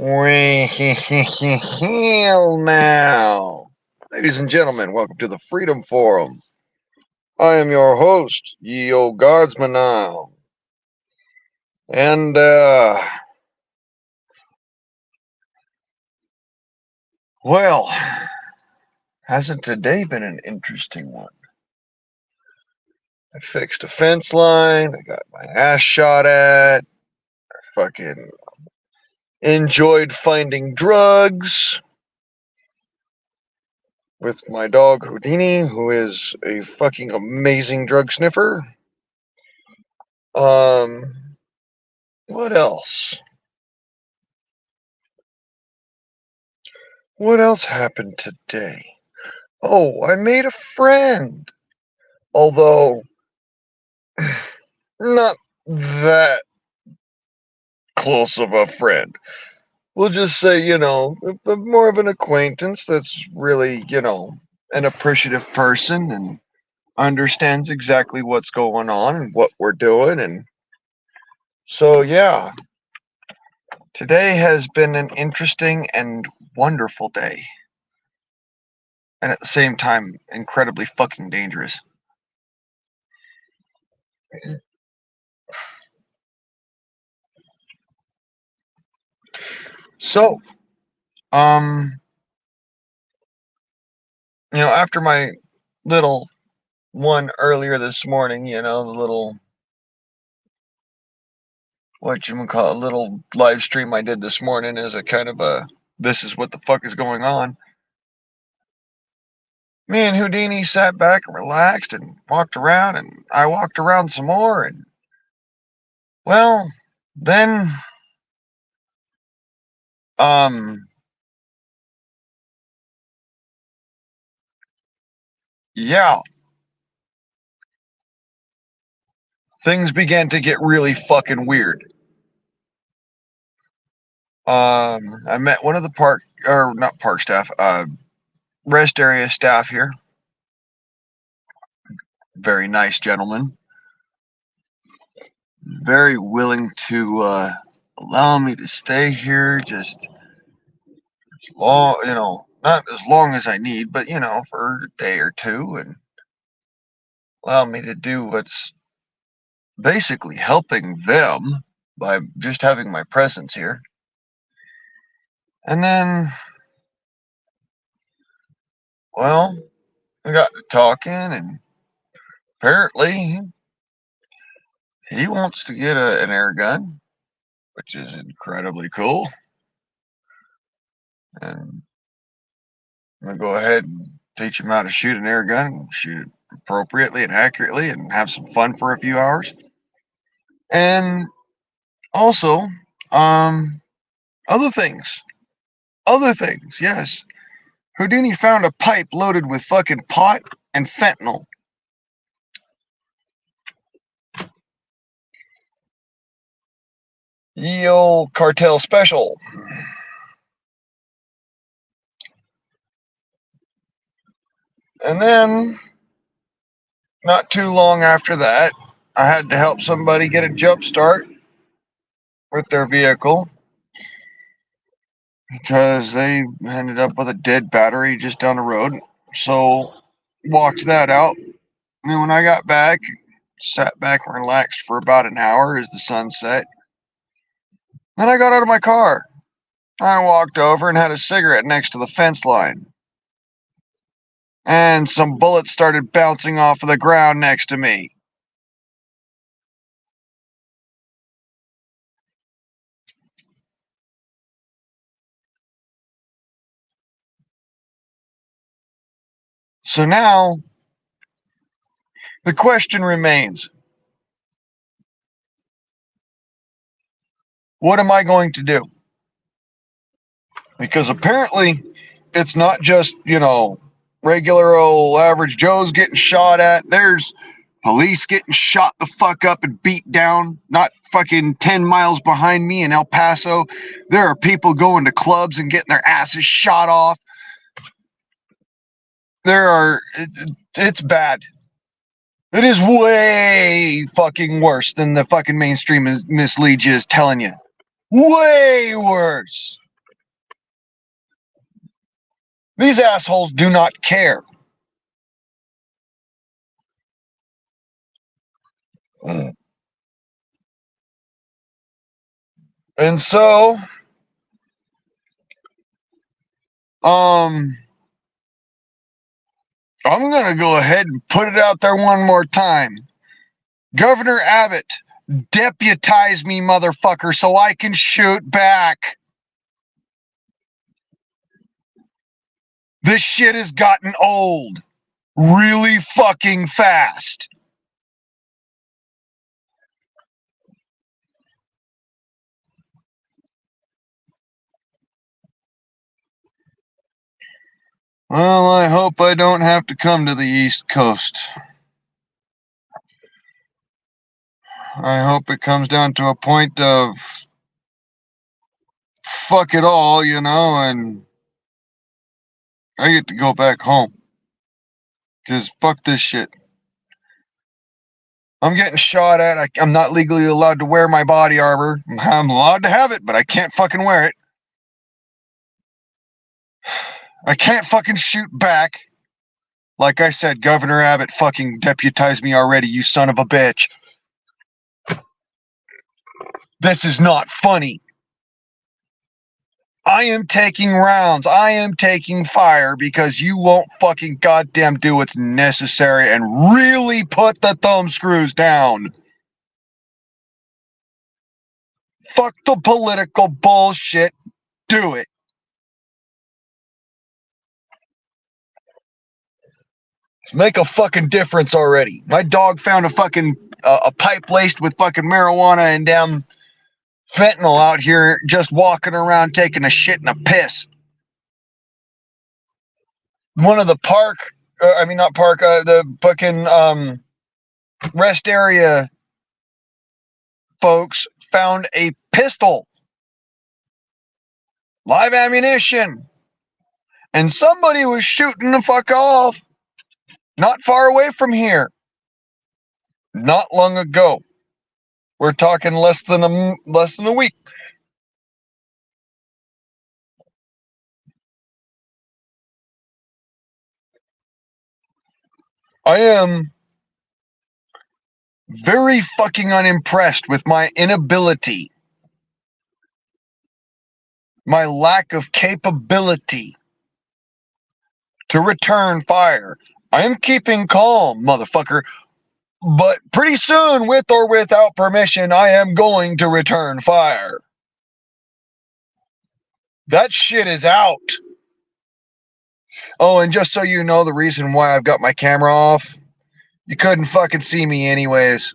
Well, now. Ladies and gentlemen, welcome to the Freedom Forum. I am your host, Yo Guardsman now. And, well, hasn't today been an interesting one? I fixed a fence line, I got my ass shot at, I fucking enjoyed finding drugs with my dog Houdini, who is a fucking amazing drug sniffer. What else? What else happened today? Oh, I made a friend. Although, not that close of a friend. We'll just say, more of an acquaintance that's really, an appreciative person and understands exactly what's going on and what we're doing. And so, yeah, today has been an interesting and wonderful day. And at the same time, incredibly fucking dangerous. So, um, after my little one earlier this morning, the little little live stream I did this morning as a kind of a this is what the fuck is going on. Me and Houdini sat back and relaxed and walked around, and I walked around some more, and well, then yeah, things began to get really fucking weird. I met one of the not park staff, rest area staff here. Very nice gentleman. Very willing to allow me to stay here just as long, not as long as I need, but, for a day or two, and allow me to do what's basically helping them by just having my presence here. And then, well, we got to talking, and apparently he wants to get an air gun, which is incredibly cool. And I'm going to go ahead and teach him how to shoot an air gun, and shoot it appropriately and accurately, and have some fun for a few hours. And also, other things, yes. Houdini found a pipe loaded with fucking pot and fentanyl. Ye old cartel special. And then, not too long after that, I had to help somebody get a jump start with their vehicle because they ended up with a dead battery just down the road. So, walked that out. And when I got back, sat back and relaxed for about an hour as the sun set. Then I got out of my car. I walked over and had a cigarette next to the fence line. And some bullets started bouncing off of the ground next to me. So now, the question remains, what am I going to do? Because apparently, it's not just, regular old average Joes getting shot at. There's police getting shot the fuck up and beat down, not fucking 10 miles behind me in El Paso. There are people going to clubs and getting their asses shot off. It's bad. It is way fucking worse than the fucking mainstream mislead you is telling you. Way worse. These assholes do not care. And so, I'm going to go ahead and put it out there one more time. Governor Abbott, deputize me, motherfucker, so I can shoot back. This shit has gotten old really fucking fast. Well, I hope I don't have to come to the East Coast. I hope it comes down to a point of fuck it all, you know, and I get to go back home. Because fuck this shit. I'm getting shot at. I'm not legally allowed to wear my body armor. I'm allowed to have it, but I can't fucking wear it. I can't fucking shoot back. Like I said, Governor Abbott fucking deputized me already, you son of a bitch. This is not funny. I am taking rounds. I am taking fire because you won't fucking goddamn do what's necessary and really put the thumb screws down. Fuck the political bullshit. Do it. Let's make a fucking difference already. My dog found a fucking a pipe laced with fucking marijuana and damn fentanyl out here just walking around taking a shit and a piss. One of the the fucking rest area folks found a pistol, live ammunition, and somebody was shooting the fuck off not far away from here not long ago. We're talking less than a week. I am very fucking unimpressed with my inability, my lack of capability to return fire. I am keeping calm, motherfucker. But pretty soon, with or without permission, I am going to return fire. That shit is out. Oh, and just so you know, the reason why I've got my camera off, you couldn't fucking see me anyways.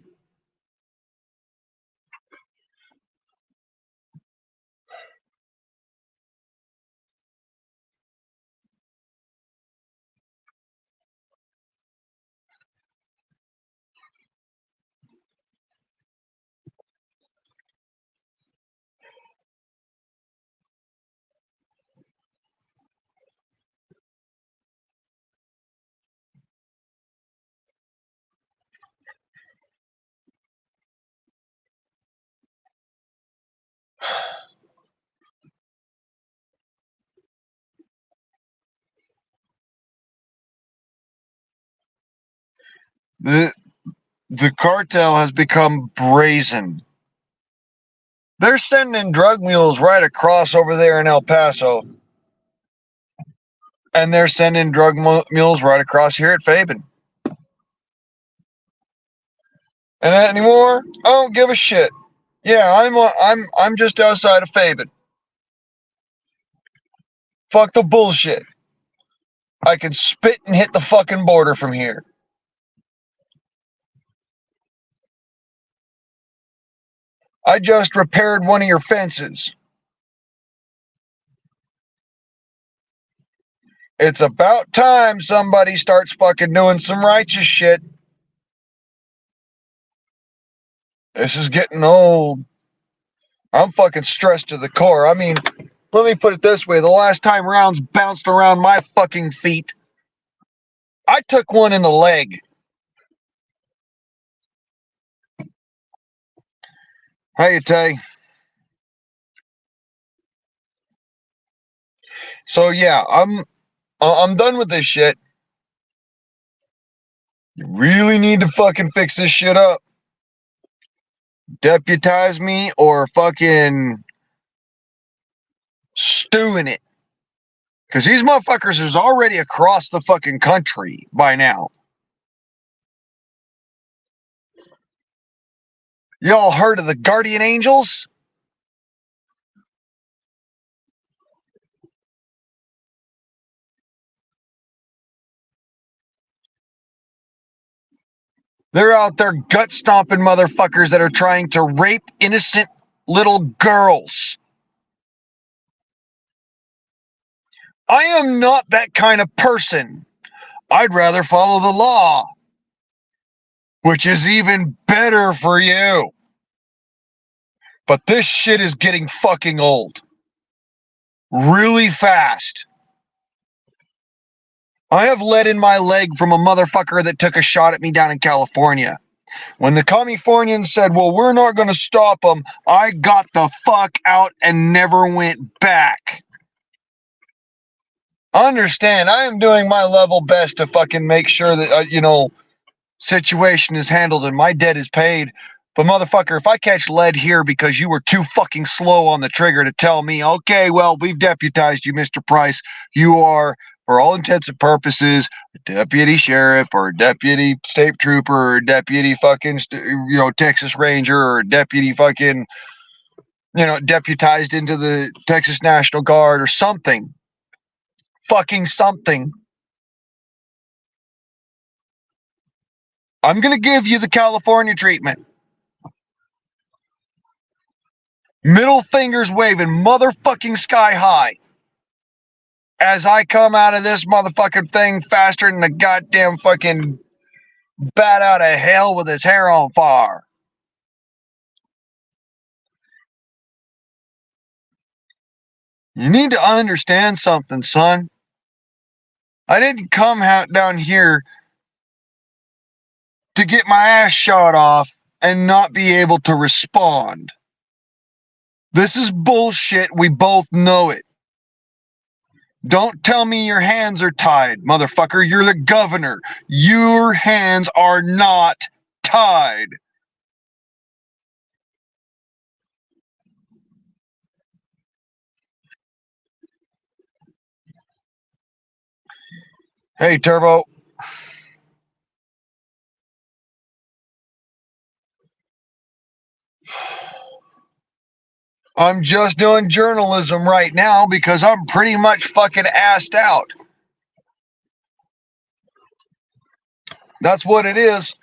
The cartel has become brazen. They're sending drug mules right across over there in El Paso. And they're sending drug mules right across here at Fabin. And anymore, I don't give a shit. Yeah, I'm just outside of Fabin. Fuck the bullshit. I can spit and hit the fucking border from here. I just repaired one of your fences. It's about time somebody starts fucking doing some righteous shit. This is getting old. I'm fucking stressed to the core. I mean, let me put it this way. The last time rounds bounced around my fucking feet, I took one in the leg. Hey, Tay. So yeah, I'm done with this shit. You really need to fucking fix this shit up. Deputize me or fucking stew in it. Because these motherfuckers is already across the fucking country by now. Y'all heard of the Guardian Angels? They're out there gut stomping motherfuckers that are trying to rape innocent little girls. I am not that kind of person. I'd rather follow the law, which is even better for you. But this shit is getting fucking old. Really fast. I have lead in my leg from a motherfucker that took a shot at me down in California. When the Californians said, well, we're not going to stop them, I got the fuck out and never went back. Understand, I am doing my level best to fucking make sure that, situation is handled and my debt is paid. But motherfucker, if I catch lead here because you were too fucking slow on the trigger to tell me, okay, well, we've deputized you, Mr. Price. You are, for all intents and purposes, a deputy sheriff or a deputy state trooper or a deputy fucking, Texas Ranger or a deputy fucking, deputized into the Texas National Guard or something. Fucking something. I'm going to give you the California treatment. Middle fingers waving motherfucking sky high. As I come out of this motherfucking thing faster than the goddamn fucking bat out of hell with his hair on fire. You need to understand something, son. I didn't come down here to get my ass shot off and not be able to respond. This is bullshit. We both know it. Don't tell me your hands are tied, motherfucker. You're the governor. Your hands are not tied. Hey, Turbo. I'm just doing journalism right now because I'm pretty much fucking assed out. That's what it is.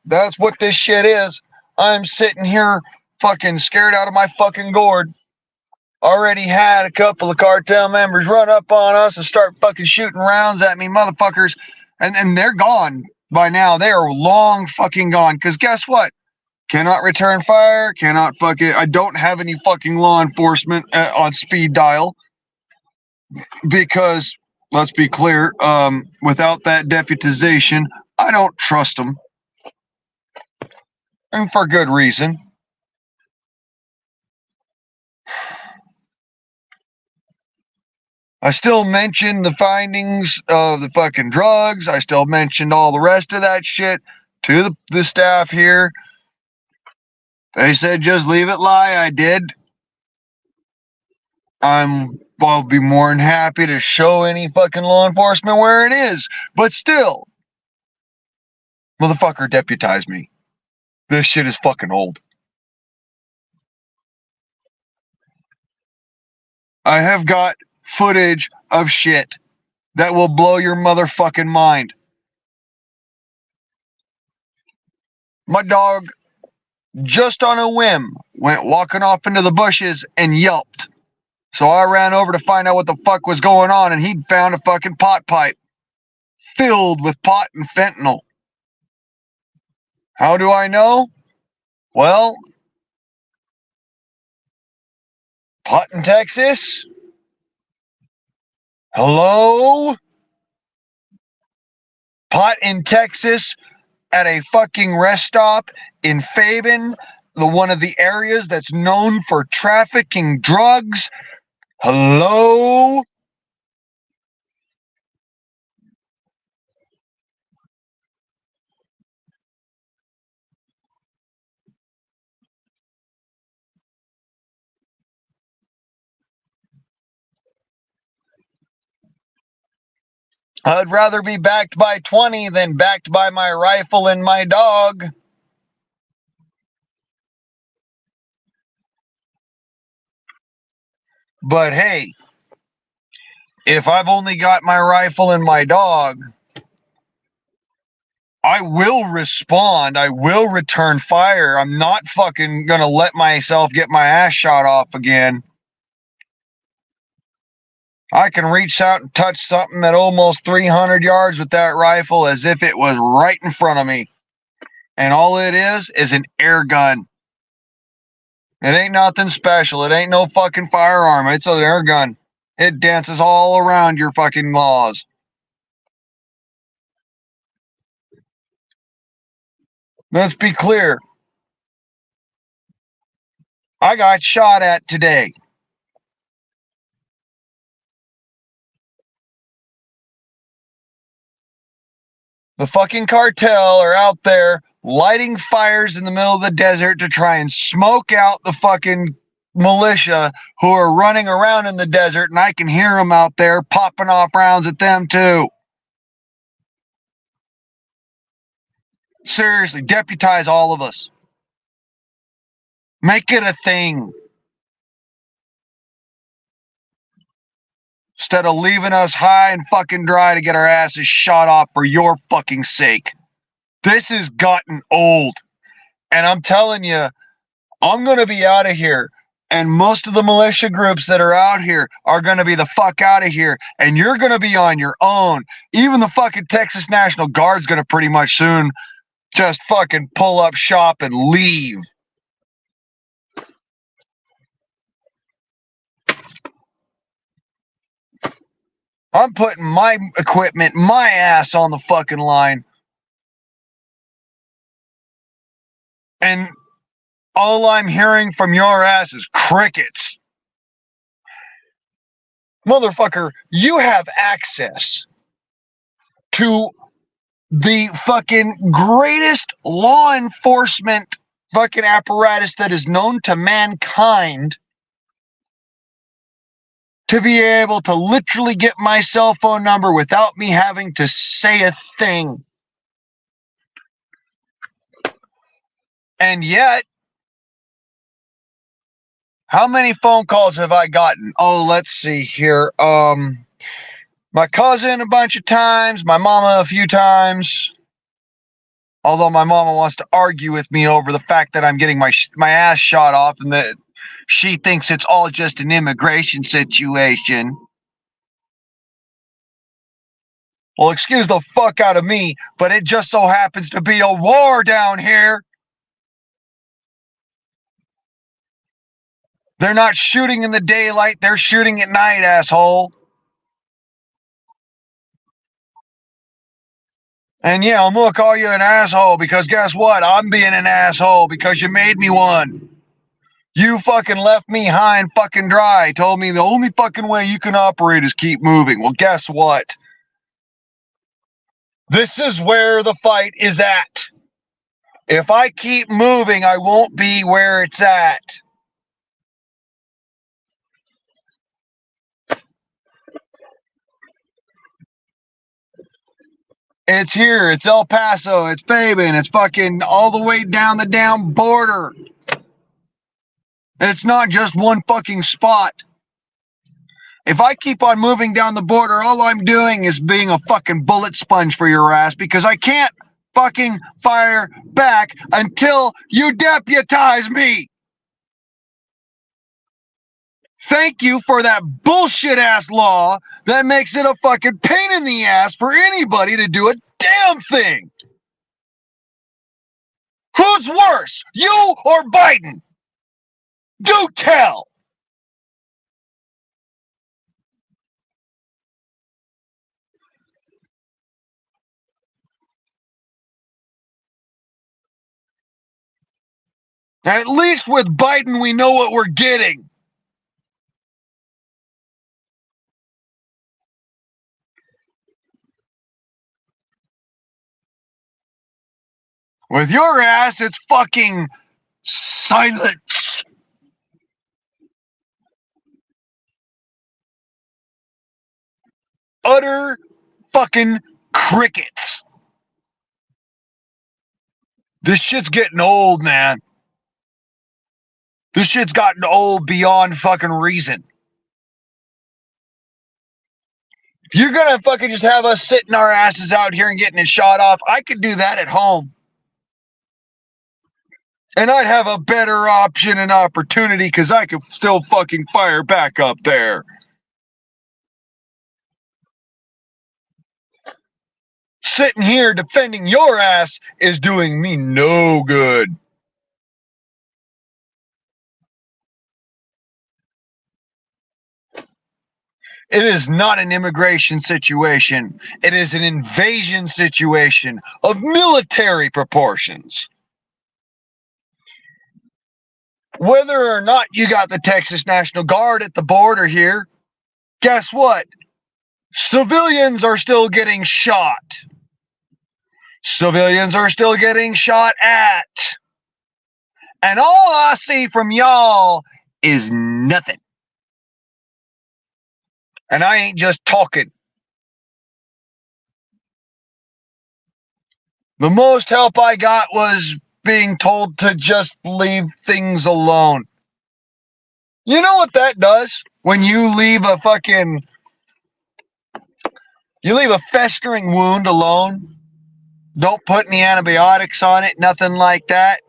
That's what this shit is. I'm sitting here fucking scared out of my fucking gourd. Already had a couple of cartel members run up on us and start fucking shooting rounds at me, motherfuckers. And they're gone by now. They are long fucking gone. Because guess what? Cannot return fire. Cannot fucking. I don't have any fucking law enforcement on speed dial. Because, let's be clear, without that deputization, I don't trust them. And for good reason. I still mentioned the findings of the fucking drugs. I still mentioned all the rest of that shit to the staff here. They said just leave it lie. I did. I'll be more than happy to show any fucking law enforcement where it is. But still, motherfucker deputized me. This shit is fucking old. I have got footage of shit that will blow your motherfucking mind. My dog, just on a whim, went walking off into the bushes and yelped. So I ran over to find out what the fuck was going on, and he'd found a fucking pot pipe filled with pot and fentanyl. How do I know? Well, pot in Texas? Hello? Pot in Texas at a fucking rest stop in Fabian, one of the areas that's known for trafficking drugs. Hello? I'd rather be backed by 20 than backed by my rifle and my dog. But hey, if I've only got my rifle and my dog, I will respond. I will return fire. I'm not fucking gonna let myself get my ass shot off again. I can reach out and touch something at almost 300 yards with that rifle as if it was right in front of me. And all it is an air gun. It ain't nothing special. It ain't no fucking firearm. It's an air gun. It dances all around your fucking laws. Let's be clear. I got shot at today. The fucking cartel are out there lighting fires in the middle of the desert to try and smoke out the fucking militia who are running around in the desert, and I can hear them out there popping off rounds at them too. Seriously, deputize all of us. Make it a thing. Instead of leaving us high and fucking dry to get our asses shot off for your fucking sake. This has gotten old. And I'm telling you, I'm going to be out of here. And most of the militia groups that are out here are going to be the fuck out of here. And you're going to be on your own. Even the fucking Texas National Guard's going to pretty much soon just fucking pull up shop and leave. I'm putting my equipment, my ass on the fucking line. And all I'm hearing from your ass is crickets. Motherfucker, you have access to the fucking greatest law enforcement fucking apparatus that is known to mankind to be able to literally get my cell phone number without me having to say a thing. And yet, how many phone calls have I gotten? Oh, let's see here. My cousin a bunch of times, my mama a few times. Although my mama wants to argue with me over the fact that I'm getting my ass shot off and that she thinks it's all just an immigration situation. Well, excuse the fuck out of me, but it just so happens to be a war down here. They're not shooting in the daylight, they're shooting at night, asshole. And yeah, I'm gonna call you an asshole because guess what? I'm being an asshole because you made me one. You fucking left me high and fucking dry. Told me the only fucking way you can operate is keep moving. Well, guess what? This is where the fight is at. If I keep moving, I won't be where it's at. It's here. It's El Paso. It's Fabian. It's fucking all the way down the damn border. It's not just one fucking spot. If I keep on moving down the border, all I'm doing is being a fucking bullet sponge for your ass because I can't fucking fire back until you deputize me. Thank you for that bullshit ass law that makes it a fucking pain in the ass for anybody to do a damn thing. Who's worse, you or Biden? Do tell. At least with Biden, we know what we're getting. With your ass, it's fucking silence. Utter fucking crickets. This shit's getting old, man. This shit's gotten old beyond fucking reason. If you're gonna fucking just have us sitting our asses out here and getting it shot off, I could do that at home. And I'd have a better option and opportunity because I could still fucking fire back up there. Sitting here defending your ass is doing me no good. It is not an immigration situation. It is an invasion situation of military proportions. Whether or not you got the Texas National Guard at the border here, guess what? Civilians are still getting shot. Civilians are still getting shot at. And all I see from y'all is nothing. And I ain't just talking. The most help I got was being told to just leave things alone. You know what that does? When you leave a festering wound alone, don't put any antibiotics on it, nothing like that.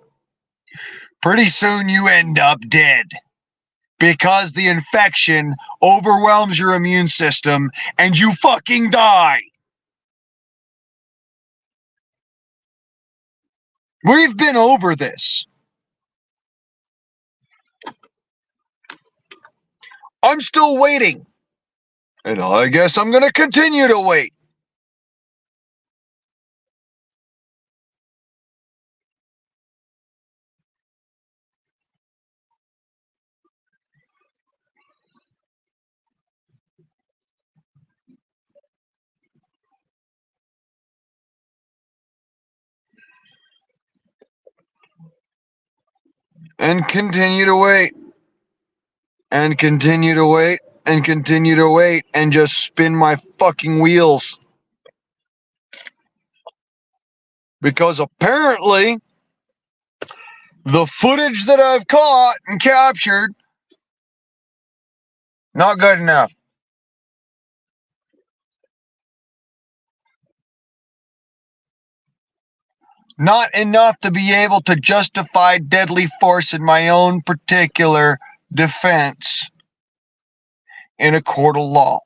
Pretty soon you end up dead. Because the infection overwhelms your immune system and you fucking die. We've been over this. I'm still waiting. And I guess I'm going to continue to wait. And continue to wait. And continue to wait. And continue to wait. And just spin my fucking wheels. Because apparently, the footage that I've caught and captured, not good enough. Not enough to be able to justify deadly force in my own particular defense in a court of law.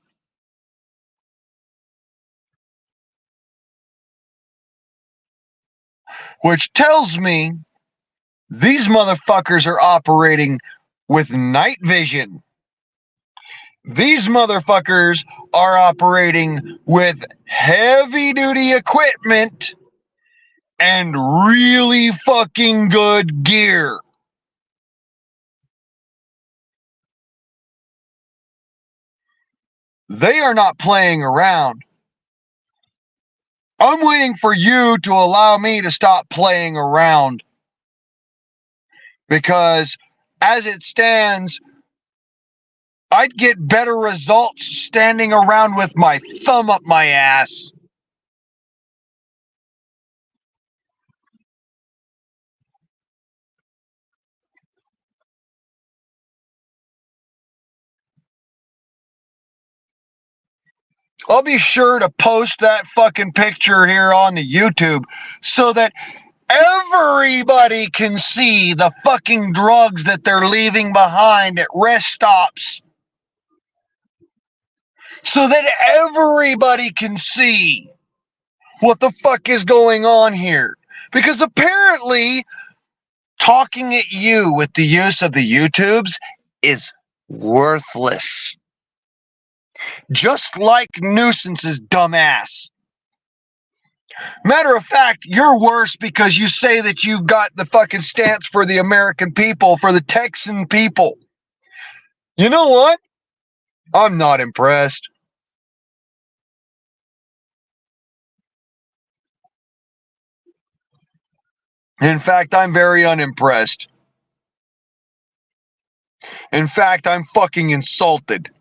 Which tells me these motherfuckers are operating with night vision. These motherfuckers are operating with heavy duty equipment and really fucking good gear. They are not playing around. I'm waiting for you to allow me to stop playing around. Because as it stands, I'd get better results standing around with my thumb up my ass. I'll be sure to post that fucking picture here on the YouTube so that everybody can see the fucking drugs that they're leaving behind at rest stops. So that everybody can see what the fuck is going on here. Because apparently, talking at you with the use of the YouTubes is worthless. Just like Nuisance's dumbass. Matter of fact, you're worse because you say that you got the fucking stance for the American people, for the Texan people. You know what? I'm not impressed. In fact, I'm very unimpressed. In fact, I'm fucking insulted.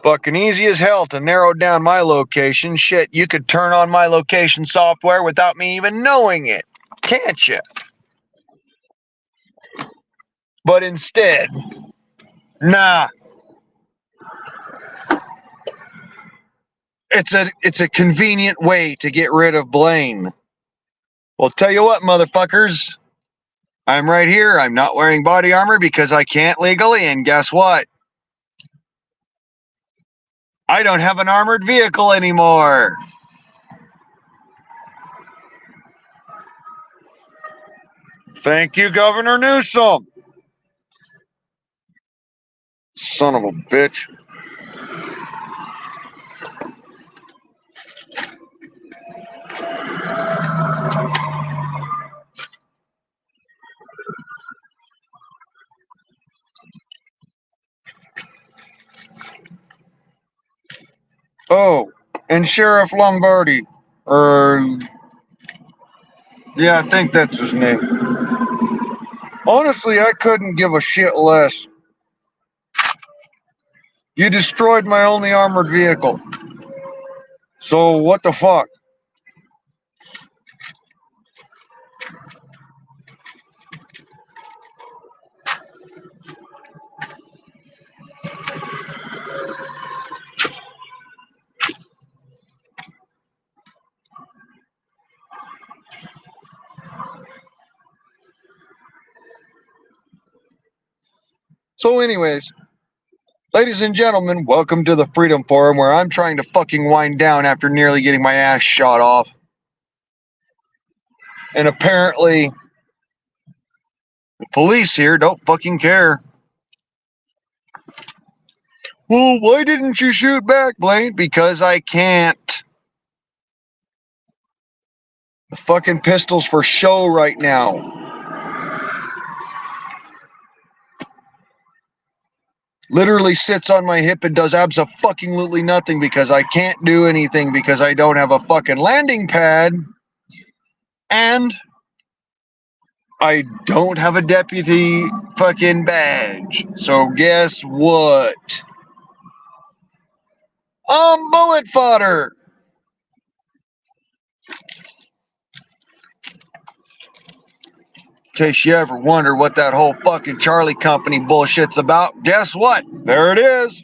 Fucking easy as hell to narrow down my location. Shit, you could turn on my location software without me even knowing it, can't you? But instead, nah. It's a convenient way to get rid of Blaine. Well, tell you what, motherfuckers. I'm right here. I'm not wearing body armor because I can't legally, and guess what? I don't have an armored vehicle anymore. Thank you, Governor Newsom. Son of a bitch. Oh, and Sheriff Lombardi. Yeah, I think that's his name. Honestly, I couldn't give a shit less. You destroyed my only armored vehicle. So what the fuck? So anyways, ladies and gentlemen, welcome to the Freedom Forum, where I'm trying to fucking wind down after nearly getting my ass shot off. And apparently, the police here don't fucking care. Well, why didn't you shoot back, Blaine? Because I can't. The fucking pistol's for show right now. Literally sits on my hip and does abso-fucking-lutely nothing because I can't do anything because I don't have a fucking landing pad. And I don't have a deputy fucking badge. So guess what? I'm bullet fodder. In case you ever wonder what that whole fucking Charlie Company bullshit's about, guess what? There it is.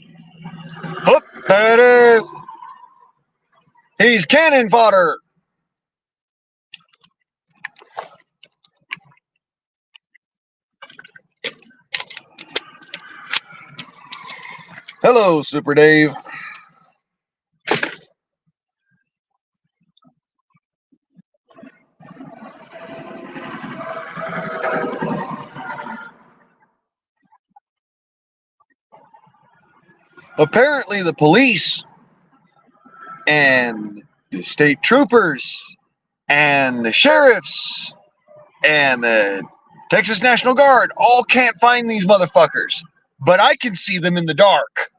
Hoop, there it is. He's cannon fodder. Hello, Super Dave. Apparently, the police and the state troopers and the sheriffs and the Texas National Guard all can't find these motherfuckers, but I can see them in the dark.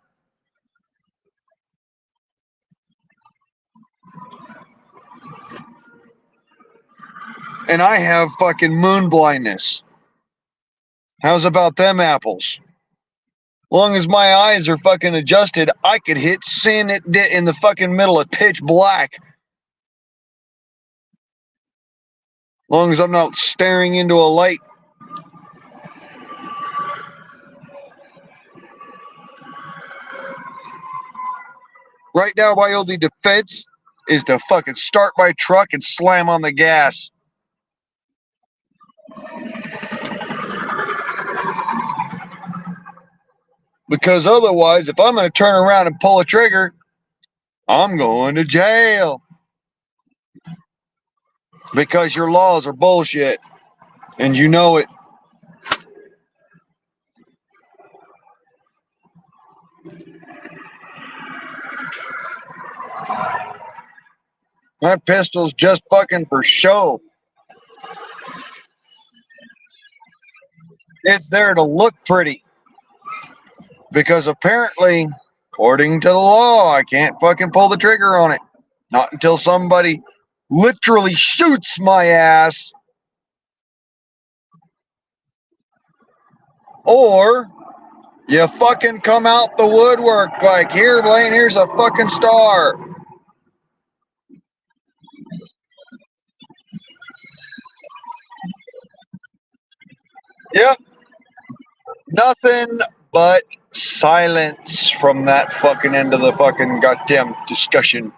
And I have fucking moon blindness. How's about them apples? Long as my eyes are fucking adjusted, I could hit sin in the fucking middle of pitch black. Long as I'm not staring into a light. Right now, my only defense is to fucking start my truck and slam on the gas. Because otherwise, if I'm going to turn around and pull a trigger, I'm going to jail. Because your laws are bullshit. And you know it. My pistol's just fucking for show. It's there to look pretty. Because apparently, according to the law, I can't fucking pull the trigger on it. Not until somebody literally shoots my ass. Or You fucking come out the woodwork like, here, Blaine, here's a fucking star. Yep. Nothing but silence from that fucking end of the fucking goddamn discussion.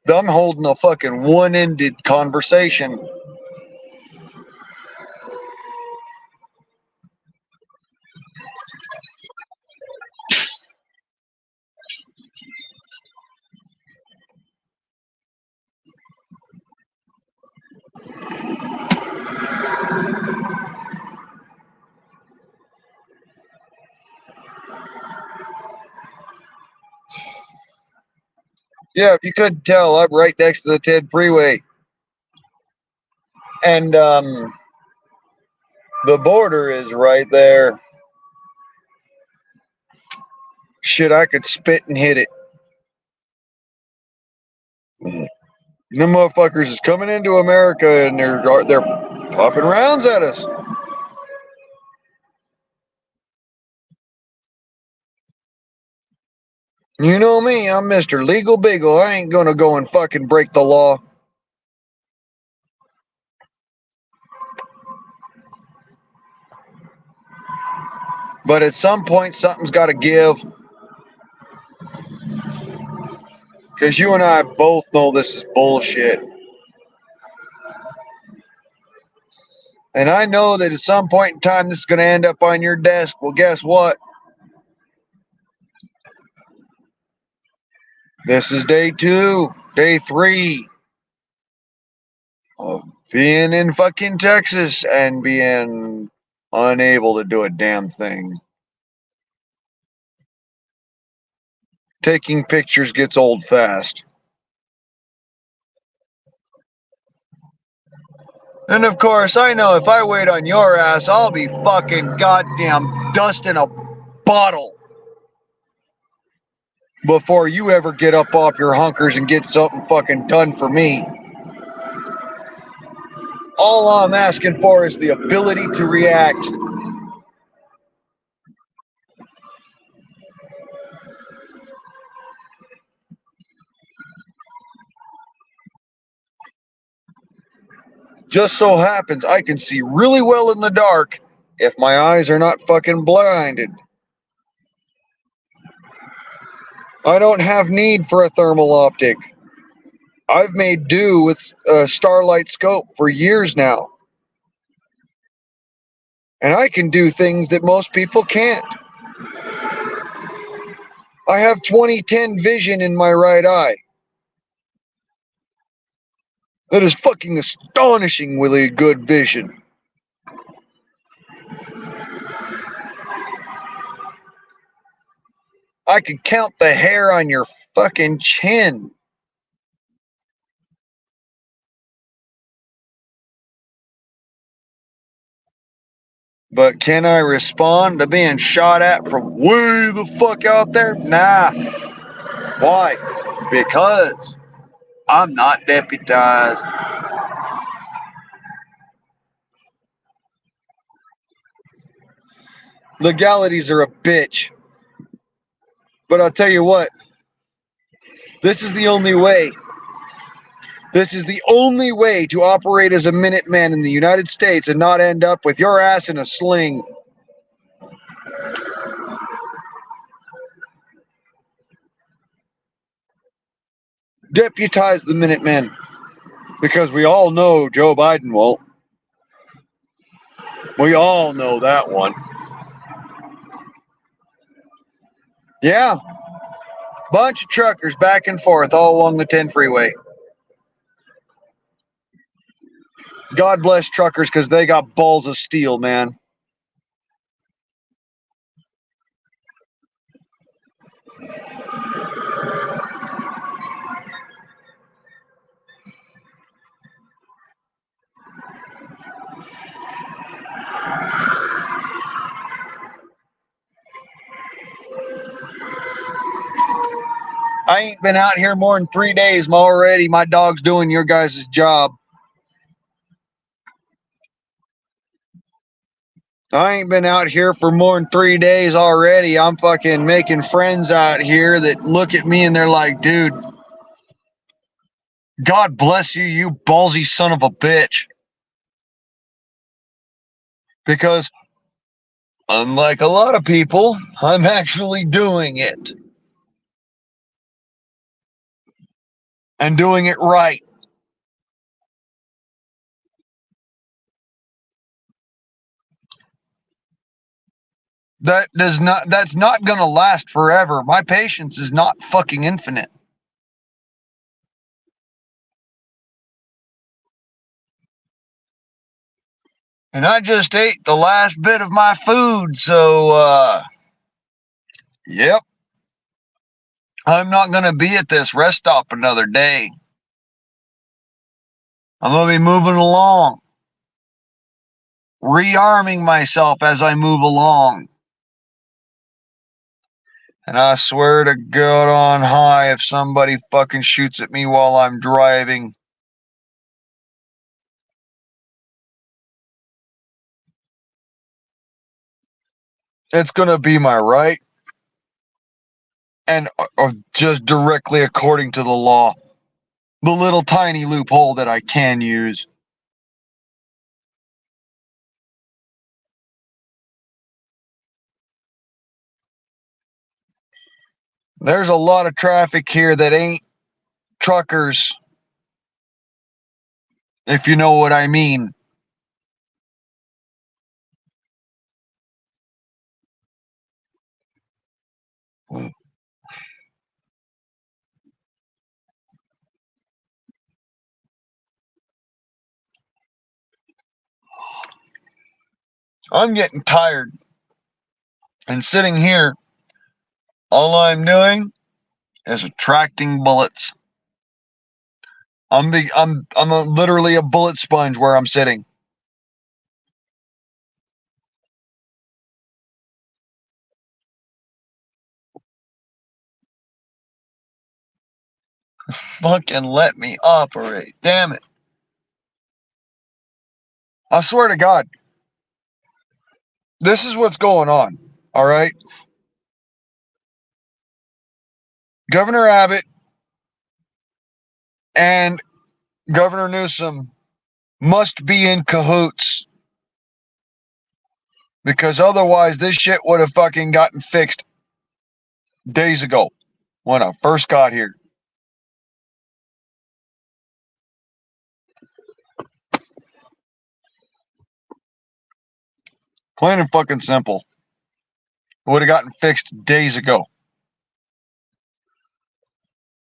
Them holding a fucking one-ended conversation. Yeah, if you couldn't tell, I'm right next to the 10 freeway. And the border is right there. Shit, I could spit and hit it. Them motherfuckers is coming into America and they're popping rounds at us. You know me, I'm Mr. Legal Beagle. I ain't gonna go and fucking break the law. But at some point, something's got to give. Because you and I both know this is bullshit. And I know that at some point in time, this is going to end up on your desk. Well, guess what? This is day 2, day 3 of being in fucking Texas and being unable to do a damn thing. Taking pictures gets old fast. And of course, I know if I wait on your ass, I'll be fucking goddamn dusting a bottle before you ever get up off your hunkers and get something fucking done for me. All I'm asking for is the ability to react. Just so happens I can see really well in the dark if my eyes are not fucking blinded. I don't have need for a thermal optic. I've made do with a starlight scope for years now. And I can do things that most people can't. I have 20/10 vision in my right eye. That is fucking astonishingly good vision. I can count the hair on your fucking chin. But can I respond to being shot at from way the fuck out there? Nah. Why? Because I'm not deputized. Legalities are a bitch. But I'll tell you what, this is the only way. This is the only way to operate as a Minuteman in the United States and not end up with your ass in a sling. Deputize the Minutemen. Because we all know Joe Biden won't. We all know that one. Yeah. Bunch of truckers back and forth all along the 10 freeway. God bless truckers because they got balls of steel, man. I ain't been out here more than 3 days already. My dog's doing your guys' job. I ain't been out here for more than 3 days already. I'm fucking making friends out here that look at me and they're like, dude, God bless you, you ballsy son of a bitch. Because unlike a lot of people, I'm actually doing it. And doing it right. That's not gonna last forever. My patience is not fucking infinite. And I just ate the last bit of my food, so yep. I'm not gonna be at this rest stop another day. I'm gonna be moving along, rearming myself as I move along. And I swear to God on high, if somebody fucking shoots at me while I'm driving, it's gonna be my right, and just directly according to the law. The little tiny loophole that I can use. There's a lot of traffic here that ain't truckers, if you know what I mean. I'm getting tired. And sitting here, all I'm doing is attracting bullets. I'm literally a bullet sponge where I'm sitting. Fucking let me operate. Damn it. I swear to God. This is what's going on. All right. Governor Abbott and Governor Newsom must be in cahoots. Because otherwise, this shit would have fucking gotten fixed days ago when I first got here. Plain and fucking simple. It would have gotten fixed days ago.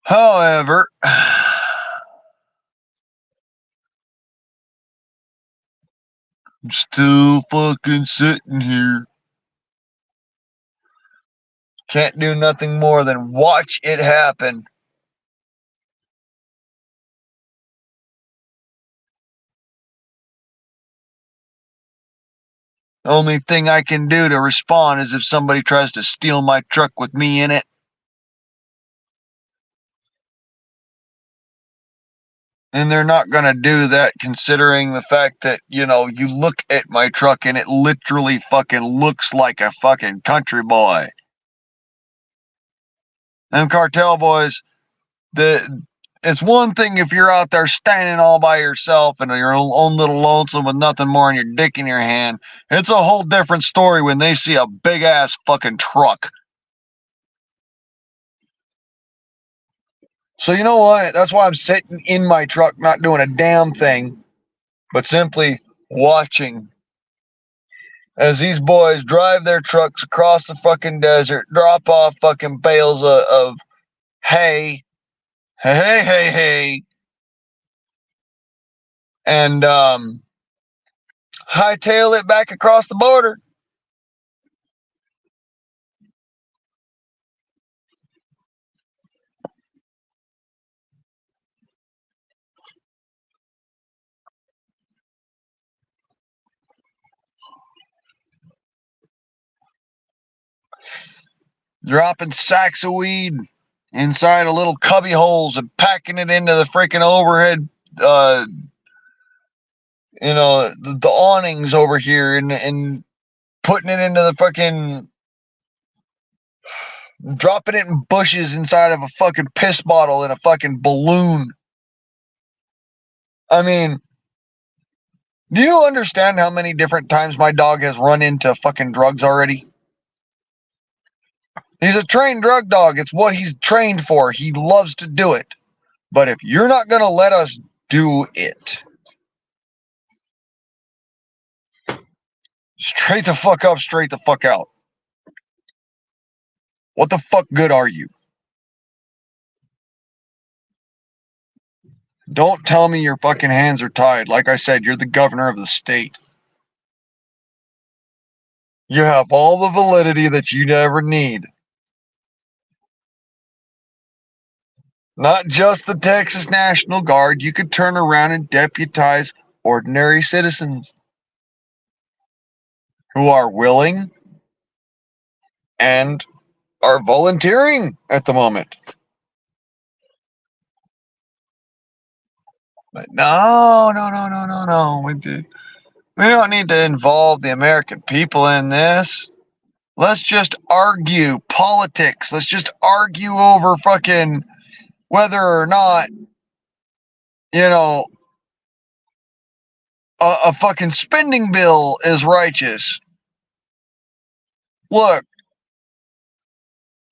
However, I'm still fucking sitting here. Can't do nothing more than watch it happen. The only thing I can do to respond is if somebody tries to steal my truck with me in it. And they're not going to do that considering the fact that, you look at my truck and it literally fucking looks like a fucking country boy. Them cartel boys, it's one thing if you're out there standing all by yourself and your own little lonesome with nothing more than your dick in your hand. It's a whole different story when they see a big ass fucking truck. So you know what? That's why I'm sitting in my truck, not doing a damn thing, but simply watching as these boys drive their trucks across the fucking desert, drop off fucking bales of hay, hey, and hightail it back across the border. Dropping sacks of weed inside of little cubby holes and packing it into the freaking overhead, the awnings over here, and putting it into the fucking, dropping it in bushes inside of a fucking piss bottle in a fucking balloon. I mean, do you understand how many different times my dog has run into fucking drugs already? He's a trained drug dog. It's what he's trained for. He loves to do it. But if you're not going to let us do it, straight the fuck up, straight the fuck out. What the fuck good are you? Don't tell me your fucking hands are tied. Like I said, you're the governor of the state. You have all the validity that you ever need. Not just the Texas National Guard. You could turn around and deputize ordinary citizens who are willing and are volunteering at the moment. But no. We don't need to involve the American people in this. Let's just argue politics. Let's just argue over fucking whether or not, a fucking spending bill is righteous. Look,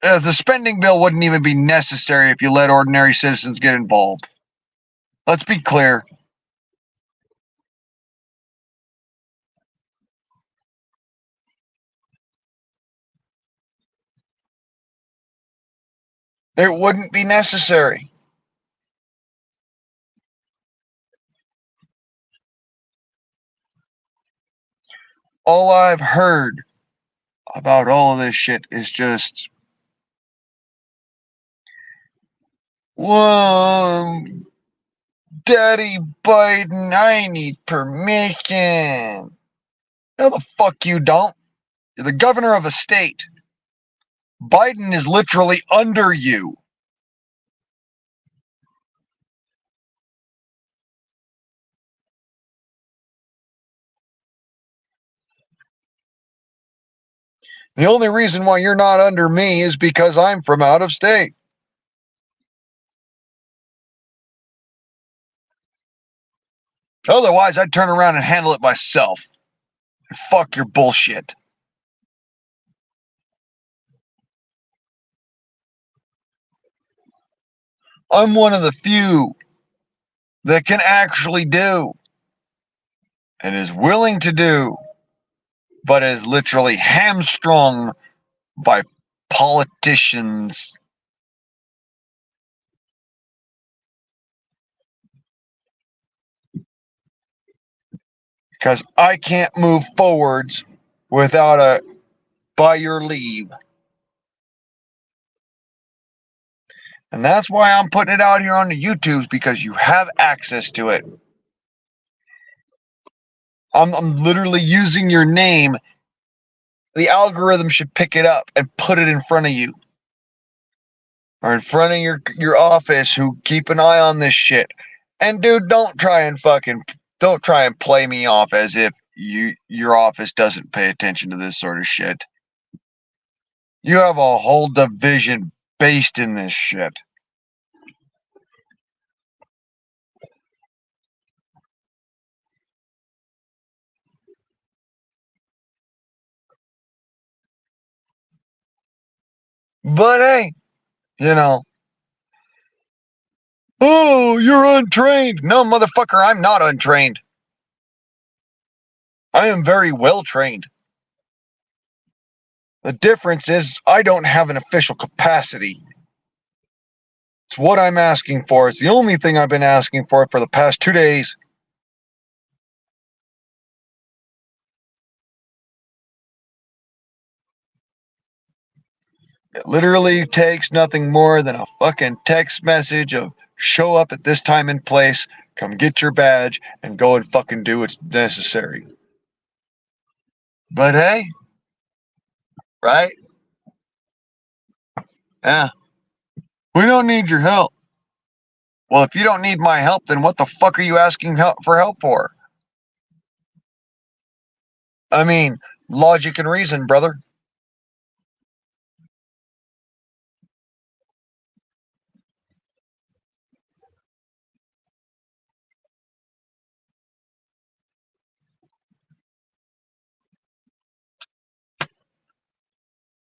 the spending bill wouldn't even be necessary if you let ordinary citizens get involved. Let's be clear. It wouldn't be necessary. All I've heard about all of this shit is just, whoa, Daddy Biden, I need permission. No, the fuck you don't. You're the governor of a state. Biden is literally under you. The only reason why you're not under me is because I'm from out of state. Otherwise, I'd turn around and handle it myself. And fuck your bullshit. I'm one of the few that can actually do and is willing to do, but is literally hamstrung by politicians. Because I can't move forwards without a by your leave. And that's why I'm putting it out here on the YouTubes, because you have access to it. I'm literally using your name. The algorithm should pick it up and put it in front of you. Or in front of your office, who keep an eye on this shit. And dude, don't try and play me off as if your office doesn't pay attention to this sort of shit. You have a whole division based in this shit. But hey, oh, you're untrained. No, motherfucker, I'm not untrained. I am very well trained. The difference is I don't have an official capacity. It's what I'm asking for. It's the only thing I've been asking for the past 2 days. It literally takes nothing more than a fucking text message of show up at this time and place, come get your badge, and go and fucking do what's necessary. But hey, right? Yeah. We don't need your help. Well, if you don't need my help, then what the fuck are you asking for help for? I mean, Logic and reason, brother.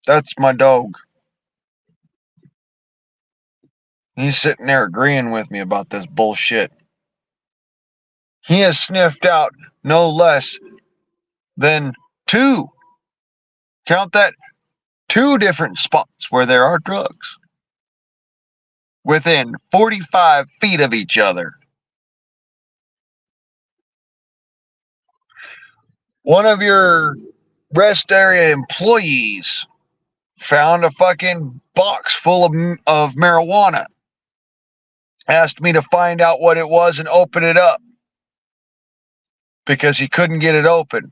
That's my dog. He's sitting there agreeing with me about this bullshit. He has sniffed out no less than two, count that, two different spots where there are drugs within 45 feet of each other. One of your rest area employees found a fucking box full of marijuana. Asked me to find out what it was and open it up because he couldn't get it open.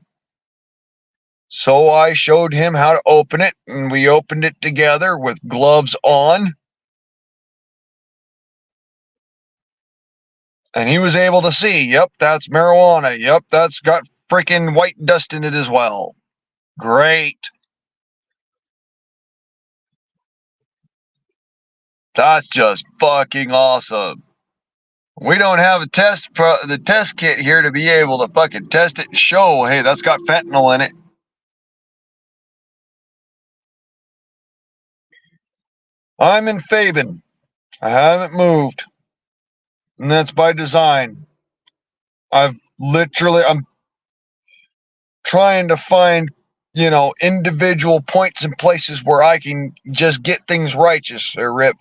So I showed him how to open it, and we opened it together with gloves on. And he was able to see, yep, that's marijuana. Yep, that's got freaking white dust in it as well. Great. That's just fucking awesome. We don't have the test kit here to be able to fucking test it and show, hey, that's got fentanyl in it. I'm in Fabin. I haven't moved. And that's by design. I'm trying to find, individual points and places where I can just get things righteous, or Rip.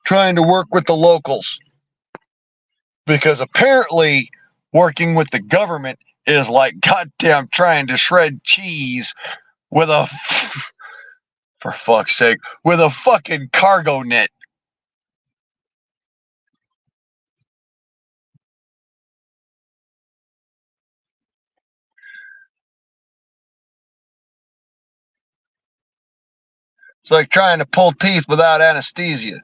Trying to work with the locals. Because apparently working with the government is like goddamn trying to shred cheese with a, for fuck's sake, with a fucking cargo net. It's like trying to pull teeth without anesthesia.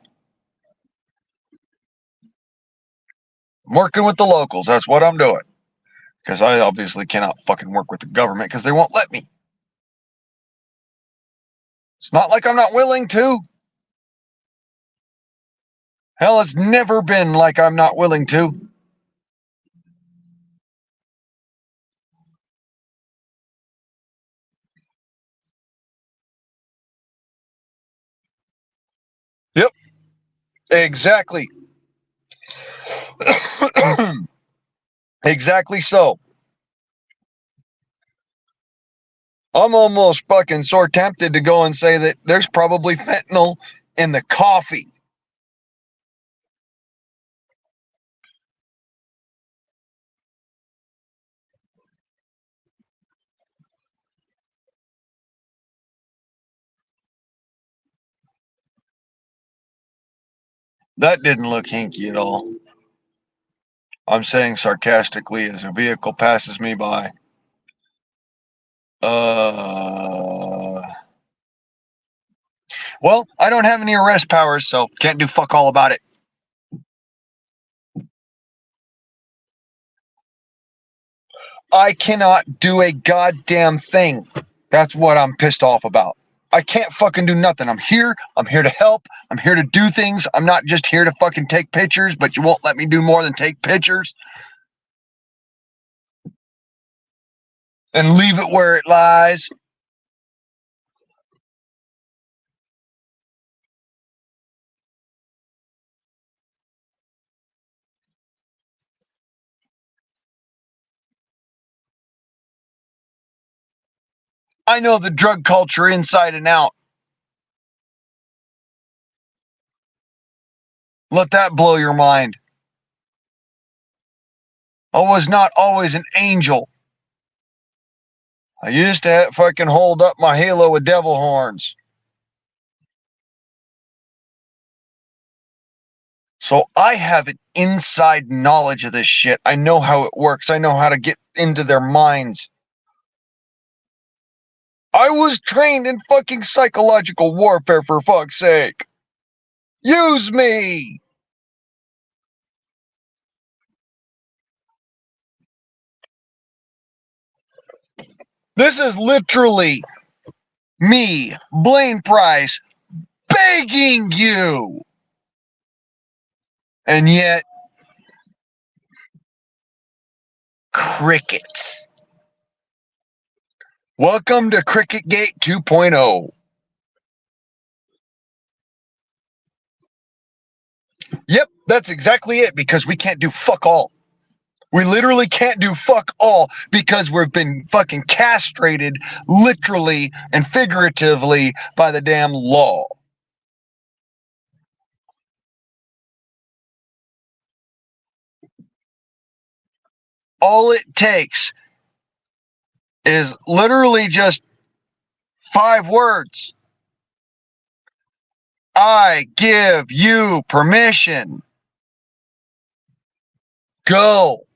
I'm working with the locals, that's what I'm doing. Because I obviously cannot fucking work with the government because they won't let me. It's not like I'm not willing to. Hell, it's never been like I'm not willing to. Yep, exactly. Exactly so. I'm almost fucking sore tempted to go and say that there's probably fentanyl in the coffee. That didn't look hinky at all. I'm saying sarcastically as a vehicle passes me by. Well, I don't have any arrest powers, so can't do fuck all about it. I cannot do a goddamn thing. That's what I'm pissed off about. I can't fucking do nothing. I'm here to help. I'm here to do things. I'm not just here to fucking take pictures, but you won't let me do more than take pictures and leave it where it lies. I know the drug culture inside and out. Let that blow your mind. I was not always an angel. I used to fucking hold up my halo with devil horns. So I have an inside knowledge of this shit. I know how it works. I know how to get into their minds. I was trained in fucking psychological warfare, for fuck's sake. Use me! This is literally me, Blaine Price, begging you. And yet, crickets. Welcome to Cricket Gate 2.0. Yep, that's exactly it, because we can't do fuck all. We literally can't do fuck all because we've been fucking castrated literally and figuratively by the damn law. All it takes is literally just 5 words. I give you permission. Go.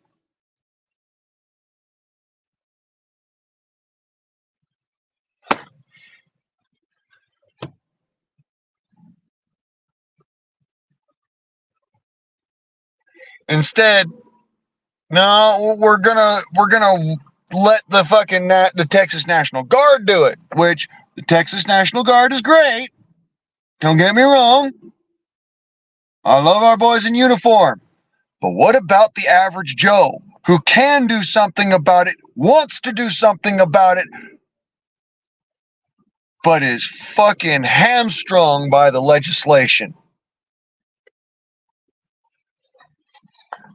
Instead, no, we're gonna let the fucking the Texas National Guard do it, which the Texas National Guard is great. Don't get me wrong. I love our boys in uniform. But what about the average Joe who can do something about it, wants to do something about it, but is fucking hamstrung by the legislation?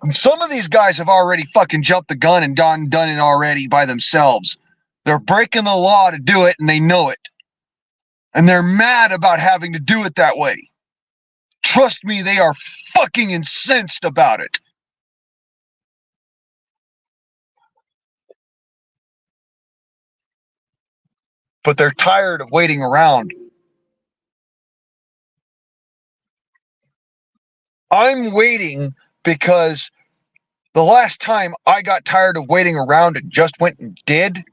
And some of these guys have already fucking jumped the gun and done it already by themselves. They're breaking the law to do it and they know it. And they're mad about having to do it that way. Trust me, they are fucking incensed about it. But they're tired of waiting around. I'm waiting because the last time I got tired of waiting around and just went and did,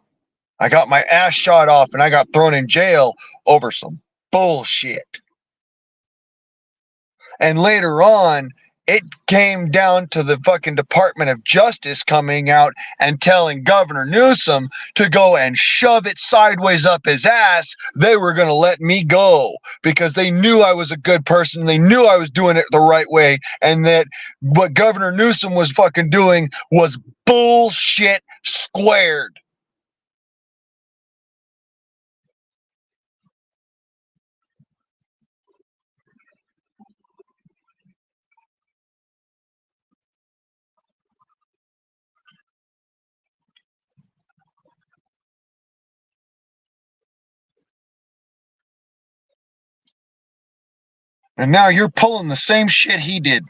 I got my ass shot off and I got thrown in jail over some bullshit. And later on, it came down to the fucking Department of Justice coming out and telling Governor Newsom to go and shove it sideways up his ass. They were going to let me go because they knew I was a good person. They knew I was doing it the right way. And that what Governor Newsom was fucking doing was bullshit squared. And now you're pulling the same shit he did.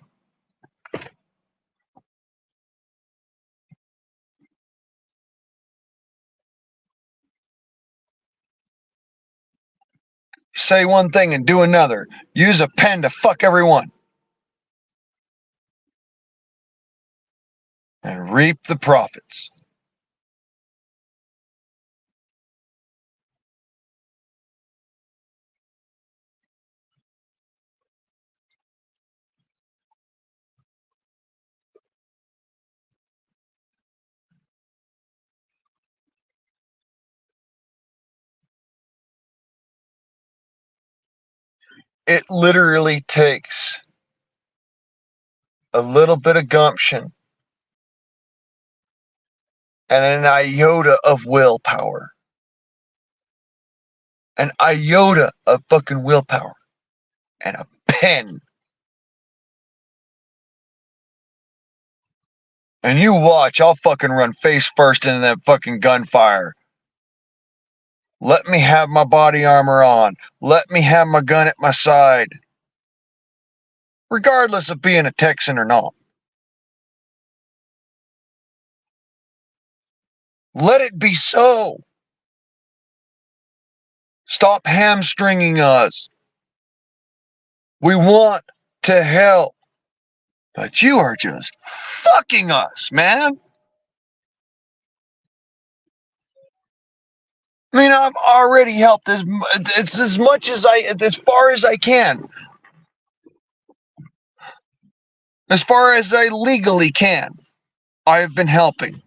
Say one thing and do another. Use a pen to fuck everyone. And reap the profits. It literally takes a little bit of gumption and an iota of willpower. An iota of fucking willpower. And a pen. And you watch, I'll fucking run face first into that fucking gunfire. Let me have my body armor on. Let me have my gun at my side. Regardless of being a Texan or not. Let it be so. Stop hamstringing us. We want to help. But you are just fucking us, man. I mean, I've already helped it's as much as as far as I can. As far as I legally can. I have been helping.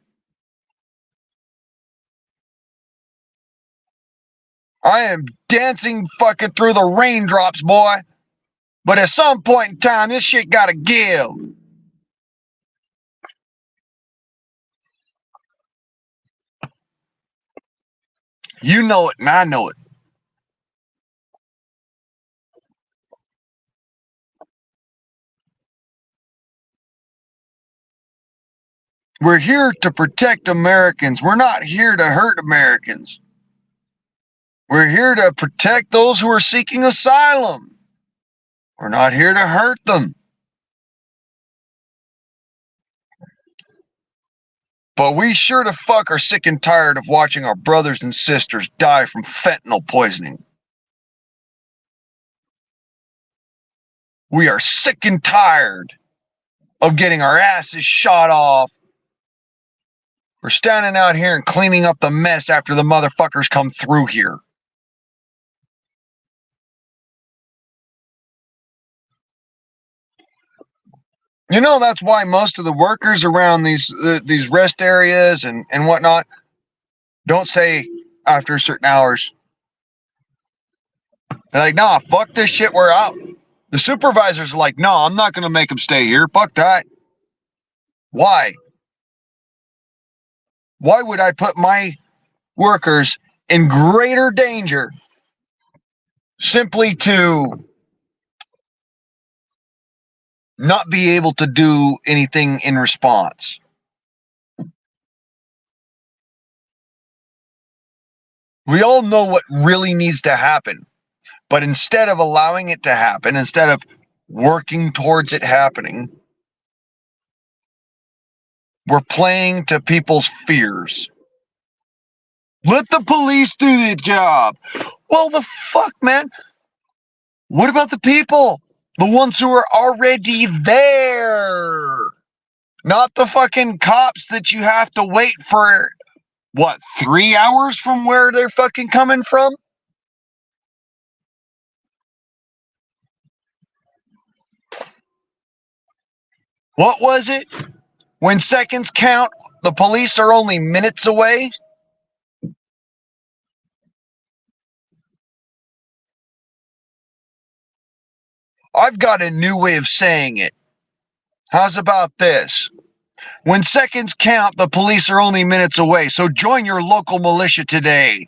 I am dancing fucking through the raindrops, boy. But at some point in time, this shit gotta give. You know it, and I know it. We're here to protect Americans. We're not here to hurt Americans. We're here to protect those who are seeking asylum. We're not here to hurt them. But we sure to fuck are sick and tired of watching our brothers and sisters die from fentanyl poisoning. We are sick and tired of getting our asses shot off. We're standing out here and cleaning up the mess after the motherfuckers come through here. You know, that's why most of the workers around these rest areas and whatnot don't say after certain hours. They're like, nah, fuck this shit, we're out. The supervisors are like, no, I'm not going to make them stay here. Fuck that. Why? Why would I put my workers in greater danger simply to not be able to do anything in response? We all know what really needs to happen, but instead of allowing it to happen, instead of working towards it happening, we're playing to people's fears. Let the police do the job. Well, the fuck, man? What about the people? The ones who are already there? Not the fucking cops that you have to wait for, what, 3 hours from where they're fucking coming from? What was it? When seconds count, the police are only minutes away? I've got a new way of saying it. How's about this? When seconds count, the police are only minutes away, so join your local militia today.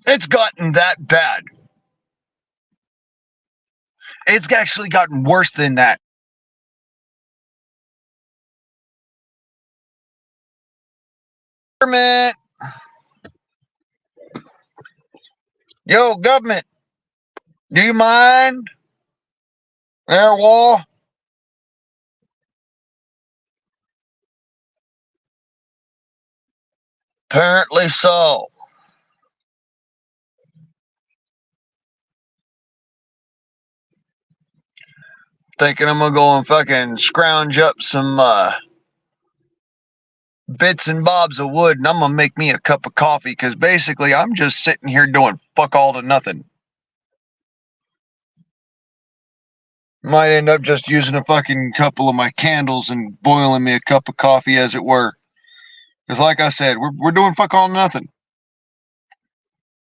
It's gotten that bad. It's actually gotten worse than that. Government. Yo, government. Do you mind? Air wall? Apparently so. Thinking I'm gonna go and fucking scrounge up some bits and bobs of wood and I'm gonna make me a cup of coffee because basically I'm just sitting here doing fuck all to nothing. Might end up just using a fucking couple of my candles and boiling me a cup of coffee, as it were. Because, like I said, we're doing fuck all to nothing.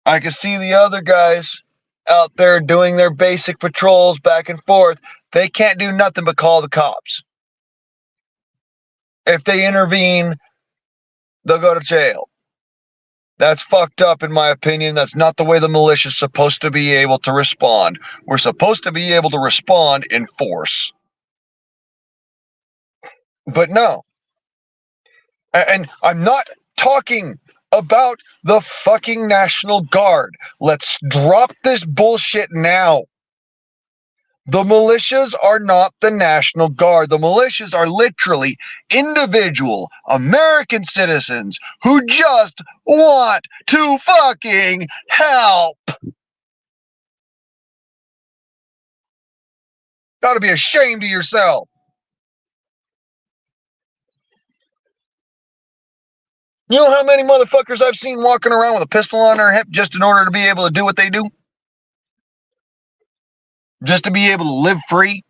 I can see the other guys out there doing their basic patrols back and forth. They can't do nothing but call the cops. If they intervene, they'll go to jail. That's fucked up, in my opinion. That's not the way the militia's supposed to be able to respond. We're supposed to be able to respond in force. But no. And I'm not talking about the fucking National Guard. Let's drop this bullshit now. The militias are not the National Guard. The militias are literally individual American citizens who just want to fucking help. Gotta be ashamed of yourself. You know how many motherfuckers I've seen walking around with a pistol on their hip just in order to be able to do what they do? Just to be able to live free?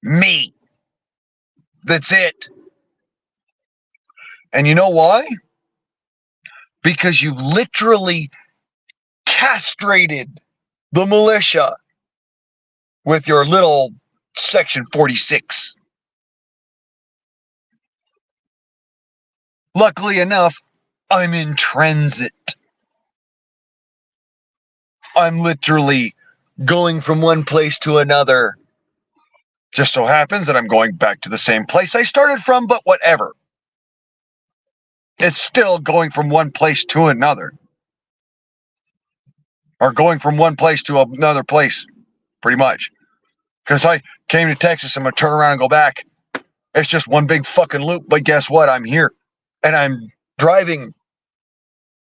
Me. That's it. And you know why? Because you've literally castrated the militia with your little Section 46. Luckily enough, I'm in transit. I'm literally going from one place to another. Just so happens that I'm going back to the same place I started from, but whatever. It's still going from one place to another. Or going from one place to another place, pretty much. Because I came to Texas, I'm going to turn around and go back. It's just one big fucking loop, but guess what? I'm here. And I'm driving.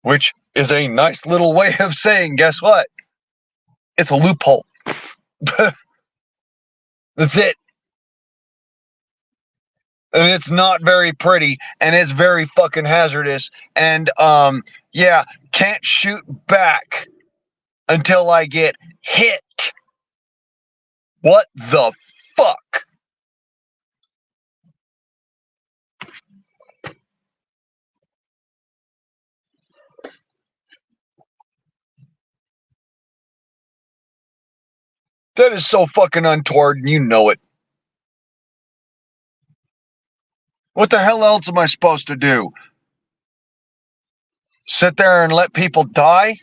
Which is a nice little way of saying, guess what? It's a loophole. That's it. And it's not very pretty, and it's very fucking hazardous. And yeah, can't shoot back until I get hit. What the fuck? That is so fucking untoward, and you know it. What the hell else am I supposed to do? Sit there and let people die?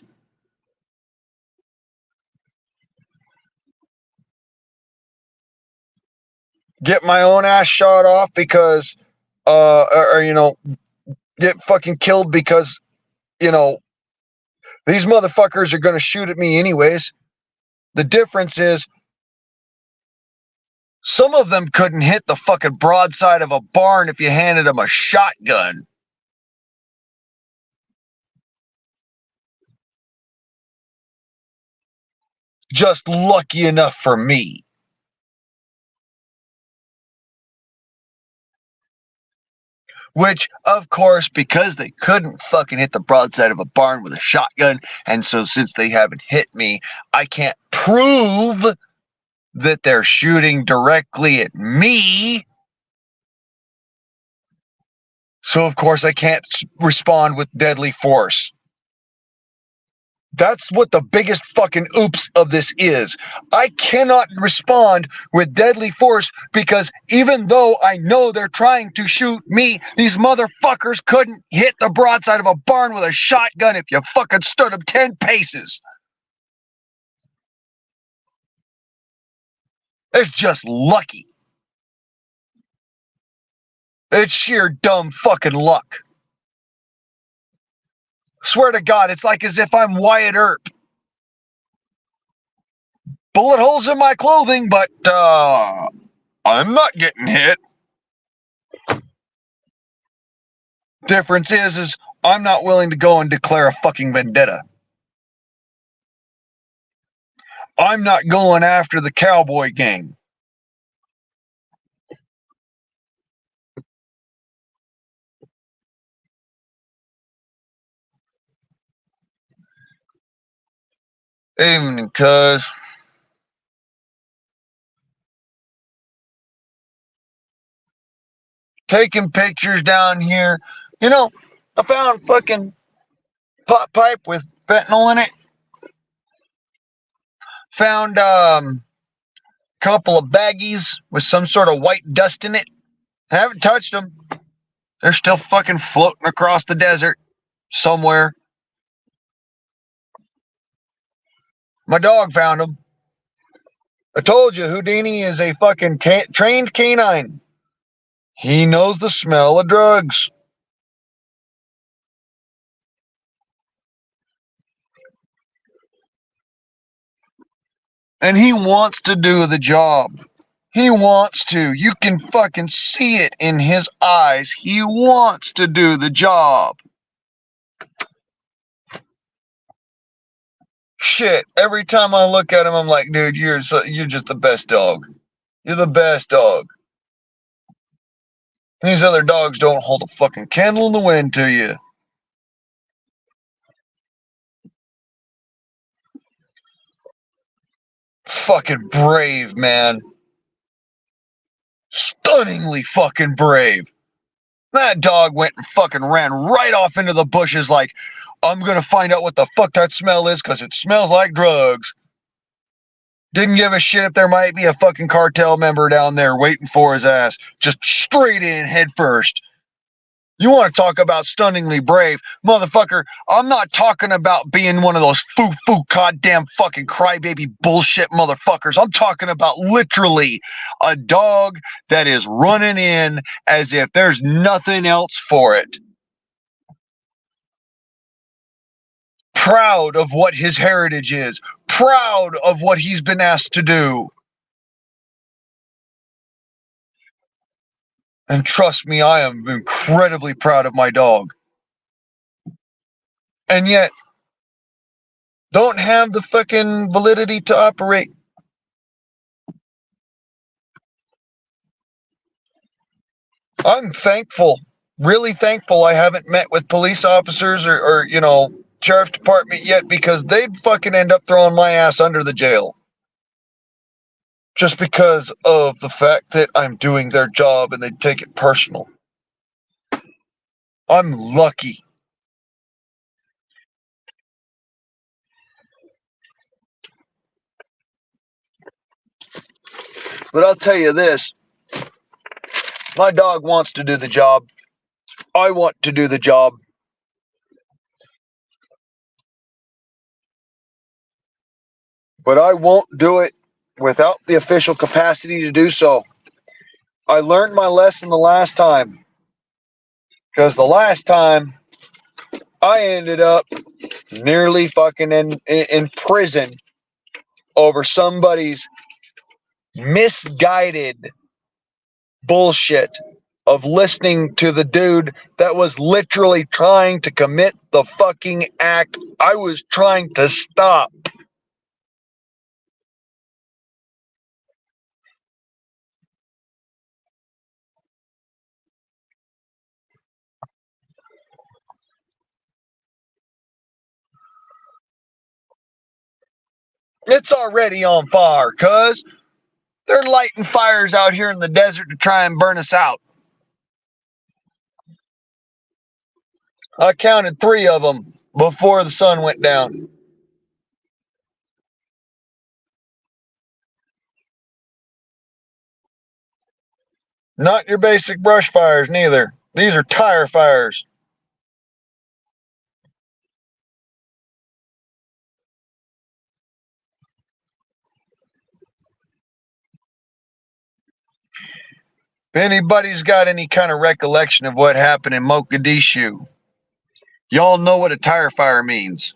Get my own ass shot off because, or you know, get fucking killed because, you know, these motherfuckers are going to shoot at me anyways. The difference is some of them couldn't hit the fucking broadside of a barn if you handed them a shotgun. Just lucky enough for me. Which, of course, because they couldn't fucking hit the broadside of a barn with a shotgun, and so since they haven't hit me, I can't prove that they're shooting directly at me. So, of course, I can't respond with deadly force. That's what the biggest fucking oops of this is. I cannot respond with deadly force because even though I know they're trying to shoot me, these motherfuckers couldn't hit the broadside of a barn with a shotgun if you fucking stood them 10 paces. It's just lucky. It's sheer dumb fucking luck. Swear to God, it's like as if I'm Wyatt Earp. Bullet holes in my clothing, but I'm not getting hit. Difference is I'm not willing to go and declare a fucking vendetta. I'm not going after the cowboy gang. Evening, cuz. Taking pictures down here. You know, I found fucking pot pipe with fentanyl in it. Found couple of baggies with some sort of white dust in it. I haven't touched them. They're still fucking floating across the desert somewhere. My dog found them. I told you, Houdini is a fucking trained canine. He knows the smell of drugs. And he wants to do the job. He wants to. You can fucking see it in his eyes. He wants to do the job. Shit, every time I look at him, I'm like, dude, you're just the best dog. You're the best dog. These other dogs don't hold a fucking candle in the wind to you. Fucking brave, man. Stunningly fucking brave. That dog went and fucking ran right off into the bushes like, I'm gonna find out what the fuck that smell is because it smells like drugs. Didn't give a shit if there might be a fucking cartel member down there waiting for his ass. Just straight in head first. You want to talk about stunningly brave, motherfucker? I'm not talking about being one of those foo-foo goddamn fucking crybaby bullshit motherfuckers. I'm talking about literally a dog that is running in as if there's nothing else for it. Proud of what his heritage is, proud of what he's been asked to do. And trust me, I am incredibly proud of my dog. And yet, don't have the fucking validity to operate. I'm thankful, really thankful I haven't met with police officers or sheriff's department yet because they'd fucking end up throwing my ass under the jail. Just because of the fact that I'm doing their job and they take it personal. I'm lucky. But I'll tell you this, my dog wants to do the job. I want to do the job. But I won't do it without the official capacity to do so. I learned my lesson the last time. Because the last time I ended up nearly fucking in prison over somebody's misguided bullshit of listening to the dude that was literally trying to commit the fucking act I was trying to stop. It's already on fire, cuz they're lighting fires out here in the desert to try and burn us out. I counted 3 of them before the sun went down. Not your basic brush fires, neither. These are tire fires. If anybody's got any kind of recollection of what happened in Mogadishu, y'all know what a tire fire means.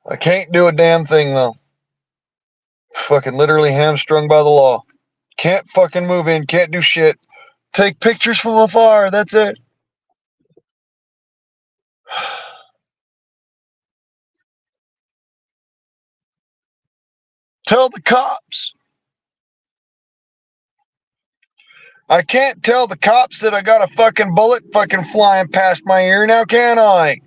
I can't do a damn thing though. Fucking literally hamstrung by the law. Can't fucking move in, can't do shit. Take pictures from afar, that's it. Tell the cops. I can't tell the cops that I got a fucking bullet fucking flying past my ear now, can I?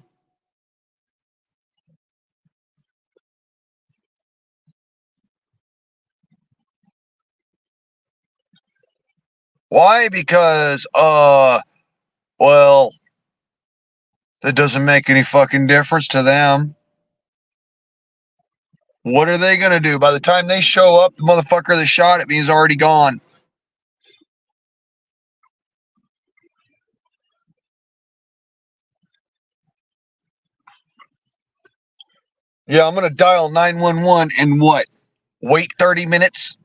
Why? Because, well, that doesn't make any fucking difference to them. What are they gonna do? By the time they show up, the motherfucker that shot at me is already gone. Yeah, I'm gonna dial 911 and what? Wait 30 minutes?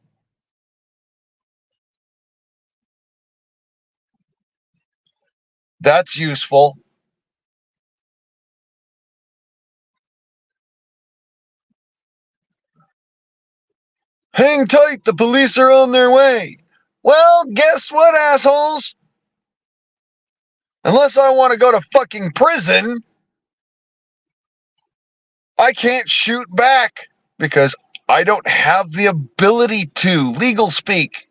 That's useful. Hang tight, the police are on their way. Well, guess what, assholes? Unless I want to go to fucking prison, I can't shoot back because I don't have the ability to. Legal speak.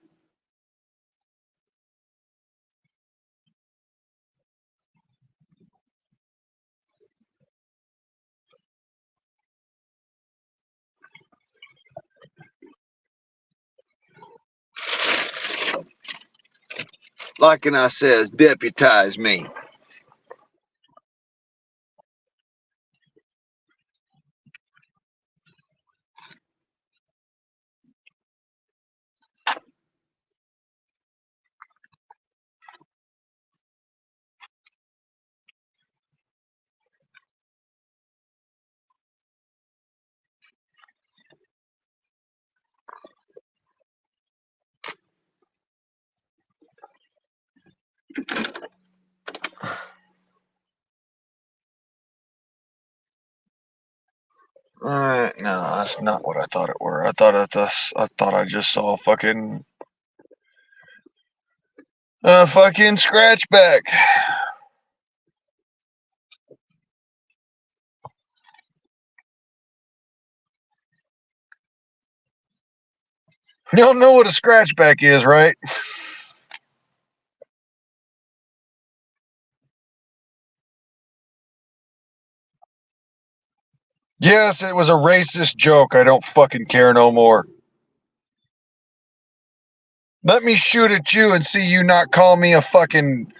Like I says, deputize me. Alright, no, that's not what I thought it were. I thought I just saw fucking fucking scratchback. You don't know what a scratchback is, right? Yes, it was a racist joke. I don't fucking care no more. Let me shoot at you and see you not call me a fucking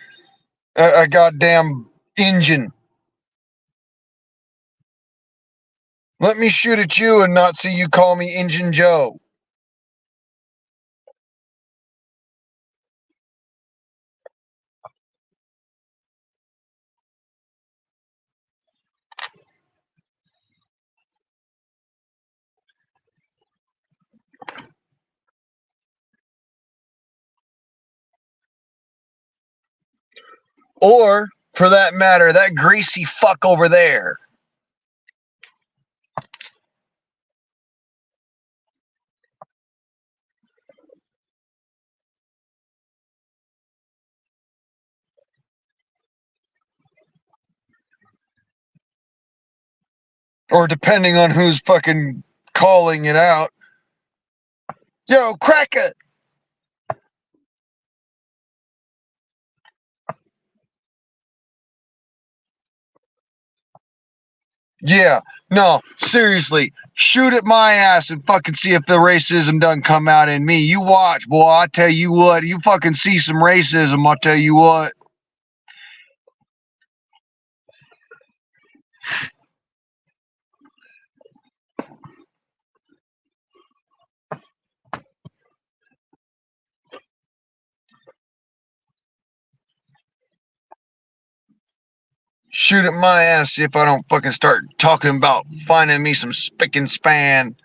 a goddamn Injun. Let me shoot at you and not see you call me Injun Joe. Or, for that matter, that greasy fuck over there. Or depending on who's fucking calling it out. Yo, cracker! Yeah, no, seriously, shoot at my ass and fucking see if the racism doesn't come out in me. You watch, boy, I tell you what, you fucking see some racism, I'll tell you what. Shoot at my ass, see if I don't fucking start talking about finding me some spick and span.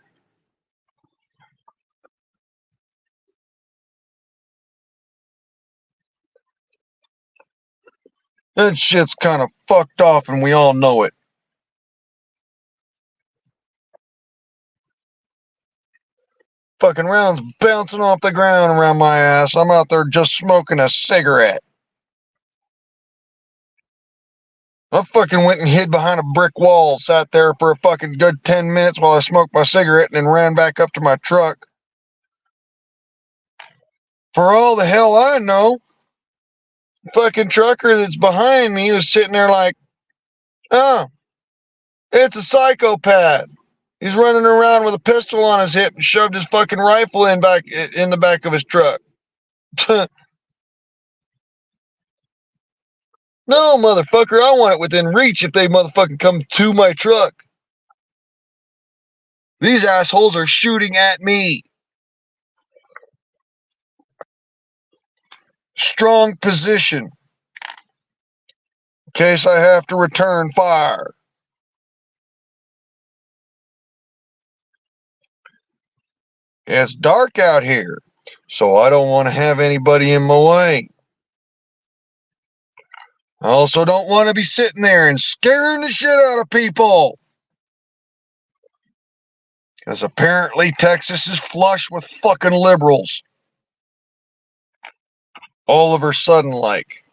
That shit's kind of fucked off and we all know it. Fucking rounds bouncing off the ground around my ass. I'm out there just smoking a cigarette. I fucking went and hid behind a brick wall, sat there for a fucking good 10 minutes while I smoked my cigarette and then ran back up to my truck. For all the hell I know, the fucking trucker that's behind me was sitting there like, oh, it's a psychopath. He's running around with a pistol on his hip and shoved his fucking rifle in the back of his truck. No, motherfucker, I want it within reach if they motherfucking come to my truck. These assholes are shooting at me. Strong position. In case I have to return fire. It's dark out here, so I don't want to have anybody in my way. I also don't want to be sitting there and scaring the shit out of people. Because apparently Texas is flush with fucking liberals. All of a sudden, like.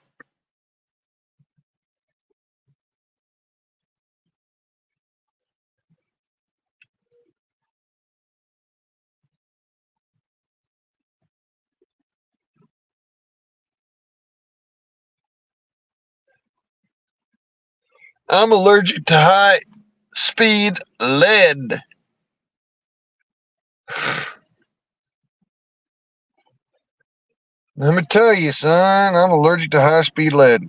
I'm allergic to high speed lead. Let me tell you, son, I'm allergic to high speed lead.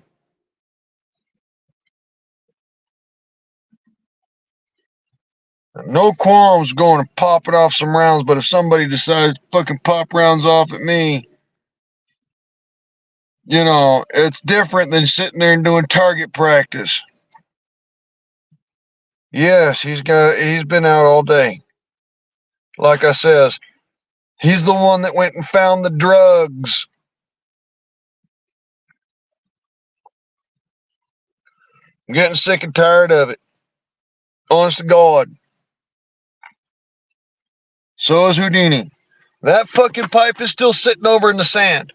No qualms going and popping off some rounds, but if somebody decides to fucking pop rounds off at me, you know, it's different than sitting there and doing target practice. Yes, he's been out all day. Like I says, he's the one that went and found the drugs. I'm getting sick and tired of it. Honest to God. So is Houdini. That fucking pipe is still sitting over in the sand.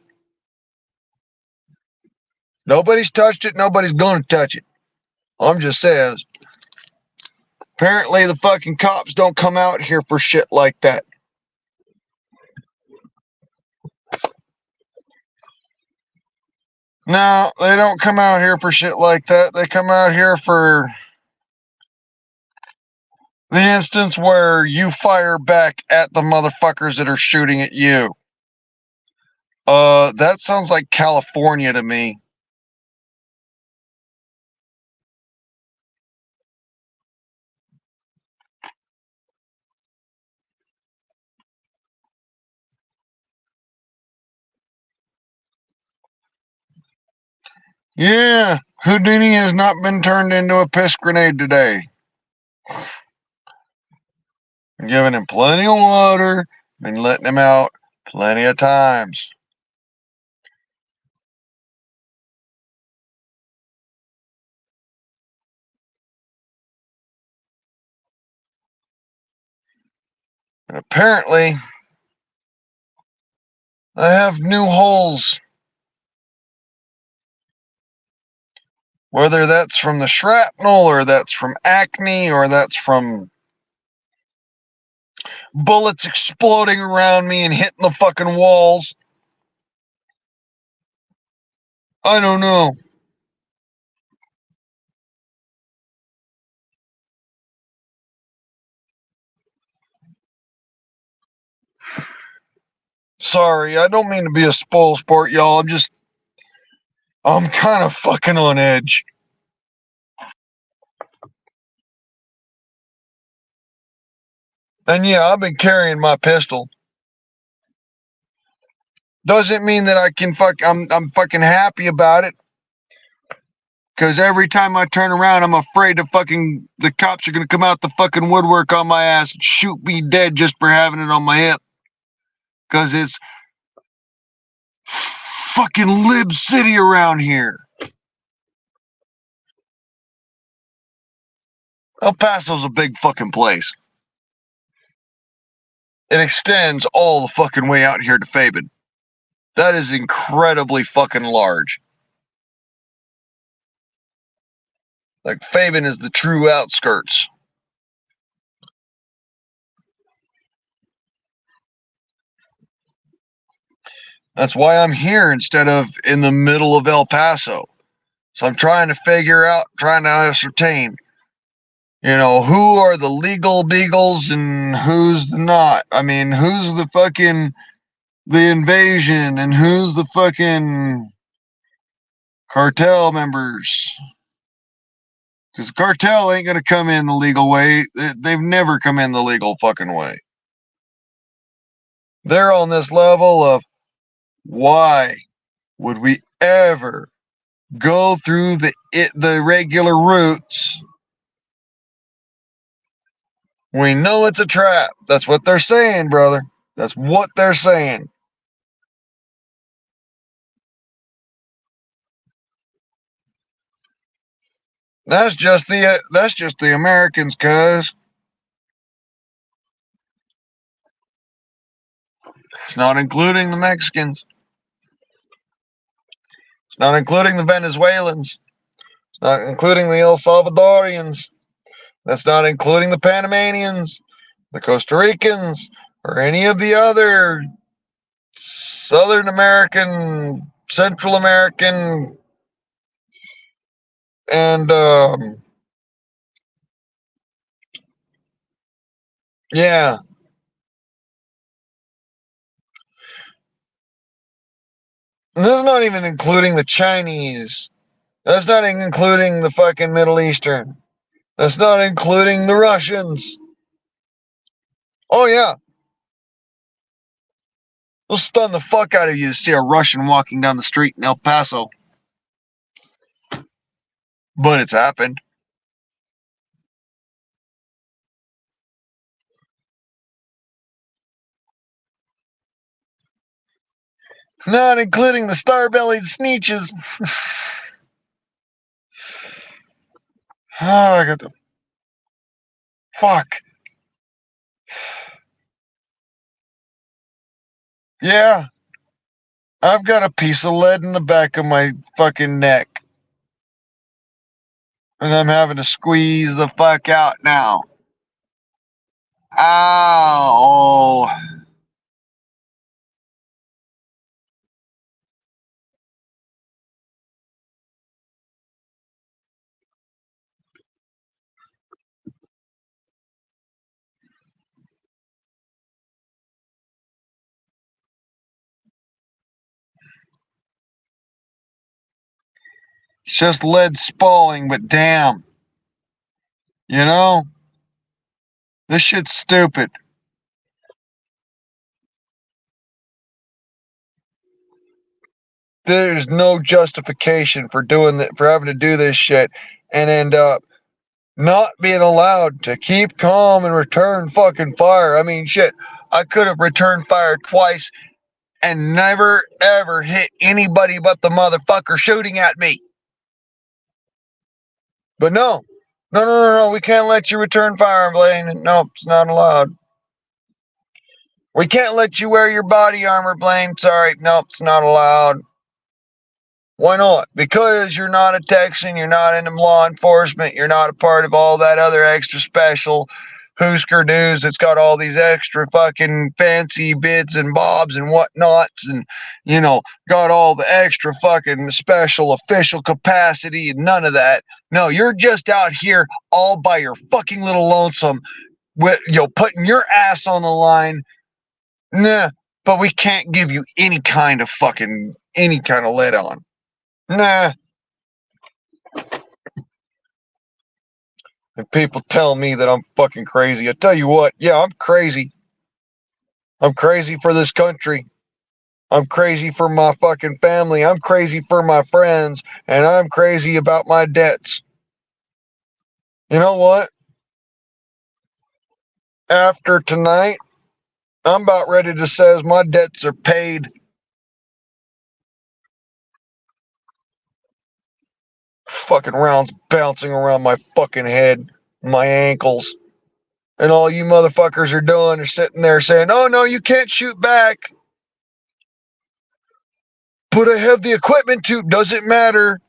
Nobody's touched it. Nobody's going to touch it. I'm just says. Apparently the fucking cops don't come out here for shit like that. No, they don't come out here for shit like that. They come out here for the instance where you fire back at the motherfuckers that are shooting at you. That sounds like California to me. Yeah, Houdini has not been turned into a piss grenade today. Giving him plenty of water, been letting him out plenty of times. And apparently, I have new holes. Whether that's from the shrapnel, or that's from acne, or that's from bullets exploding around me and hitting the fucking walls. I don't know. Sorry, I don't mean to be a spoil sport, y'all. I'm kind of fucking on edge. And yeah, I've been carrying my pistol. Doesn't mean that I can I'm fucking happy about it. Because every time I turn around, I'm afraid the cops are going to come out the fucking woodwork on my ass and shoot me dead just for having it on my hip. Because it's fucking Lib City around here. El Paso's a big fucking place. It extends all the fucking way out here to Fabin. That is incredibly fucking large. Like, Fabin is the true outskirts. That's why I'm here instead of in the middle of El Paso. So I'm trying to ascertain, you know, who are the legal beagles and who's the not. I mean, who's the invasion and who's the fucking cartel members. Because the cartel ain't going to come in the legal way. They've never come in the legal fucking way. They're on this level of, why would we ever go through the regular routes? We know it's a trap. That's what they're saying, brother. That's what they're saying. That's just the Americans, cuz. It's not including the Mexicans. It's not including the Venezuelans. It's not including the El Salvadorians. That's not including the Panamanians, the Costa Ricans, or any of the other Southern American, Central American, and yeah. And this is not even including the Chinese. That's not even including the fucking Middle Eastern. That's not including the Russians. Oh, yeah. It'll stun the fuck out of you to see a Russian walking down the street in El Paso. But it's happened. Not including the star-bellied sneeches. Oh, I got the... Fuck. Yeah. I've got a piece of lead in the back of my fucking neck. And I'm having to squeeze the fuck out now. Ow. It's just lead spalling, but damn. You know? This shit's stupid. There's no justification for doing that, for having to do this shit and end up not being allowed to keep calm and return fucking fire. I mean, shit, I could have returned fire twice and never ever hit anybody but the motherfucker shooting at me. But no, no, we can't let you return fire, Blaine. Nope, it's not allowed. We can't let you wear your body armor, Blaine. Sorry, nope, it's not allowed. Why not? Because you're not a Texan, you're not in law enforcement, you're not a part of all that other extra special Hoosker news that's got all these extra fucking fancy bits and bobs and whatnots and, you know, got all the extra fucking special official capacity and none of that. No, you're just out here all by your fucking little lonesome with, you know, putting your ass on the line. Nah, but we can't give you any kind of let on. Nah. And people tell me that I'm fucking crazy. I tell you what, yeah, I'm crazy. I'm crazy for this country. I'm crazy for my fucking family. I'm crazy for my friends. And I'm crazy about my debts. You know what? After tonight, I'm about ready to say my debts are paid. Fucking rounds bouncing around my fucking head, my ankles. And all you motherfuckers are doing is sitting there saying, oh no, you can't shoot back. But I have the equipment to. Doesn't matter.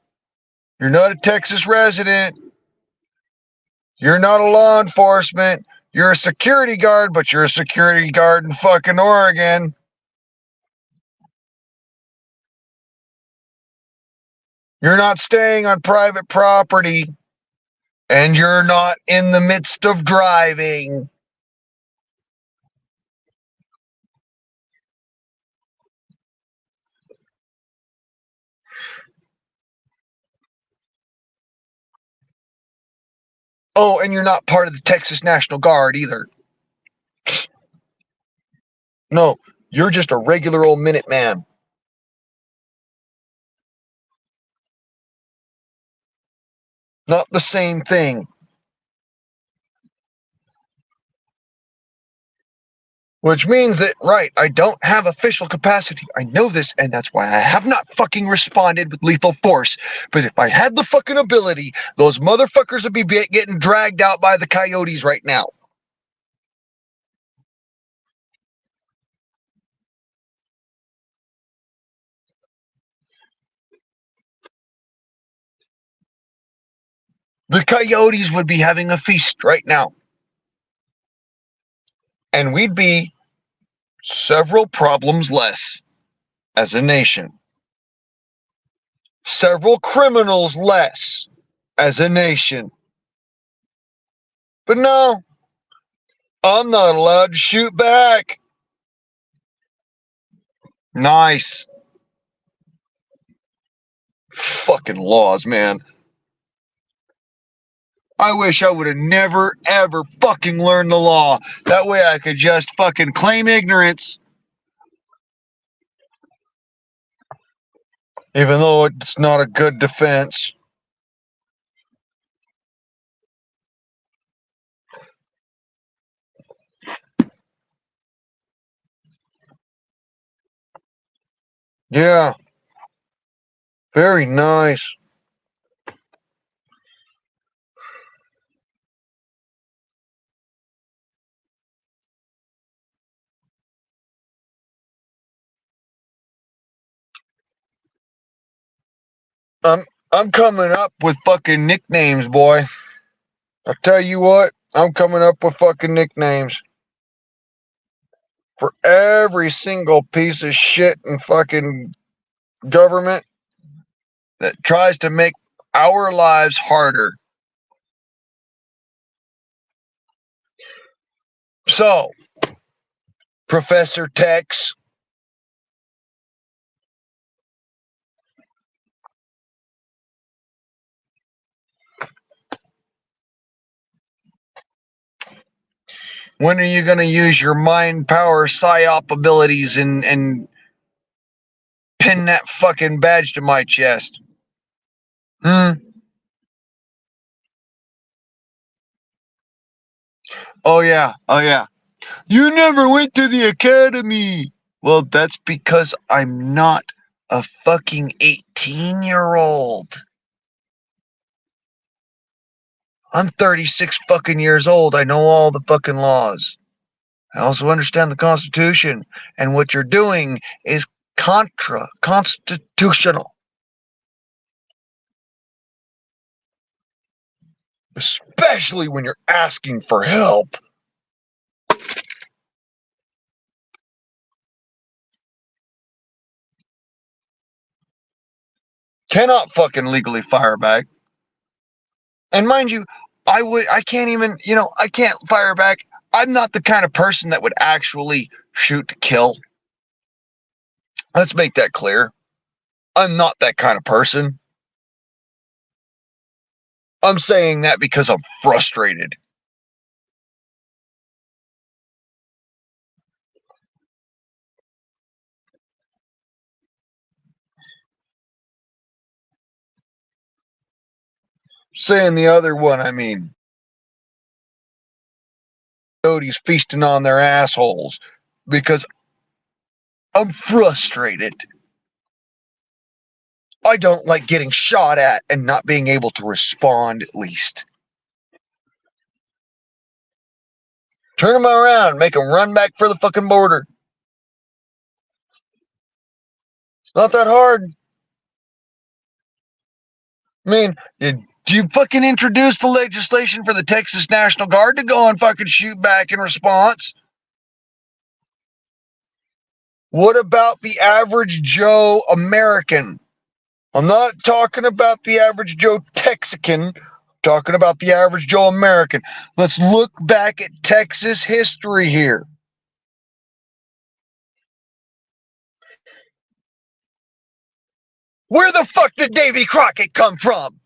You're not a Texas resident. You're not a law enforcement. You're a security guard, but you're a security guard in fucking Oregon. You're not staying on private property. And you're not in the midst of driving. Oh, and you're not part of the Texas National Guard either. No, you're just a regular old Minuteman. Not the same thing. Which means that, right, I don't have official capacity. I know this, and that's why I have not fucking responded with lethal force. But if I had the fucking ability, those motherfuckers would be getting dragged out by the coyotes right now. The coyotes would be having a feast right now. And we'd be several problems less as a nation. Several criminals less as a nation. But no, I'm not allowed to shoot back. Nice. Fucking laws, man. I wish I would have never, ever fucking learned the law. That way I could just fucking claim ignorance. Even though it's not a good defense. Yeah. Very nice. I'm coming up with fucking nicknames, boy. I'll tell you what, I'm coming up with fucking nicknames for every single piece of shit in fucking government that tries to make our lives harder. So, Professor Tex, when are you going to use your mind power psyop abilities and pin that fucking badge to my chest? Oh yeah, oh yeah. You never went to the academy. Well, that's because I'm not a fucking 18-year-old. I'm 36 fucking years old. I know all the fucking laws. I also understand the Constitution. And what you're doing is constitutional. Especially when you're asking for help. Cannot fucking legally fire back. And mind you, I can't even, I can't fire back. I'm not the kind of person that would actually shoot to kill. Let's make that clear. I'm not that kind of person. I'm saying that because I'm frustrated. Saying the other one, I mean, coyotes feasting on their assholes because I'm frustrated. I don't like getting shot at and not being able to respond, at least. Turn them around, make them run back for the fucking border. It's not that hard. I mean, do you fucking introduce the legislation for the Texas National Guard to go and fucking shoot back in response? What about the average Joe American? I'm not talking about the average Joe Texican. I'm talking about the average Joe American. Let's look back at Texas history here. Where the fuck did Davy Crockett come from?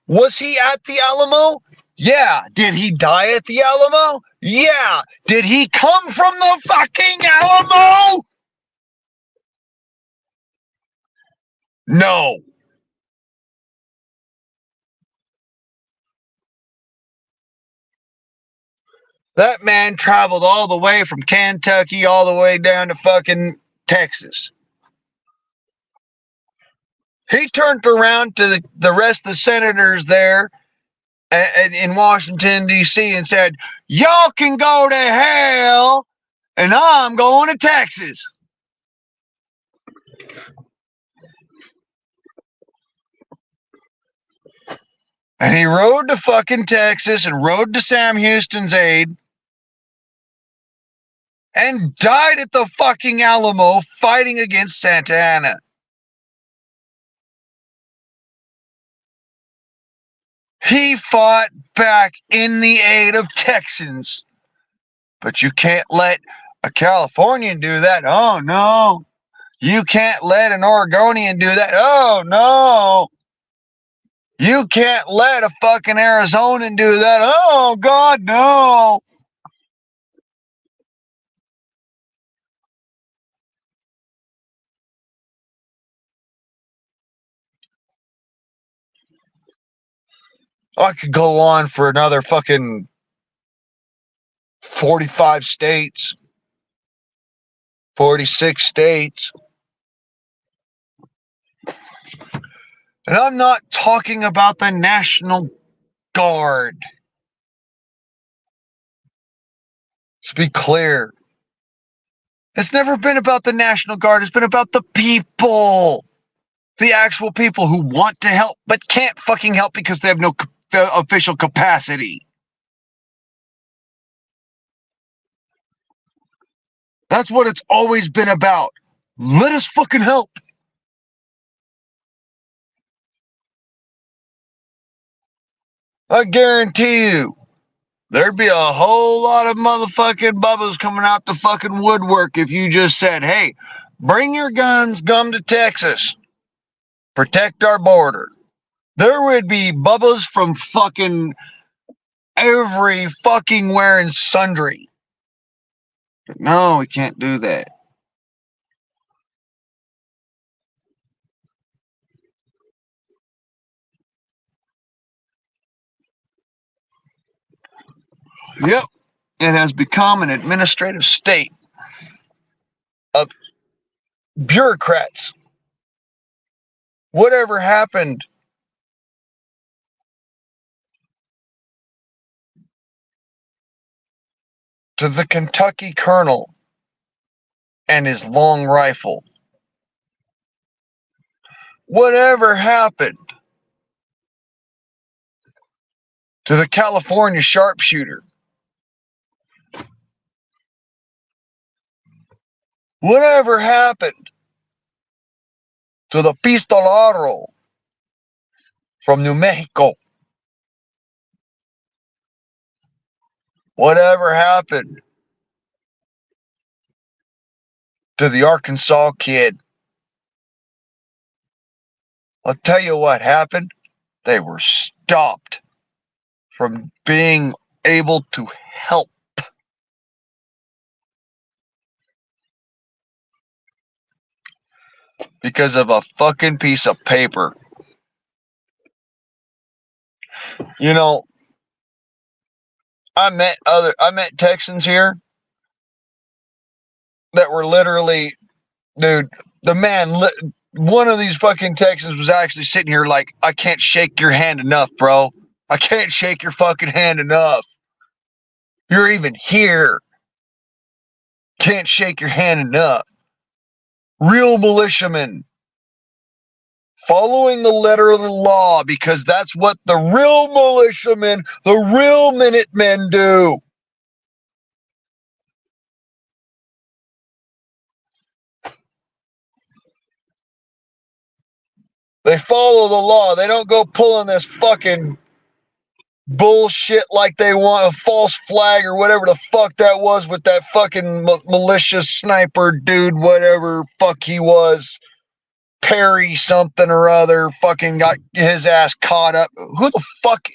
Was he at the Alamo? Yeah. Did he die at the Alamo? Yeah. Did he come from the fucking Alamo? No. That man traveled all the way from Kentucky all the way down to fucking Texas. He turned around to the rest of the senators there in Washington, D.C. and said, y'all can go to hell and I'm going to Texas. And he rode to fucking Texas and rode to Sam Houston's aid and died at the fucking Alamo fighting against Santa Anna. He fought back in the aid of Texans. But you can't let a Californian do that. Oh, no. You can't let an Oregonian do that. Oh, no. You can't let a fucking Arizonan do that. Oh, God, no. I could go on for another fucking 45 states, 46 states. And I'm not talking about the National Guard. Let's be clear. It's never been about the National Guard. It's been about the people. The actual people who want to help but can't fucking help because they have no official capacity. That's what it's always been about. Let us fucking help. I guarantee you, there'd be a whole lot of motherfucking bubbas coming out the fucking woodwork if you just said, hey, bring your guns, come to Texas. Protect our border. There would be bubbas from fucking every fucking where and sundry. But no, we can't do that. Yep. It has become an administrative state of bureaucrats. Whatever happened to the Kentucky Colonel and his long rifle? Whatever happened to the California sharpshooter? Whatever happened to the pistolero from New Mexico? Whatever happened to the Arkansas kid? I'll tell you what happened. They were stopped from being able to help because of a fucking piece of paper. You know, I met Texans here that were literally, dude, one of these fucking Texans was actually sitting here like, I can't shake your hand enough, bro. I can't shake your fucking hand enough. You're even here. Can't shake your hand enough. Real militiamen. Following the letter of the law, because that's what the real militiamen, the real Minutemen do. They follow the law. They don't go pulling this fucking bullshit like they want, a false flag or whatever the fuck that was with that fucking malicious sniper dude, whatever fuck he was. Perry something or other fucking got his ass caught up. Who the fuck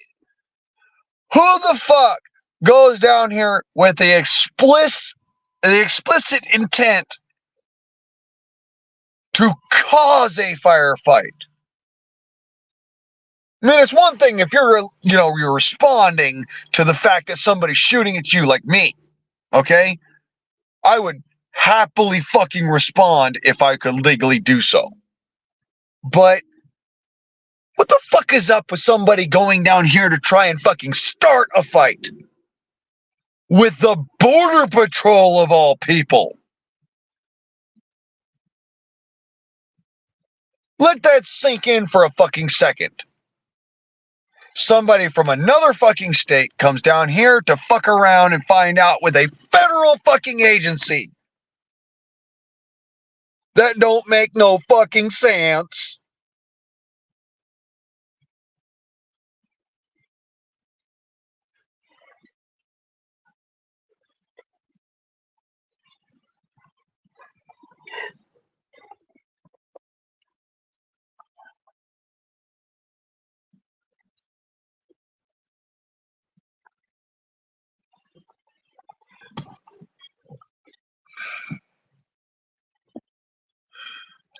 goes down here with the explicit intent to cause a firefight? I mean, it's one thing if you're responding to the fact that somebody's shooting at you like me, okay? I would happily fucking respond if I could legally do so. But what the fuck is up with somebody going down here to try and fucking start a fight with the Border Patrol of all people? Let that sink in for a fucking second. Somebody from another fucking state comes down here to fuck around and find out with a federal fucking agency. That don't make no fucking sense.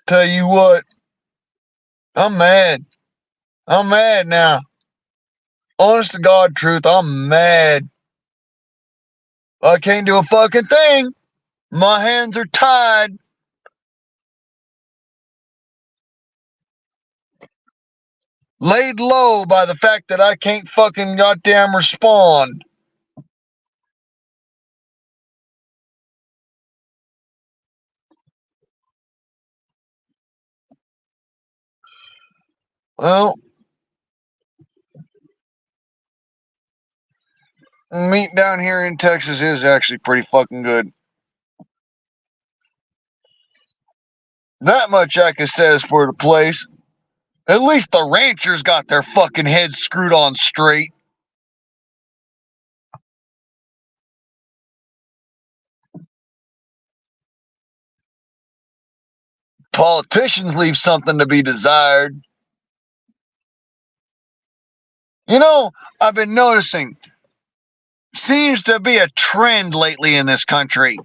Tell you what, I'm mad. I'm mad now. Honest to God truth, I'm mad. I can't do a fucking thing. My hands are tied. Laid low by the fact that I can't fucking goddamn respond. Well, meat down here in Texas is actually pretty fucking good. That much I can say is for the place. At least the ranchers got their fucking heads screwed on straight. Politicians leave something to be desired. You know, I've been noticing, seems to be a trend lately in this country.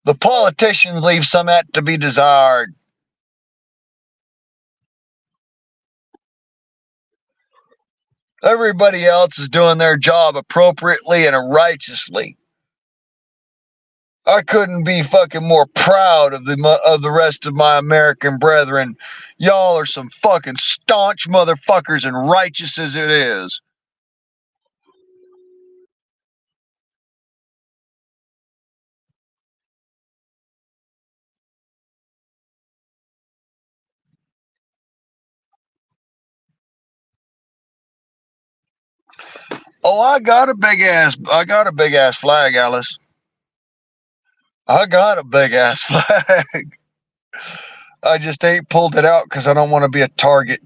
The politicians leave some that to be desired. Everybody else is doing their job appropriately and righteously. I couldn't be fucking more proud of the rest of my American brethren. Y'all are some fucking staunch motherfuckers and righteous as it is. Oh, I got a big ass flag, Alice. I got a big ass flag. I just ain't pulled it out because I don't want to be a target.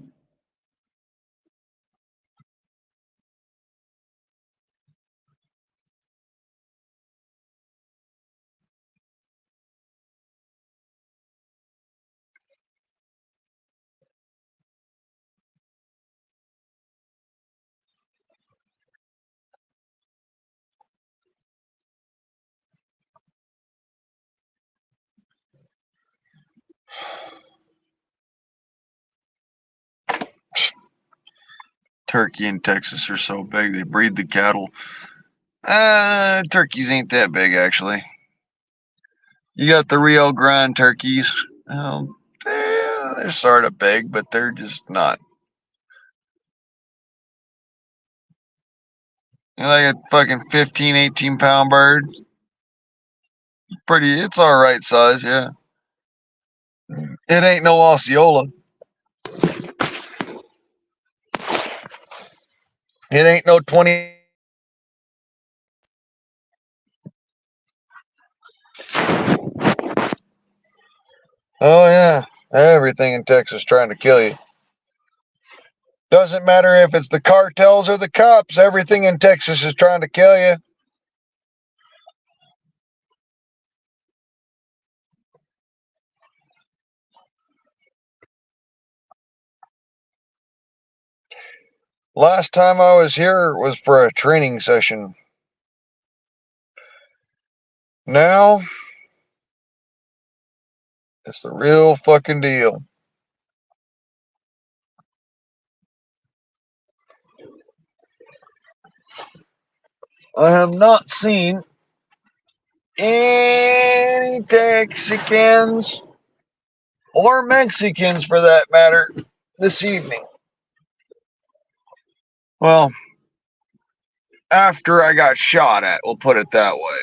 Turkey in Texas are so big they breed the cattle. Turkeys ain't that big actually. You got the Rio Grande turkeys. They're sort of big, but they're just not. You're like a fucking 15, 18-pound bird. It's all right size, yeah. It ain't no Osceola. It ain't no 20. Oh, yeah. Everything in Texas trying to kill you. Doesn't matter if it's the cartels or the cops. Everything in Texas is trying to kill you. Last time I was here was for a training session. Now, it's the real fucking deal. I have not seen any Texicans or Mexicans for that matter this evening. Well, after I got shot at, we'll put it that way.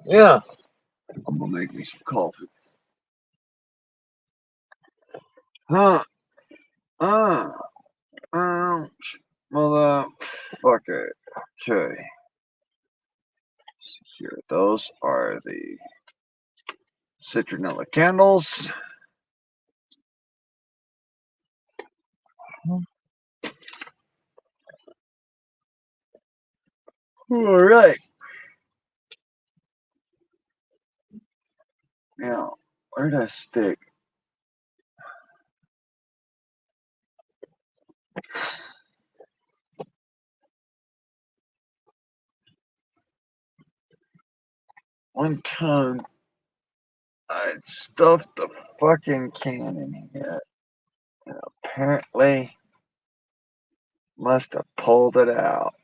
Yeah. I'm gonna make me some coffee. Huh? Uh, well, fuck it. Okay. Here, those are the citronella candles. All right. Now, where did I stick? One time, I stuffed the fucking can in here. And apparently, must have pulled it out.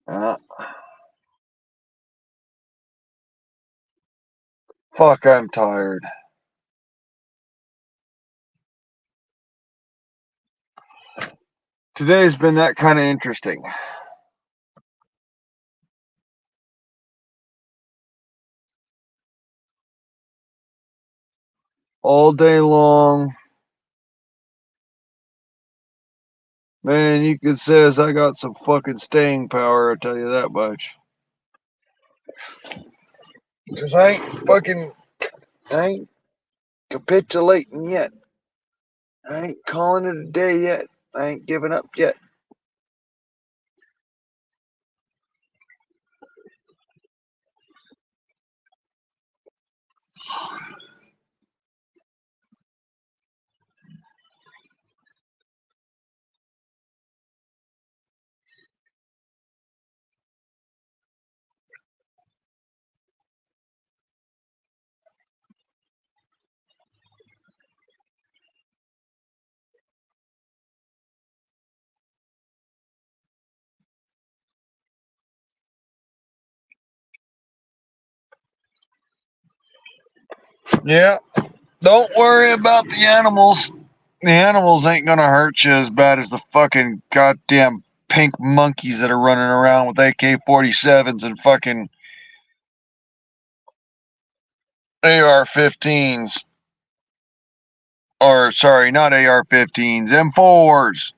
Uh, Fuck, I'm tired. Today's been that kind of interesting. All day long. Man, you could say as I got some fucking staying power, I'll tell you that much. Because I ain't capitulating yet. I ain't calling it a day yet. I ain't giving up yet. Yeah. Don't worry about the animals. The animals ain't gonna hurt you as bad as the fucking goddamn pink monkeys that are running around with AK-47s and fucking AR-15s. Or, sorry, not AR-15s, M4s.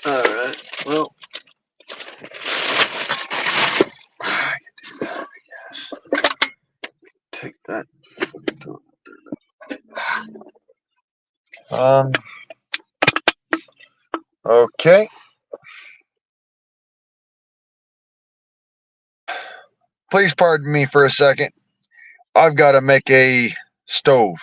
Alright, well, I can do that, I guess. Take that. Okay. Please pardon me for a second. I've got to make a stove.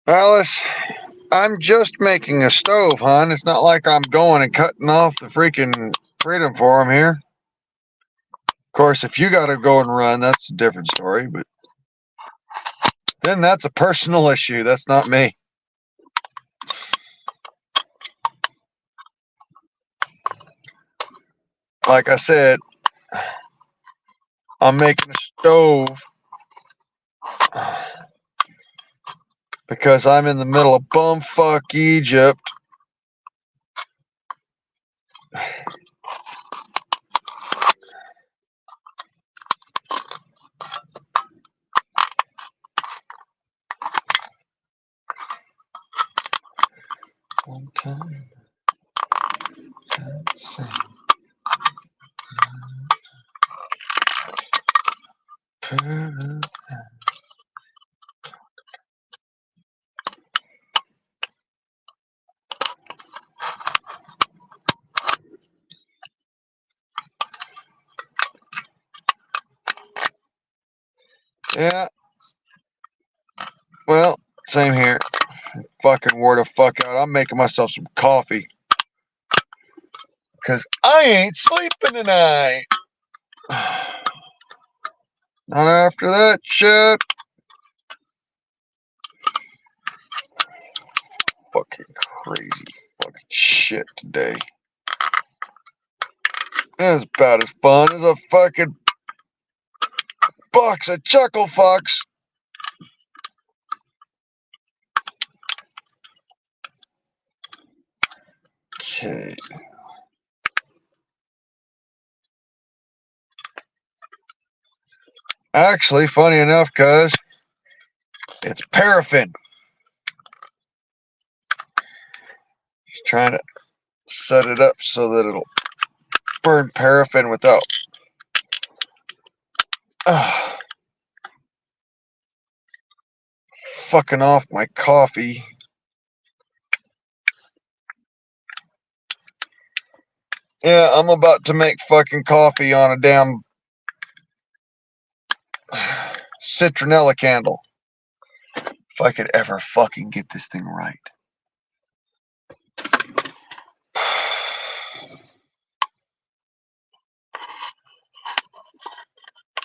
Alice, I'm just making a stove, hon. It's not like I'm going and cutting off the freaking freedom for him here. course, if you got to go and run, that's a different story, but then that's a personal issue. That's not me. Like I said, I'm making a stove because I'm in the middle of bumfuck Egypt. One time. Let's see. Yeah. Well, same here. Fucking wore the fuck out. I'm making myself some coffee. Because I ain't sleeping tonight. Not after that shit. Fucking crazy fucking shit today. It's about as fun as a fucking box of Chuckle Fucks. Okay. Actually, funny enough, cuz it's paraffin. Just trying to set it up so that it'll burn paraffin without fucking off my coffee. Yeah, I'm about to make fucking coffee on a damn citronella candle. If I could ever fucking get this thing right.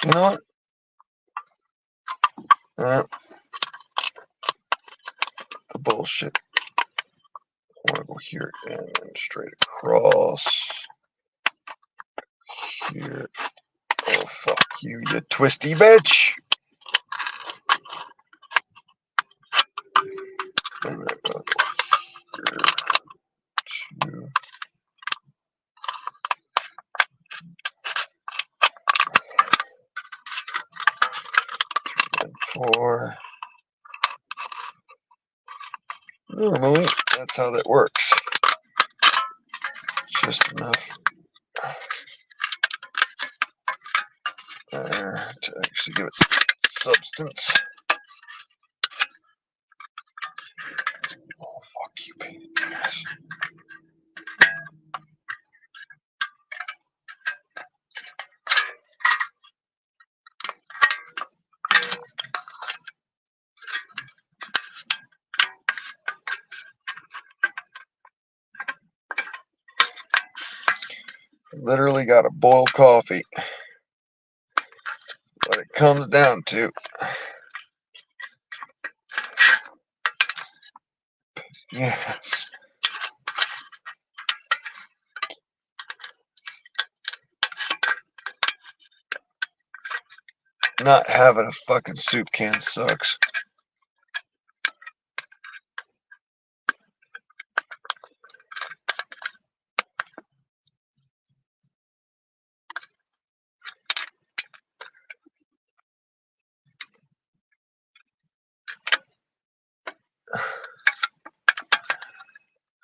You know what? The bullshit. I want to go here and then straight across. Here. Oh, fuck you, you twisty bitch. And I go here. 2. And 4. Normally, that's how that works. Just enough there to actually give it substance. Oh, fuck you, pain in the ass. Literally got to boil coffee. What it comes down to. Yes. Not having a fucking soup can sucks.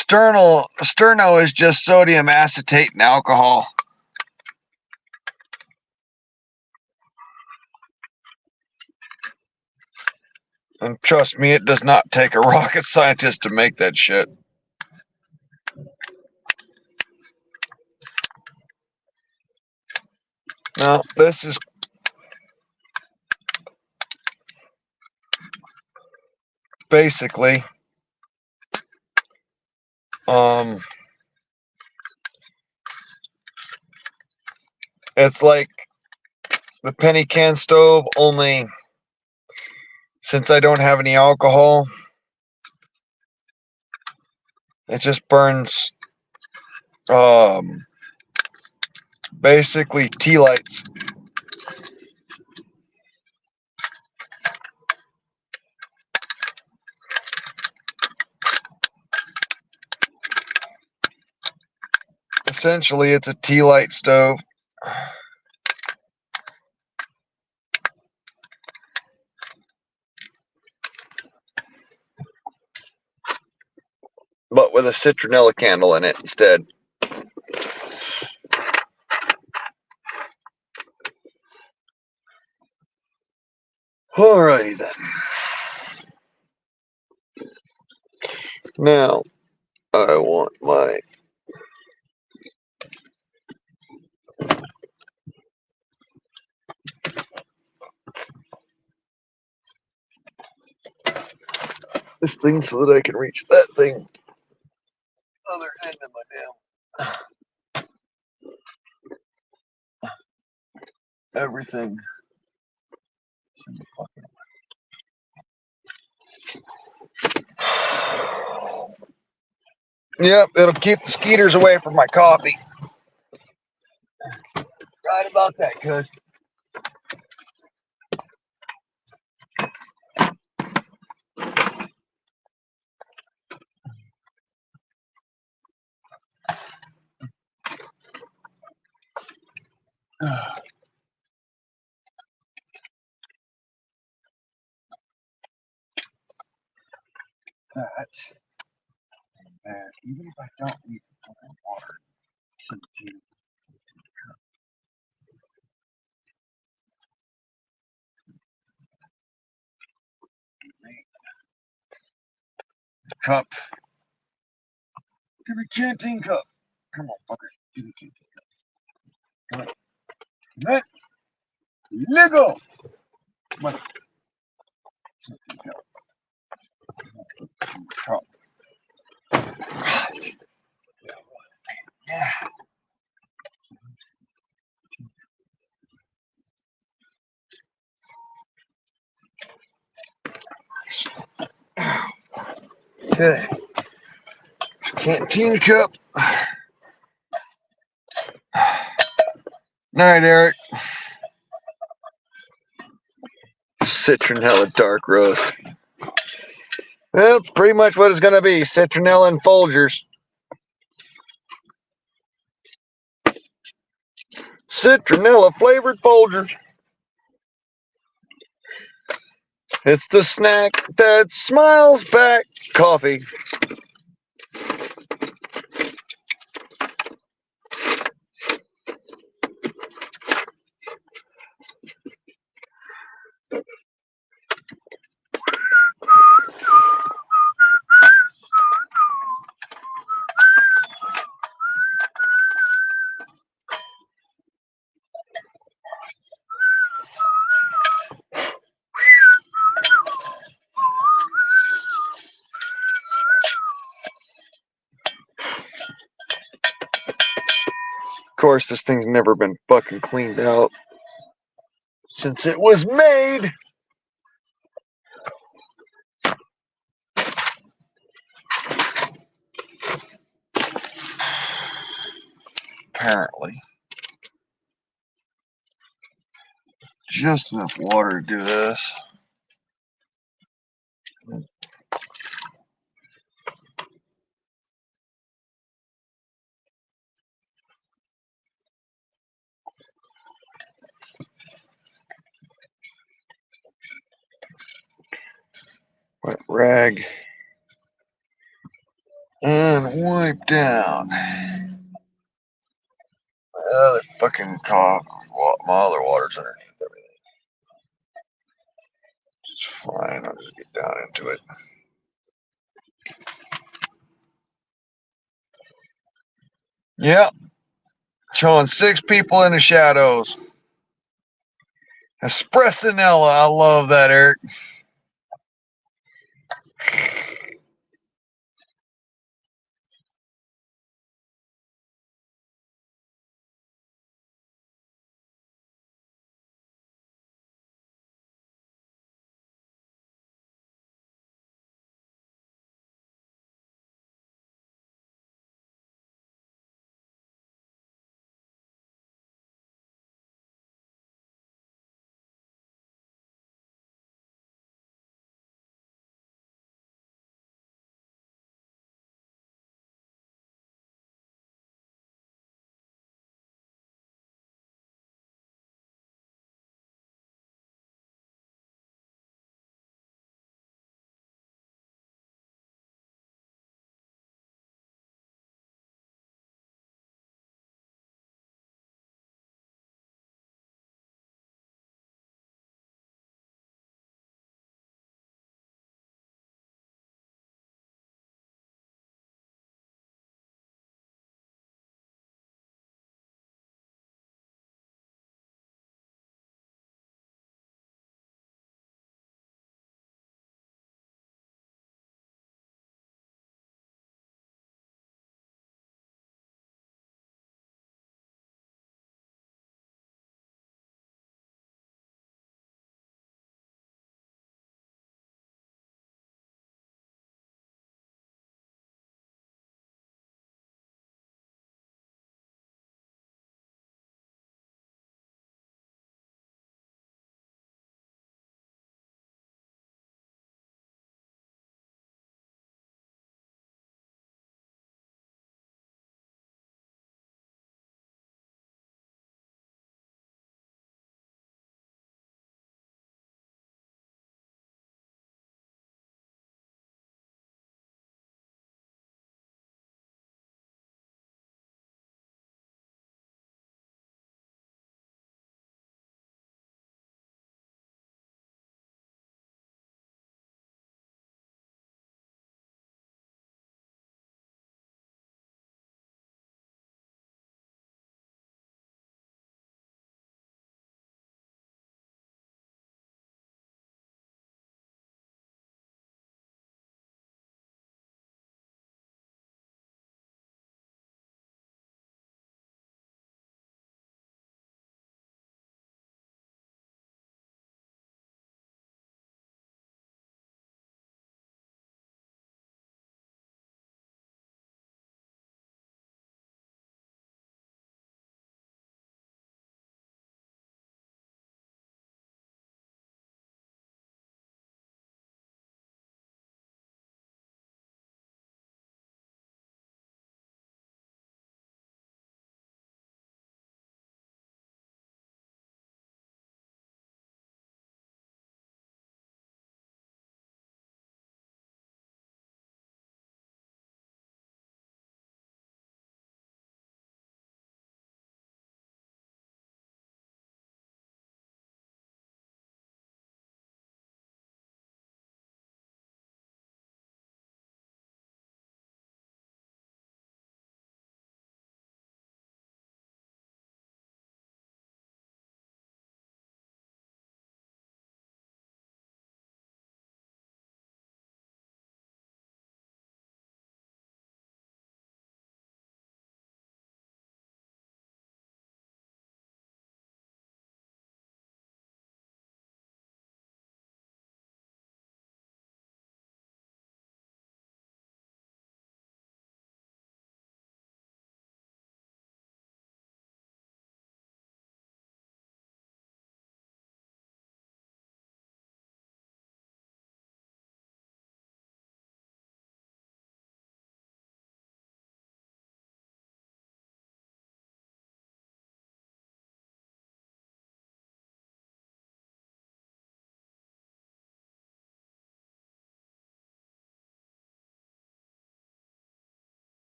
Sterno is just sodium acetate and alcohol. And trust me, it does not take a rocket scientist to make that shit. Now, this is basically it's like The penny can stove, only since I don't have any alcohol, it just burns basically tea lights. Essentially, it's a tea light stove. But with a citronella candle in it instead. Alrighty then. Now, I want my this thing so that I can reach that thing. Other end of my damn everything. Yep, it'll keep the skeeters away from my coffee. Right about that, cuz. That's bad. Even if I don't need fucking water. Cup. Give me canteen cup. Come on, fucker. Give me canteen cup. Come on. Let Lego. Come on. Canteen cup. Cup. Right. Yeah. Okay. Canteen cup. Night, Eric. Citronella dark roast. Well, it's pretty much what it's going to be. Citronella and Folgers. Citronella flavored Folgers. It's the snack that smiles back. Coffee. Of course, this thing's never been fucking cleaned out since it was made. Apparently. Just enough water to do this. Wet rag. And wipe down. The fucking cough. My other water's underneath everything. It's fine. I'll just get down into it. Yep. Showing 6 people in the shadows. Espressinella. I love that, Eric.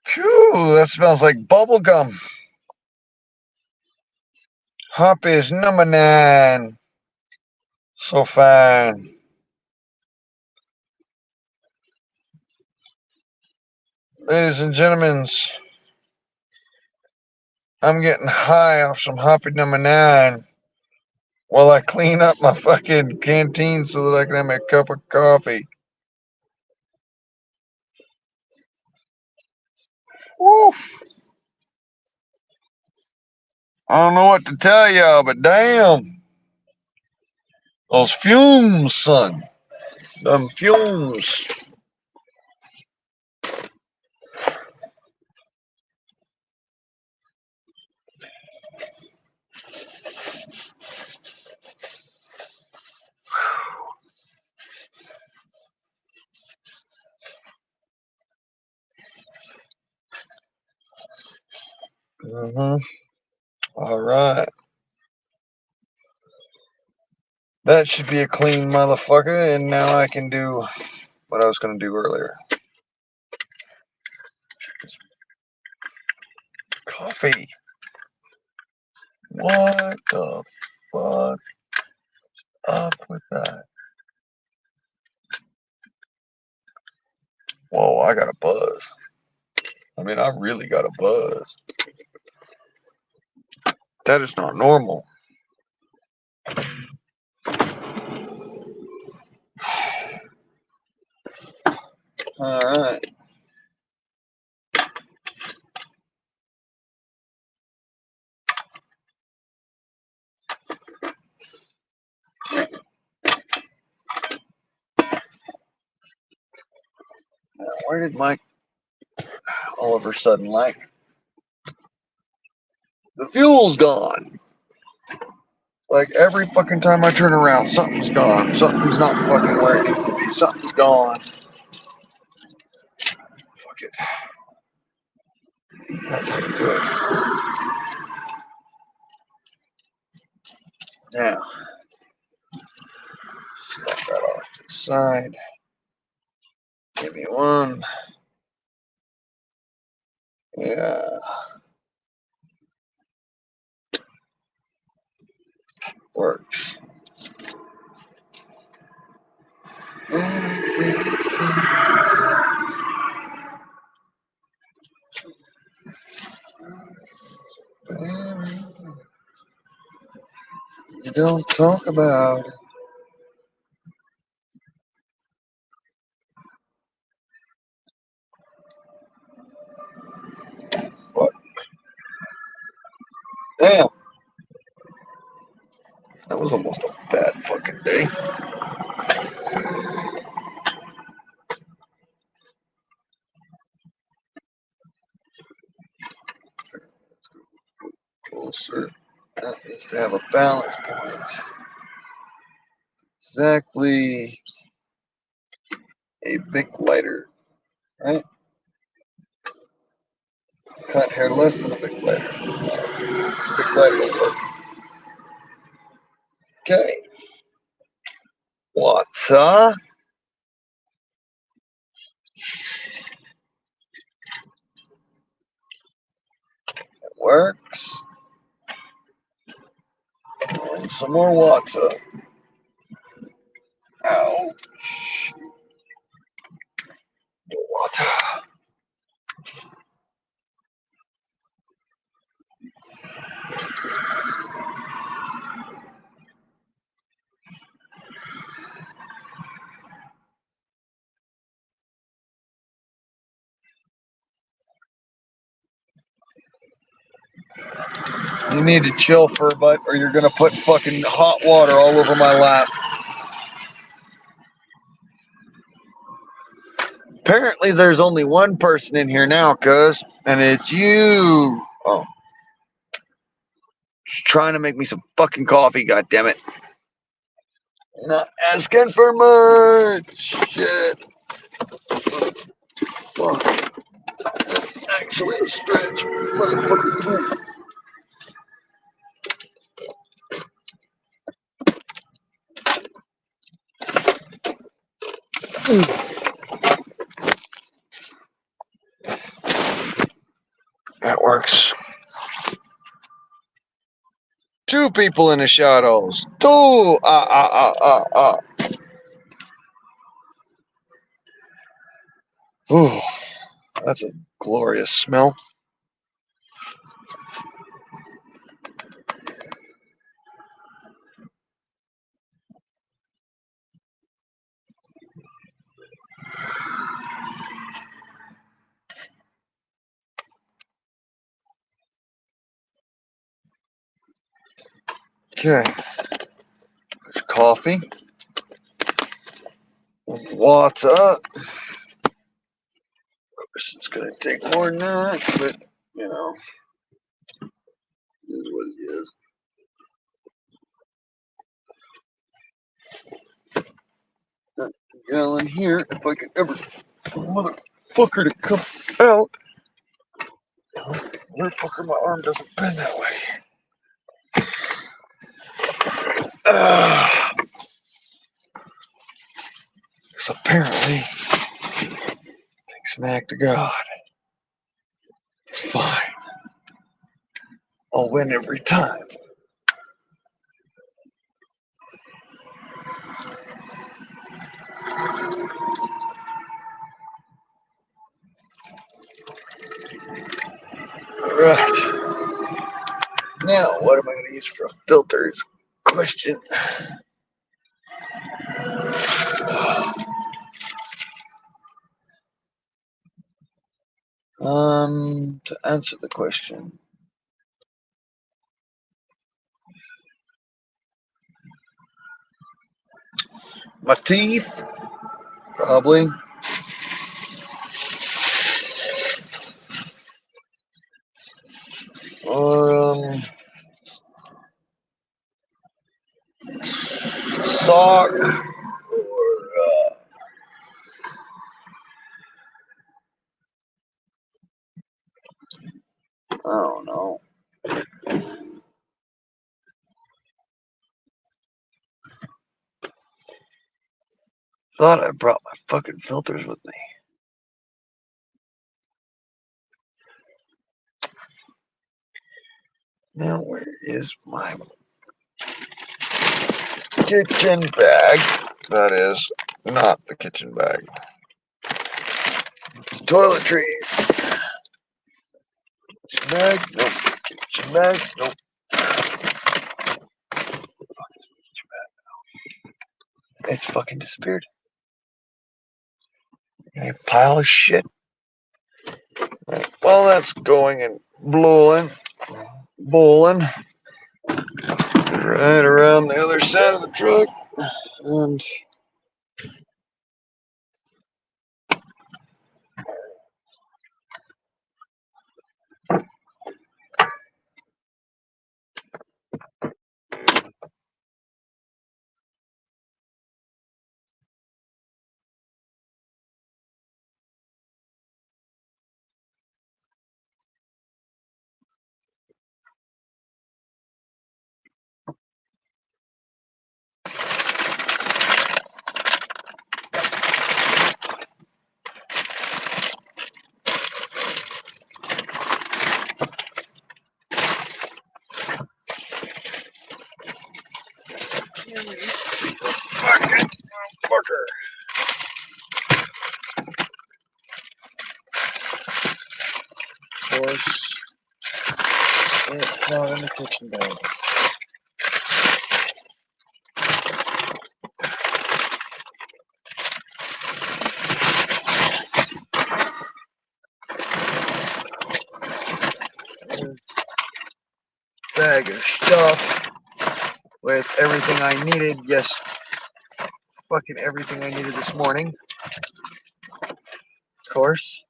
Phew, that smells like bubble gum. Hop is number 9. So fine. Ladies and gentlemen, I'm getting high off some Hoppy number 9 while I clean up my fucking canteen so that I can have my cup of coffee. Woo! I don't know what to tell y'all, but damn. Those fumes, son. Them fumes. Mm-hmm. All right. That should be a clean motherfucker, and now I can do what I was going to do earlier. Coffee. What the fuck up with that? Whoa, I got a buzz. I mean, I really got a buzz. That is not normal. All right. Where did Mike all of a sudden like? The fuel's gone. Like every fucking time I turn around, something's gone. Something's not fucking where it needs to be. Something's gone. Fuck it. That's how you do it. Now, stuff that off to the side. Give me one. Yeah. Works. You don't talk about it. What? Damn. That was almost a bad fucking day. Closer. That needs to have a balance point. Exactly a Bic lighter, right? Cut hair less than a Bic lighter. Bic lighter will work. Okay. Water. It works. And some more water. Ow. Water. You need to chill for a bit or you're going to put fucking hot water all over my lap. Apparently there's only one person in here now, cuz, and it's you. Oh. Just trying to make me some fucking coffee, goddammit. Not asking for much. Shit. Fuck. That's actually a stretch. Motherfucking works. 2 people in the shadows. 2. Ooh, that's a glorious smell. Okay. There's coffee. Water. Of course, it's going to take more than that, but, you know, it is what it is. Got a gallon here, if I could ever, motherfucker, to come out. Motherfucker, my arm doesn't bend that way. So apparently, it's an act of God. It's fine. I'll win every time. Alright. Now, what am I going to use for a filter is a question. To answer the question. My teeth, probably. Or, sock. Or, I don't know. Thought I brought my fucking filters with me. Now, where is my kitchen bag? That is not the kitchen bag. It's toiletries. Kitchen bag? Nope. Kitchen bag? Nope. It's fucking disappeared. A pile of shit. Right. While that's going and bowling right around the other side of the truck, and fucking fucker. Of course, it's not in the kitchen bag. Bag of stuff with everything I needed. Yes, fucking everything I needed this morning. Of course.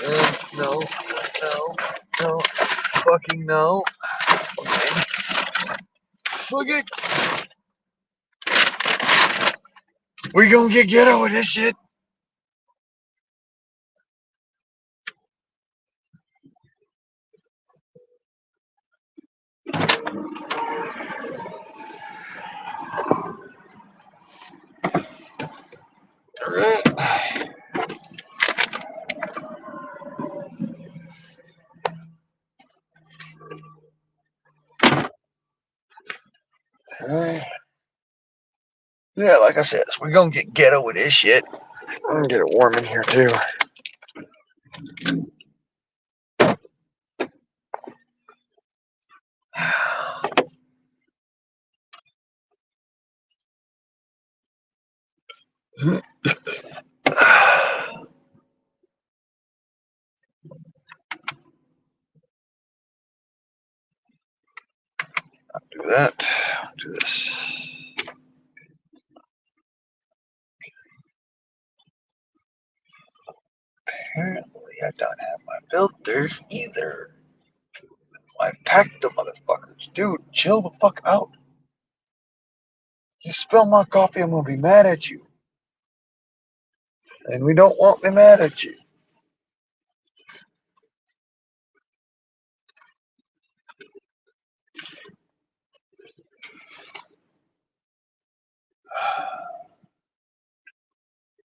And no, fucking no. Okay. Fuck it. We gonna get ghetto with this shit. Alright. Yeah, like I said, we're gonna get ghetto with this shit. I'm gonna get it warm in here too. Do that. Do this. Apparently, I don't have my filters either. I packed the motherfuckers. Dude, chill the fuck out. You spill my coffee, I'm gonna be mad at you. And we don't want me mad at you.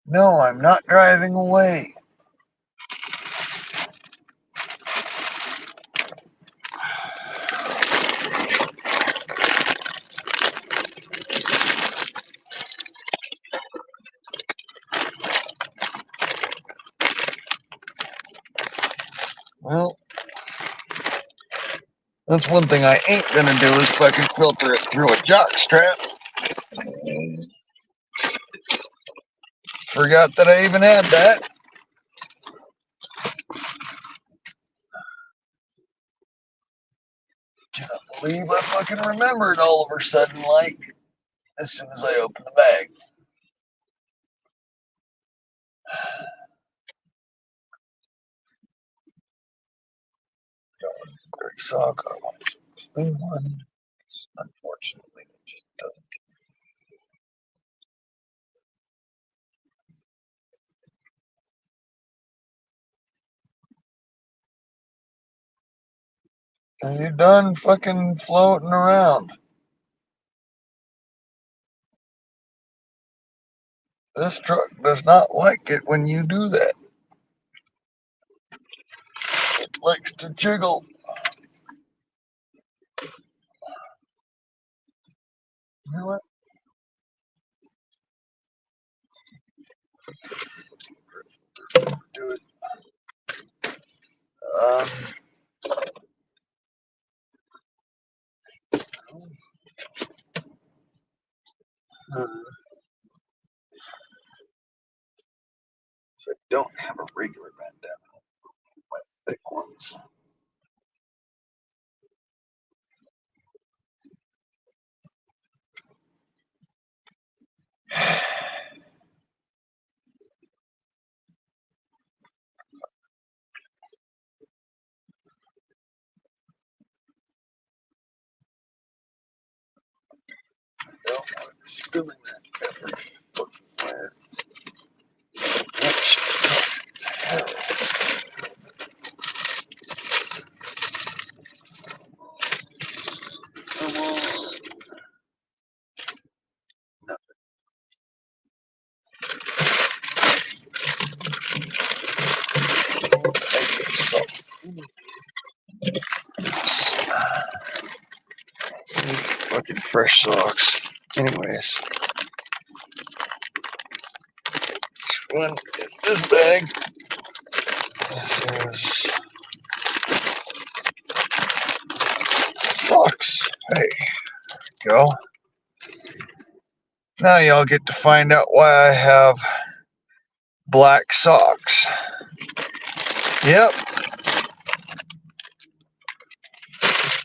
No, I'm not driving away. Well, that's one thing I ain't gonna do is fucking filter it through a jock strap. Forgot that I even had that. Cannot believe I fucking remembered all of a sudden, like, as soon as I opened the bag. Dirty sock, I want a clean one. Unfortunately, it just doesn't. And you're done fucking floating around. This truck does not like it when you do that. It likes to jiggle. You know what? Do it. Um, so I don't have a regular bandana. My thick ones. Don't want to be spilling that every fucking where. Hell. Come on. Fucking fresh socks. Anyways, one is this bag. This is socks. Hey, go. Now y'all get to find out why I have black socks. Yep.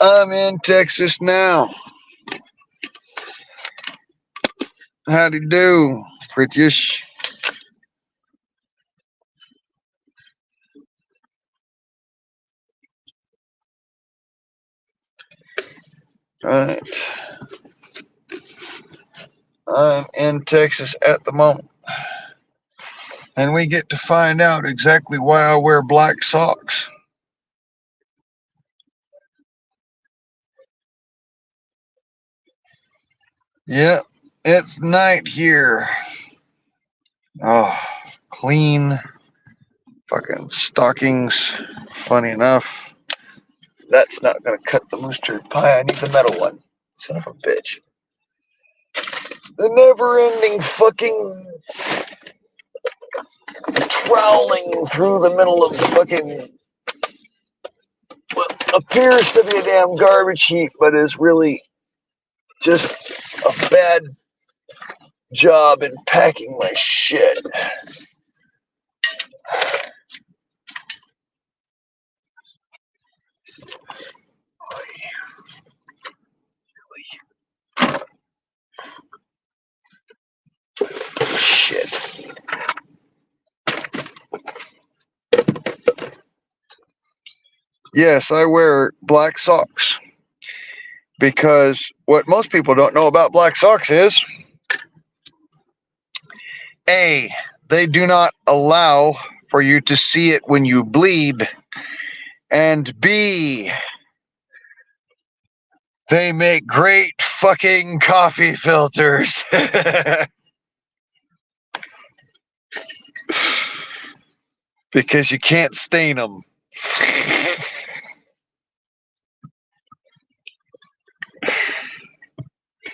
I'm in Texas now. Howdy do, British. Alright. I'm in Texas at the moment. And we get to find out exactly why I wear black socks. Yep, it's night here. Oh, clean fucking stockings. Funny enough, that's not gonna cut the mustard pie. I need the metal one. Son of a bitch. The never-ending fucking troweling through the middle of fucking what appears to be a damn garbage heap, but is really just a bad job in packing my shit. Shit. Yes, I wear black socks because what most people don't know about black socks is A, they do not allow for you to see it when you bleed, and B, they make great fucking coffee filters. Because you can't stain them.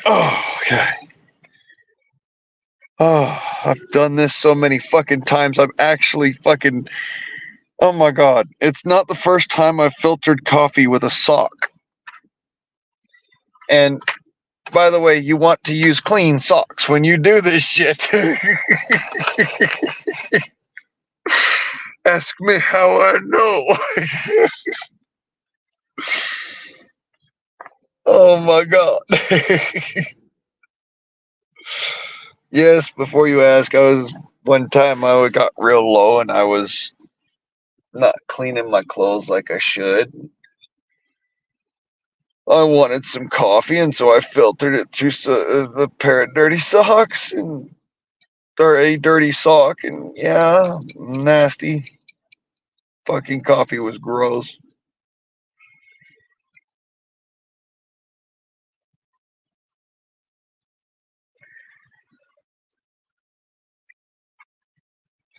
Oh, okay. Oh, I've done this so many fucking times. I've actually fucking. Oh my god. It's not the first time I've filtered coffee with a sock. And by the way, you want to use clean socks when you do this shit. Ask me how I know. Oh my god. Yes, before you ask, one time I got real low and I was not cleaning my clothes like I should. I wanted some coffee, and so I filtered it through a pair of dirty socks, or a dirty sock, and yeah, nasty. Fucking coffee was gross.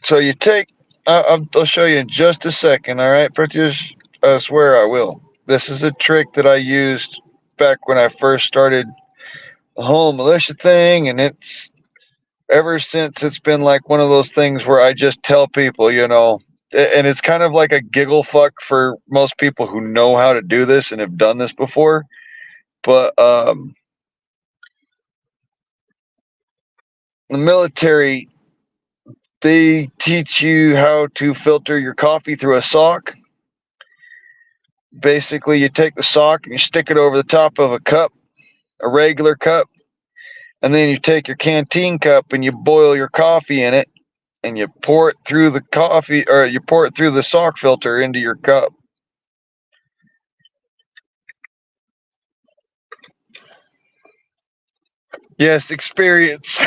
So you take, I'll show you in just a second, all right, Pratyush? I swear I will. This is a trick that I used back when I first started the whole militia thing, and it's ever since it's been like one of those things where I just tell people, and it's kind of like a giggle fuck for most people who know how to do this and have done this before. But the military, they teach you how to filter your coffee through a sock. Basically, you take the sock and you stick it over the top of a cup, a regular cup, and then you take your canteen cup and you boil your coffee in it, and you pour it through the coffee, or you pour it through the sock filter into your cup. Yes, experience.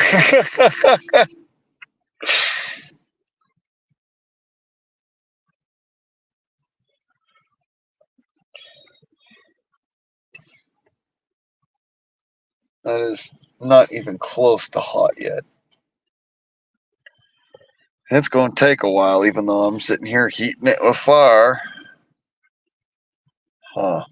That is not even close to hot yet. It's going to take a while, even though I'm sitting here heating it with fire. Huh.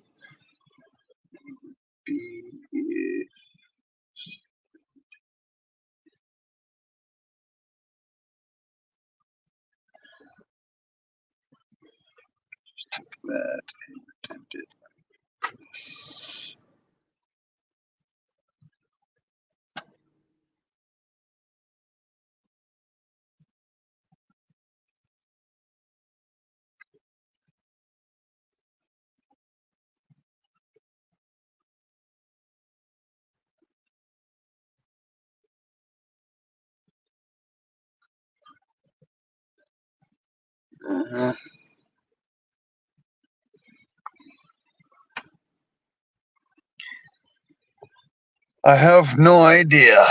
That intended this. Uh-huh. I have no idea.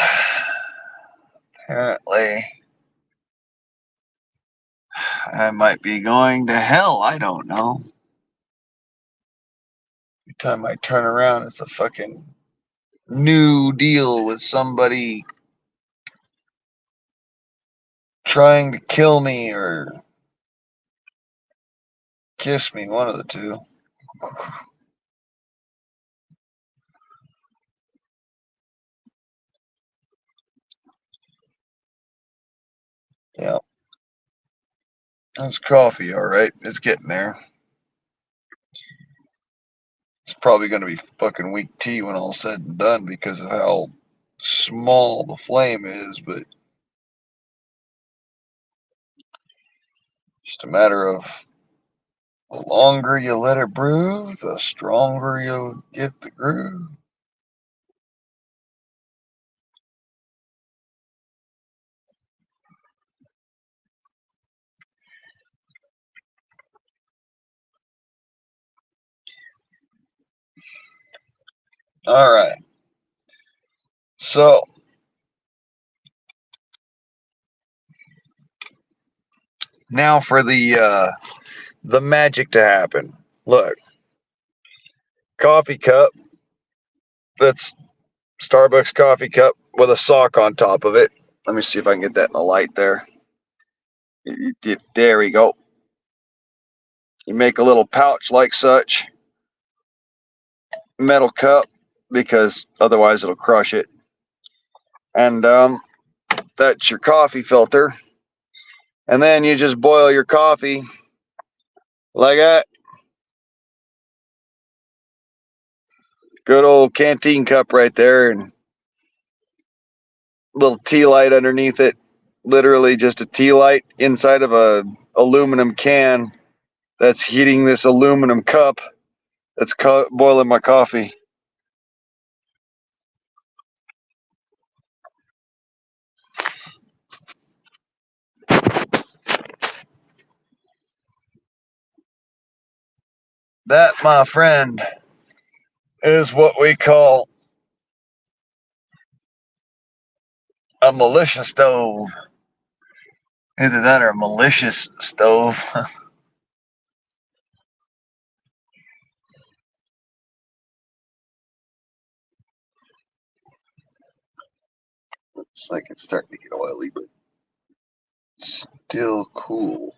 Apparently, I might be going to hell. I don't know. Every time I turn around, it's a fucking new deal with somebody trying to kill me or kiss me, one of the two. Yeah, that's coffee, all right. It's getting there. It's probably going to be fucking weak tea when all's said and done because of how small the flame is, but just a matter of the longer you let it brew, the stronger you'll get the groove. All right. So now for the magic to happen. Look, coffee cup. That's Starbucks coffee cup with a sock on top of it. Let me see if I can get that in the light there. There we go. You make a little pouch like such, metal cup, because otherwise it'll crush it. And that's your coffee filter. And then you just boil your coffee like that. Good old canteen cup right there, and little tea light underneath it. Literally just a tea light inside of a aluminum can that's heating this aluminum cup that's boiling my coffee. That, my friend, is what we call a militia stove. Either that or a malicious stove. Looks like it's starting to get oily, but still cool.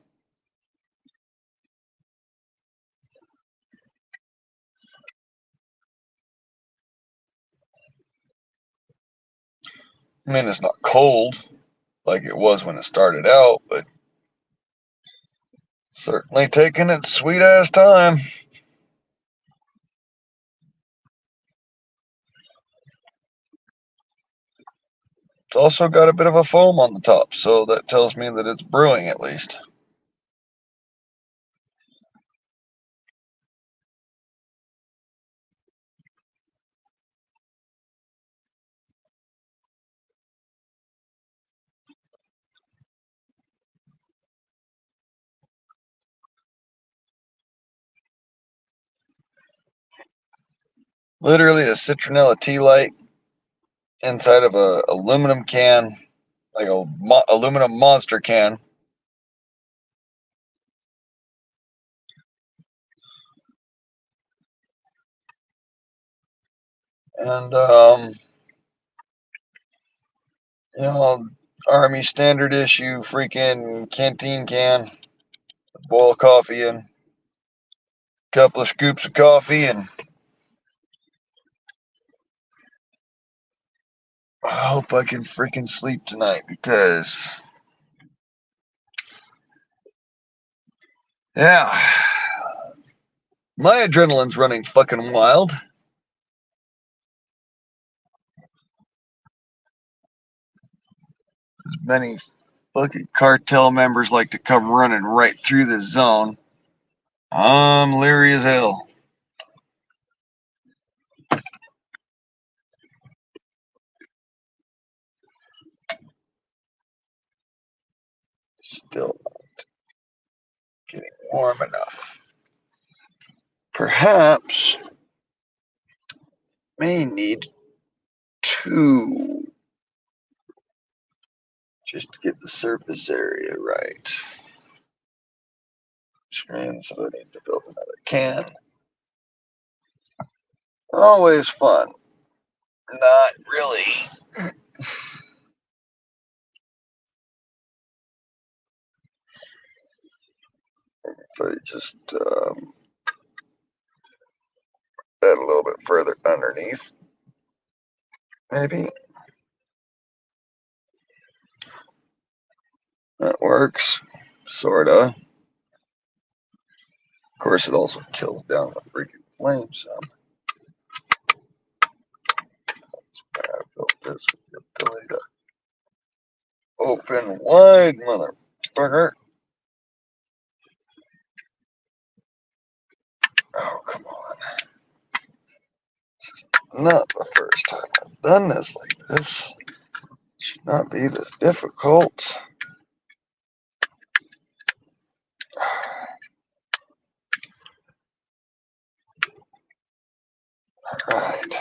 I mean, it's not cold like it was when it started out, but certainly taking its sweet ass time. It's also got a bit of a foam on the top, so that tells me that it's brewing at least. Literally a citronella tea light inside of a aluminum can, like a aluminum monster can. And you know, Army standard issue freaking canteen can, boil coffee in, couple of scoops of coffee, and I hope I can freaking sleep tonight because, yeah, my adrenaline's running fucking wild. As many fucking cartel members like to come running right through this zone. I'm leery as hell. Still getting warm enough. Perhaps may need two just to get the surface area right. Which means that I need to build another can. Always fun. Not really. If I just add a little bit further underneath, maybe. That works, sorta. Of course, it also kills down the freaking flame some. I built this with the ability to open wide, motherfucker. Oh, come on. Not the first time I've done this like this. Should not be this difficult. Alright.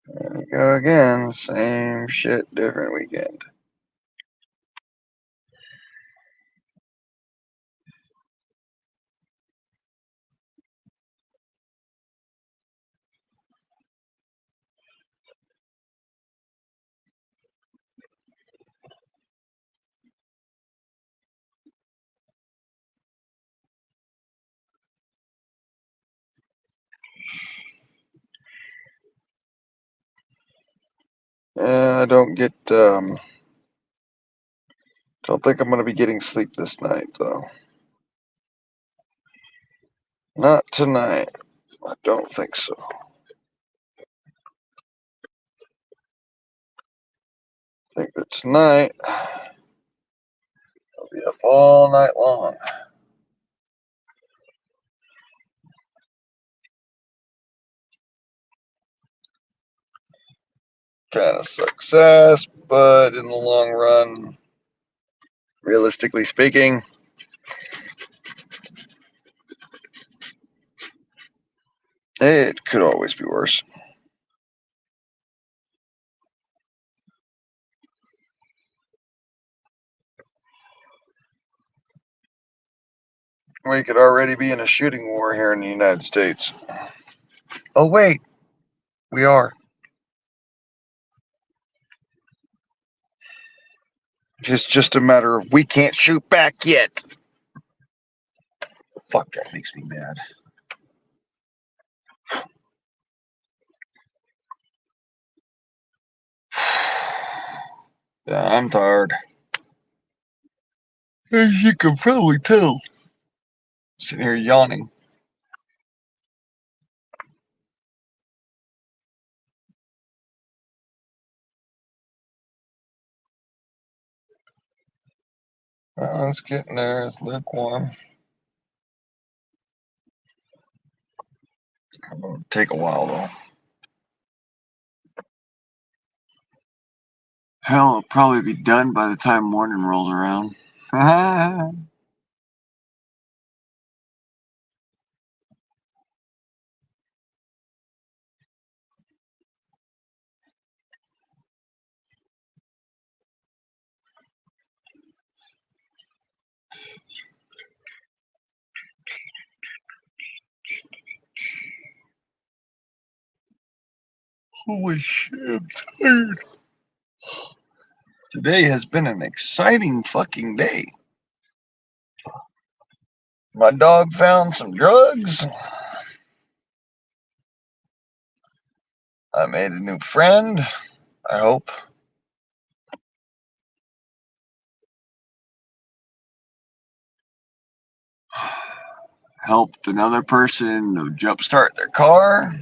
There we go again. Same shit, different weekend. I don't think I'm gonna be getting sleep this night though. Not tonight. I don't think so. I think that tonight I'll be up all night long. Kind of success, but in the long run, realistically speaking, it could always be worse. We could already be in a shooting war here in the United States. Oh, wait, we are. It's just a matter of we can't shoot back yet. Fuck, that makes me mad. Yeah, I'm tired. As you can probably tell. Sitting here yawning. Well, it's getting there. It's lukewarm. It'll take a while, though. Hell, it'll probably be done by the time morning rolls around. Holy shit, I'm tired. Today has been an exciting fucking day. My dog found some drugs. I made a new friend, I hope. Helped another person to jumpstart their car.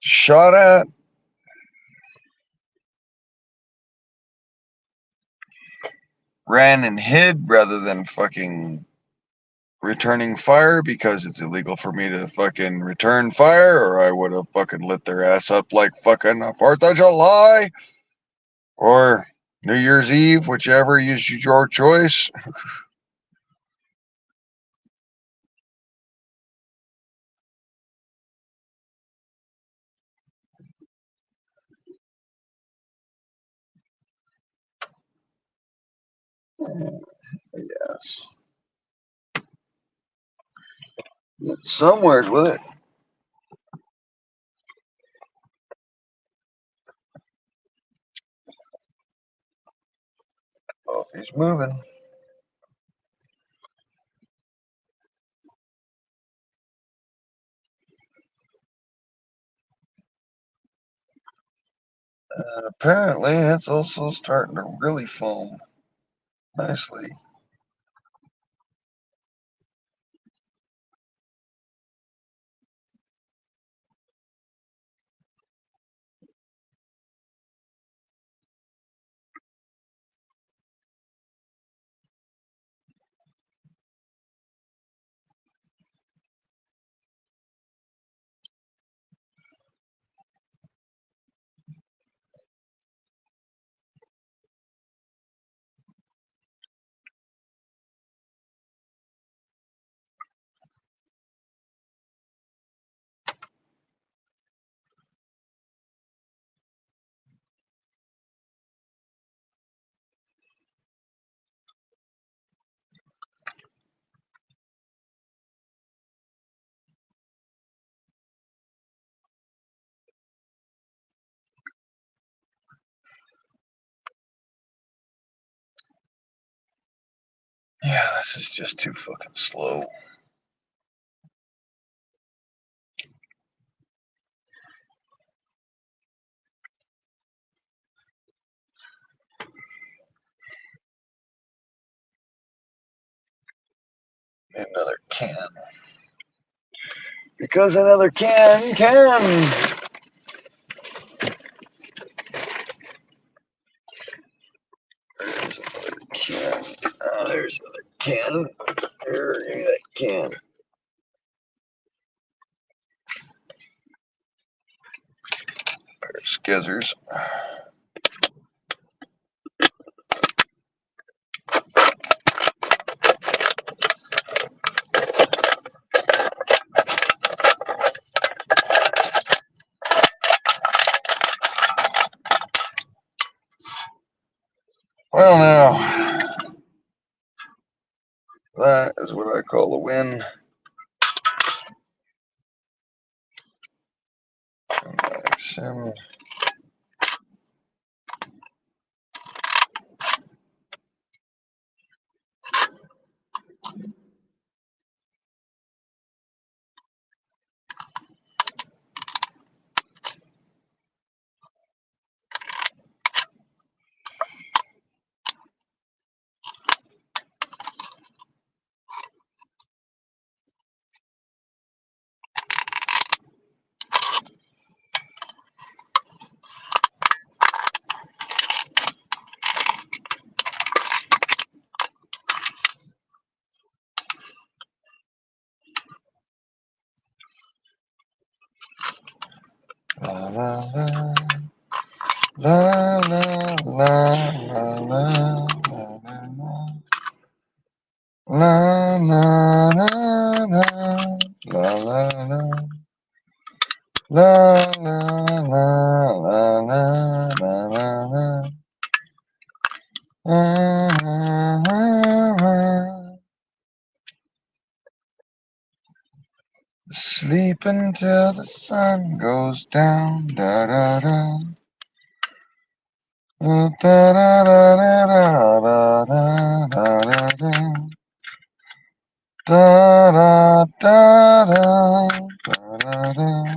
Shot at. Ran and hid rather than fucking returning fire because it's illegal for me to fucking return fire, or I would have fucking lit their ass up like fucking 4th of July or New Year's Eve, whichever is your choice. Yes. Somewhere's with it. Oh, he's moving. And apparently, it's also starting to really foam nicely. Yeah, this is just too fucking slow. Another can. Because another can. There's another can. There's another can. There, give me that can. There's Skizzers. Well, now, that is what I call a win. Sim. La la la. La la la la la la la la la la la la la la la la la. Sleep until the sun goes down. Da da da. Da da da da da da da da da. Da da da da da da.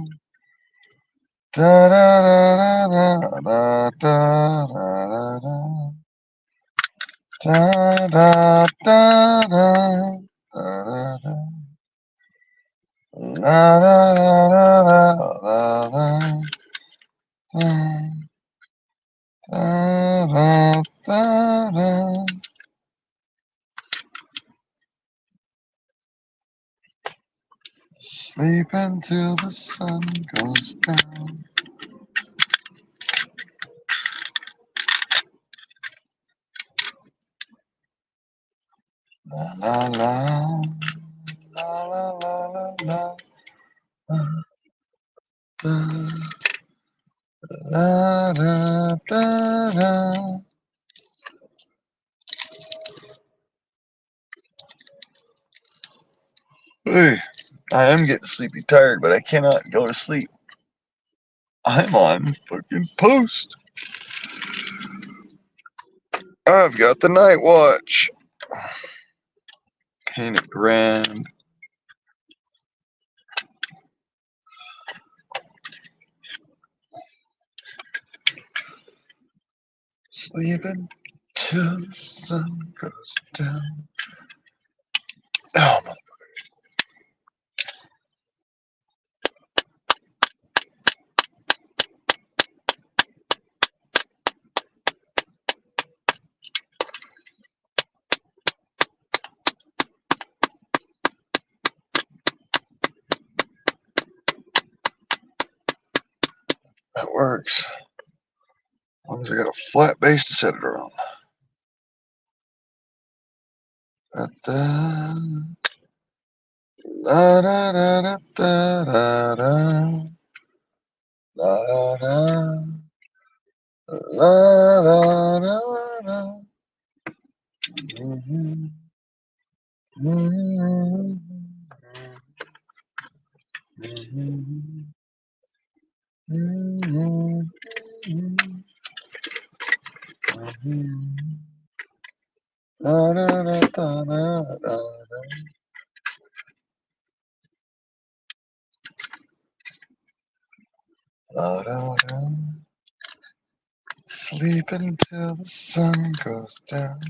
Da da da da da da da da. Da da da da da da. La la la la la la la da da. Sleep until the sun goes down. La la la la la la la la da da da. Hey, I am getting sleepy tired, but I cannot go to sleep. I'm on fucking post. I've got the night watch. Painted grand. Sleeping till the sun goes down. Oh, that works. As long as I got a flat base to set it around. Da, da, da, da, da, da, da, da, da, da, da, da, da, da. Mhm, mhm, mhm, mhm, mhm. Da, da, da, da, da, da. Da, da, da. Sleep until the sun goes down.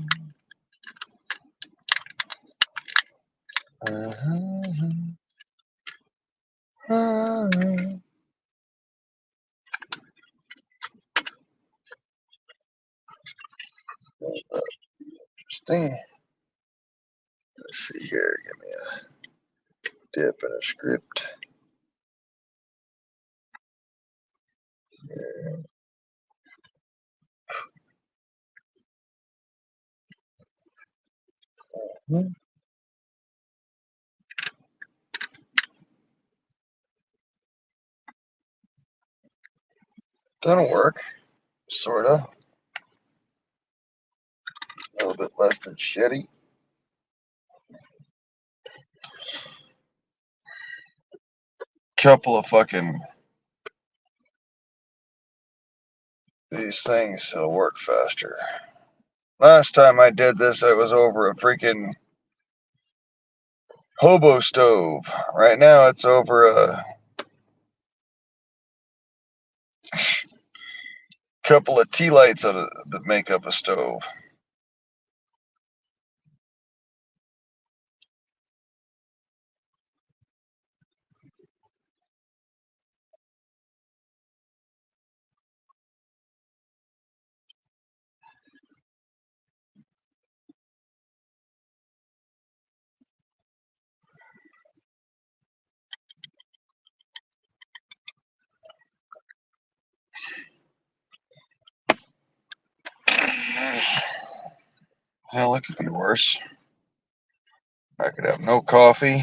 Interesting. Let's see here. Give me a dip and a script. That'll work. Sorta. A little bit less than shitty. Couple of fucking these things that'll work faster. Last time I did this, it was over a freaking hobo stove. Right now, it's over a couple of tea lights that make up a stove. Hell, it could be worse. I could have no coffee,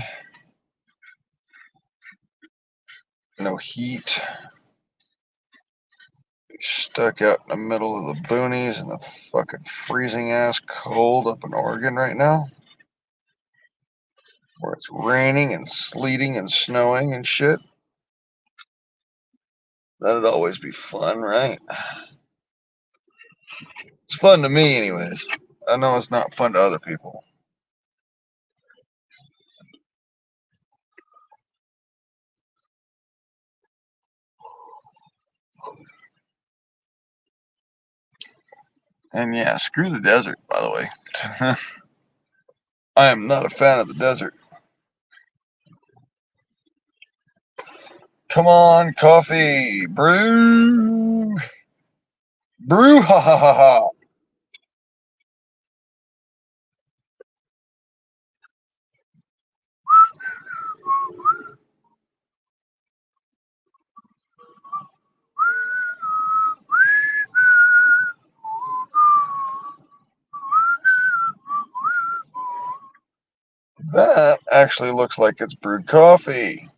no heat, be stuck out in the middle of the boonies in the fucking freezing ass cold up in Oregon right now, where it's raining and sleeting and snowing and shit. That'd always be fun, right? It's fun to me, anyways. I know it's not fun to other people. And yeah, screw the desert, by the way. I am not a fan of the desert. Come on, coffee, brew, brew, ha ha ha ha. That actually looks like it's brewed coffee.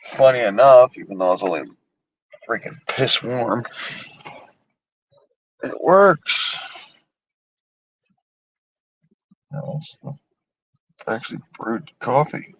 Funny enough, even though it's only freaking piss warm, it works. No, it's actually brewed coffee.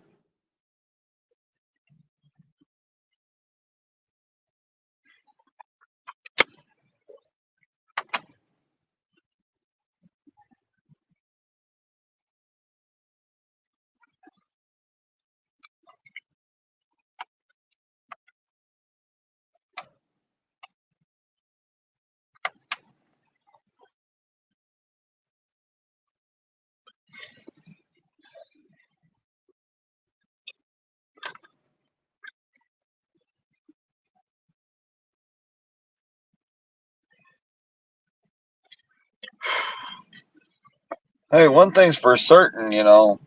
Hey, one thing's for certain, you know,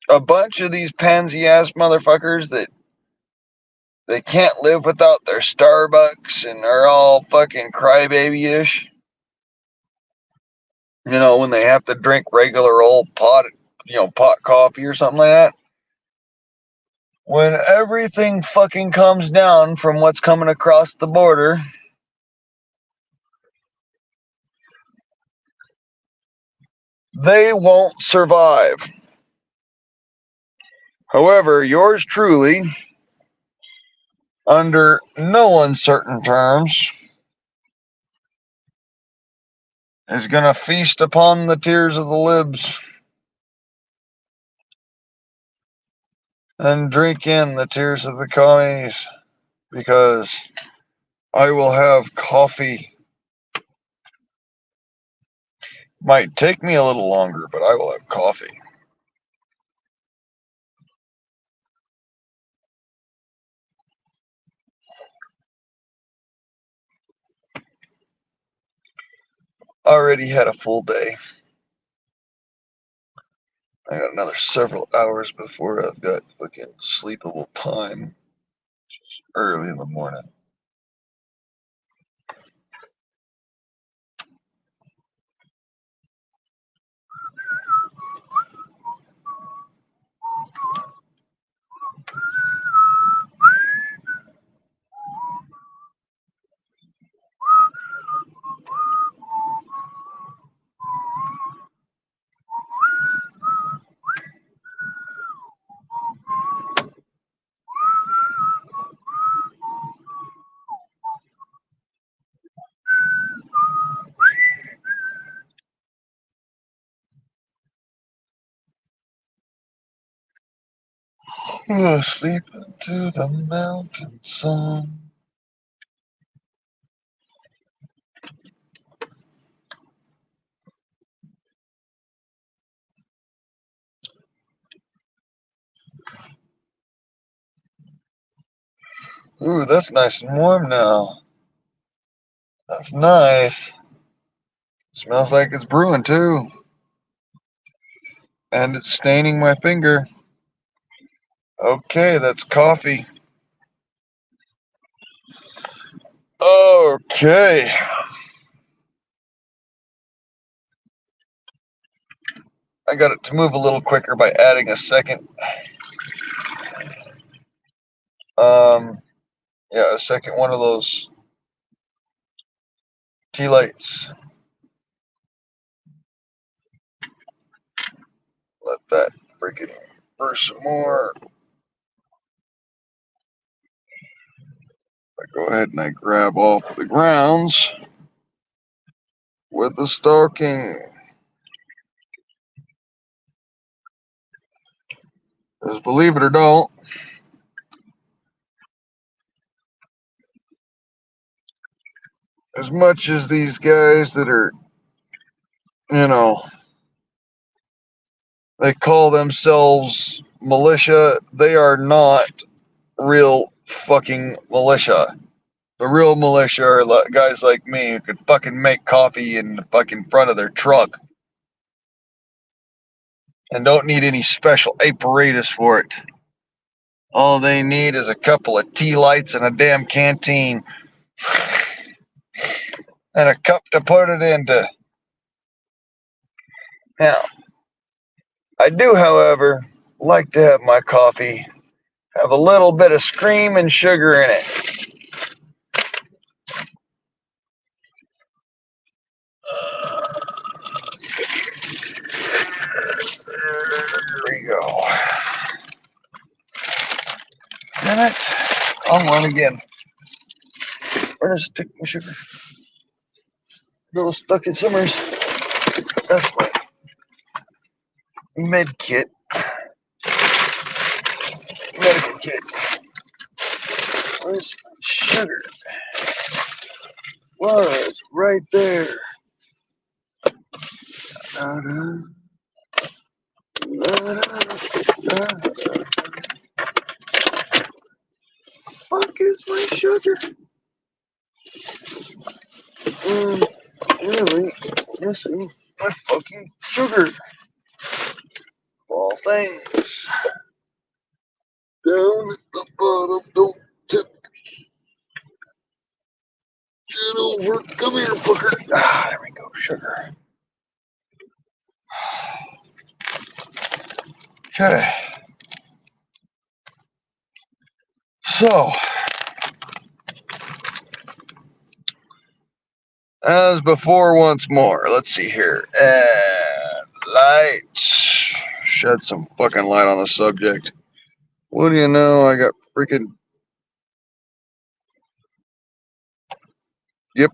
a bunch of these pansy ass motherfuckers that they can't live without their Starbucks and are all fucking crybaby-ish. You know, when they have to drink regular old pot coffee or something like that. When everything fucking comes down from what's coming across the border, they won't survive. However, yours truly, under no uncertain terms, is going to feast upon the tears of the libs and drink in the tears of the commies, because I will have coffee. Might take me a little longer, but I will have coffee. Already had a full day. I got another several hours before I've got fucking sleepable time. It's early in the morning. Sleep into the mountain sun. Ooh, that's nice and warm now. That's nice. Smells like it's brewing too. And it's staining my finger. Okay, that's coffee. Okay. I got it to move a little quicker by adding a second. A second one of those tea lights. Let that freaking burst some more. I go ahead and I grab off the grounds with the stocking. Because believe it or don't, as much as these guys that are, you know, they call themselves militia, they are not real fucking militia. The real militia are guys like me who could fucking make coffee in the fucking front of their truck and don't need any special apparatus for it. All they need is a couple of tea lights and a damn canteen and a cup to put it into. Now, I do, however, like to have my coffee have a little bit of screaming sugar in it. There we go. Damn it. On one again. Where does it stick my sugar? A little stuck in summers. That's my med kit. Medical kit. Where's my sugar? Was right there. Da-da. Da-da. Fuck is my sugar? Really missing my fucking sugar. All things. Down at the bottom, don't tip. Get over. Come here, fucker. Ah, there we go. Sugar. Okay. So, as before, once more. Let's see here. And lights. Shed some fucking light on the subject. What do you know? I got freaking. Yep.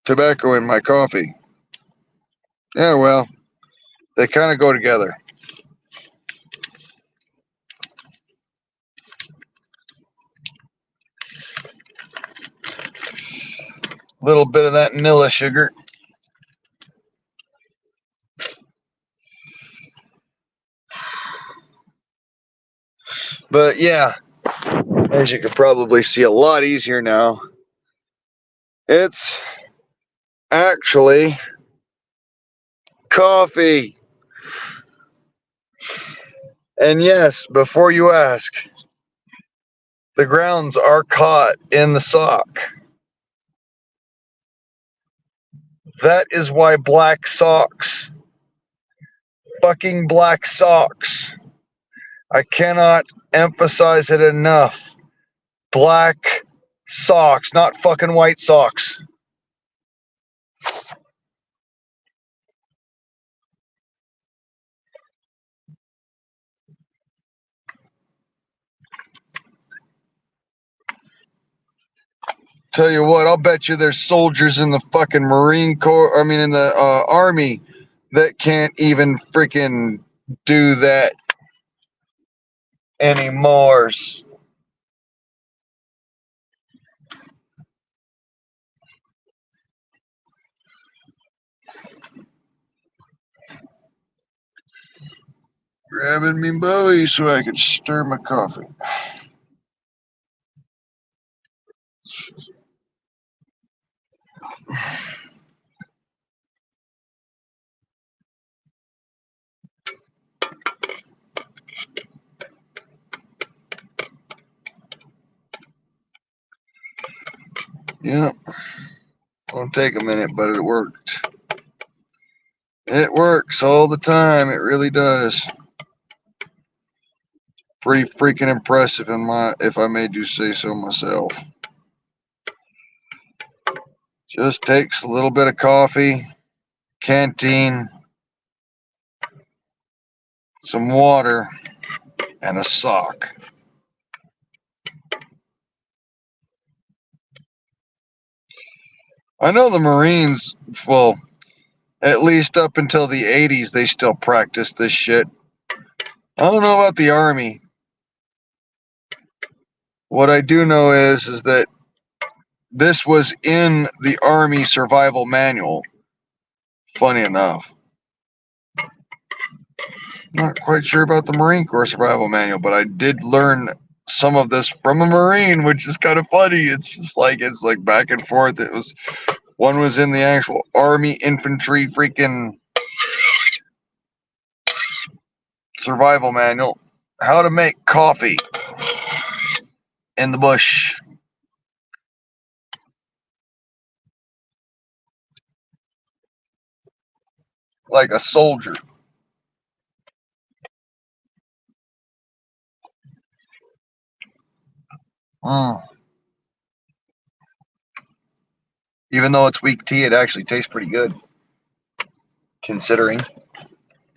Tobacco in my coffee. Yeah, well, they kind of go together. Little bit of that vanilla sugar. But yeah, as you can probably see a lot easier now, it's actually coffee. And yes, before you ask, the grounds are caught in the sock. That is why black socks. Fucking black socks. I cannot emphasize it enough. Black socks, not fucking white socks. Tell you what, I'll bet you there's soldiers in the fucking Marine Corps, in the Army that can't even freaking do that anymore. Grabbing me Bowie so I could stir my coffee. Yep. It'll take a minute, but it worked. It works all the time. It really does. Pretty freaking impressive if I may do say so myself. Just takes a little bit of coffee, canteen, some water, and a sock. I know the Marines, well, at least up until the 80s, they still practice this shit. I don't know about the Army. What I do know is that this was in the Army Survival Manual. Funny enough. Not quite sure about the Marine Corps Survival Manual, but I did learn some of this from a Marine, which is kind of funny. It's like back and forth. One was in the actual Army Infantry freaking Survival Manual. How to make coffee in the bush. Like a soldier. Even though it's weak tea, it actually tastes pretty good. Considering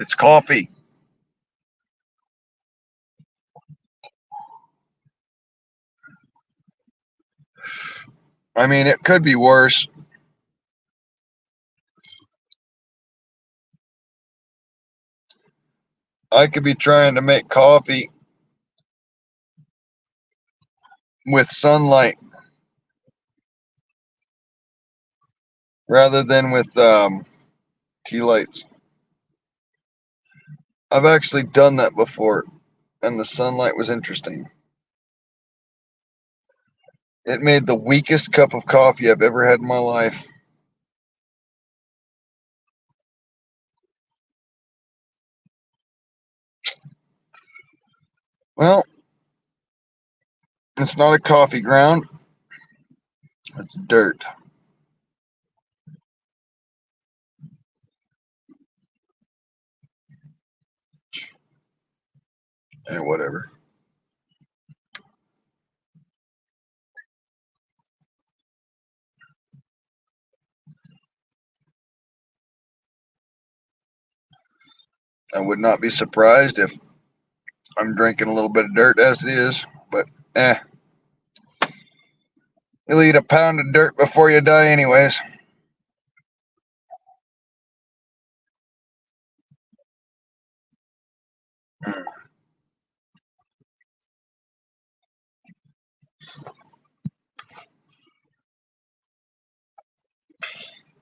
it's coffee. It could be worse. I could be trying to make coffee with sunlight rather than with tea lights. I've actually done that before, and the sunlight was interesting. It made the weakest cup of coffee I've ever had in my life. Well, it's not a coffee ground, it's dirt. And whatever. I would not be surprised if I'm drinking a little bit of dirt as it is, but eh. You'll eat a pound of dirt before you die, anyways.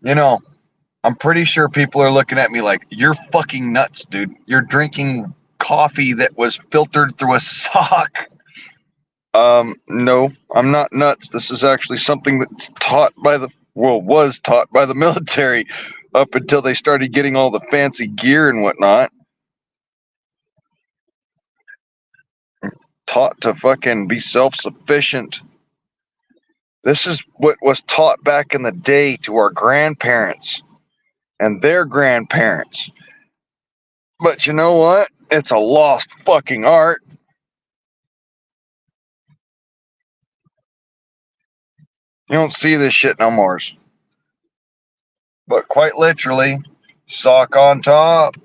You know, I'm pretty sure people are looking at me like, you're fucking nuts, dude. You're drinking coffee that was filtered through a sock. No, I'm not nuts. This is actually something that's taught by was taught by the military up until they started getting all the fancy gear and whatnot. Taught to fucking be self sufficient. This is what was taught back in the day to our grandparents and their grandparents. But you know what? It's a lost fucking art. You don't see this shit no more. But quite literally, sock on top,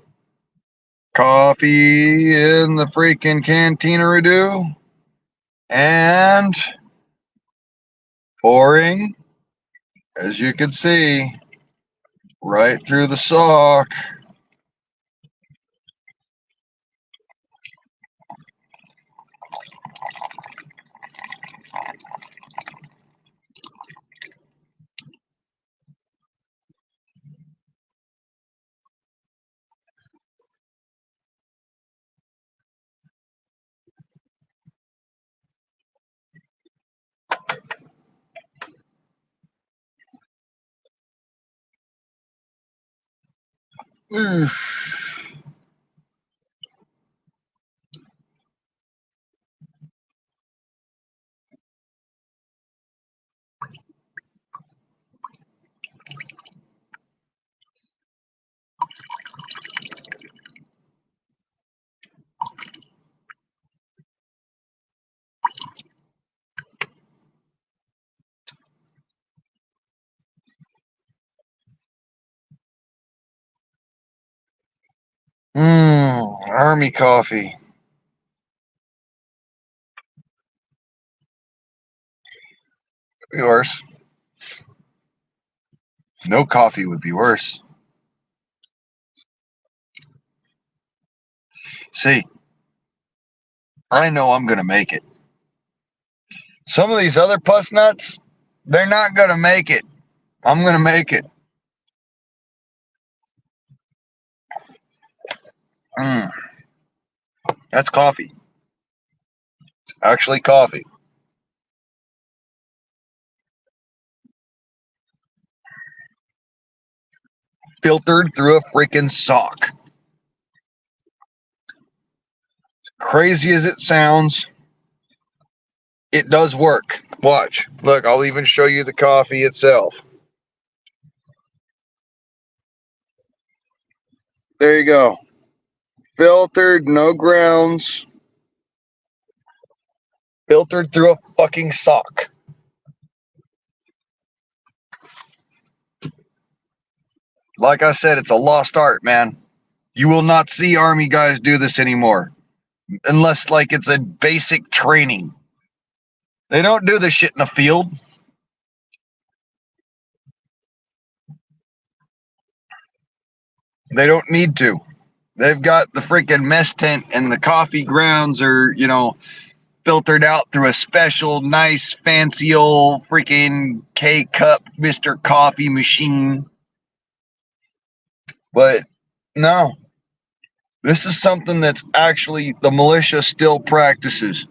coffee in the freaking cantina and pouring, as you can see, right through the sock. Army coffee. Could be worse. No coffee would be worse. See, I know I'm gonna make it. Some of these other puss nuts, they're not gonna make it. I'm gonna make it. Mm, that's coffee. It's actually coffee. Filtered through a freaking sock. Crazy as it sounds, it does work. Watch. Look, I'll even show you the coffee itself. There you go. Filtered, no grounds. Filtered through a fucking sock. Like I said, it's a lost art, man. You will not see army guys do this anymore. Unless, like, it's a basic training. They don't do this shit in the field. They don't need to. They've got the freaking mess tent and the coffee grounds are, filtered out through a special, nice, fancy old freaking K cup Mr. Coffee machine. But no, this is something that's actually the militia still practices.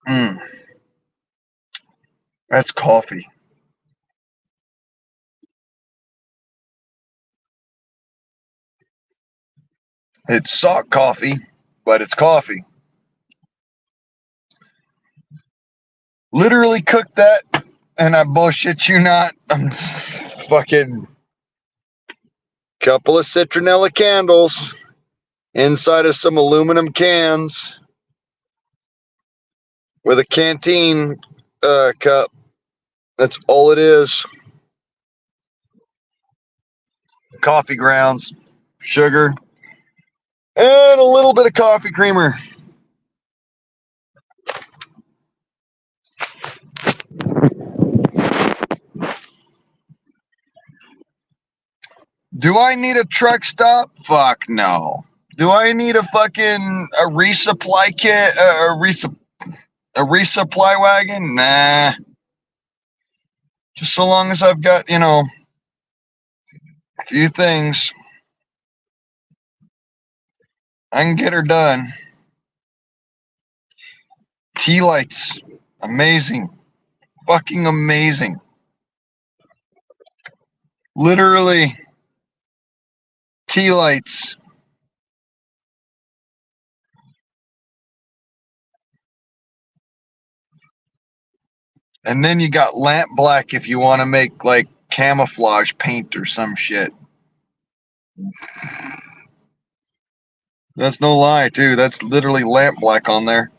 Mm, that's coffee. It's sock coffee, but it's coffee. Literally cooked that, and I bullshit you not. I'm fucking couple of citronella candles inside of some aluminum cans with a canteen cup. That's all it is. Coffee grounds, sugar, and a little bit of coffee creamer. Do I need a truck stop? Fuck no. Do I need a fucking a resupply kit? A resupply wagon? Nah. Just so long as I've got, a few things, I can get her done. Tea lights. Amazing. Fucking amazing. Literally. Tea lights. And then you got lamp black if you want to make like camouflage paint or some shit. That's no lie, too. That's literally lamp black on there.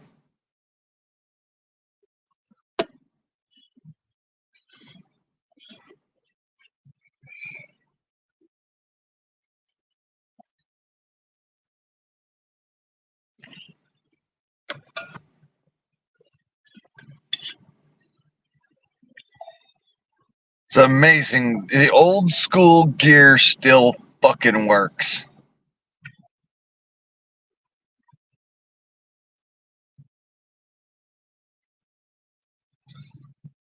It's amazing. The old school gear still fucking works.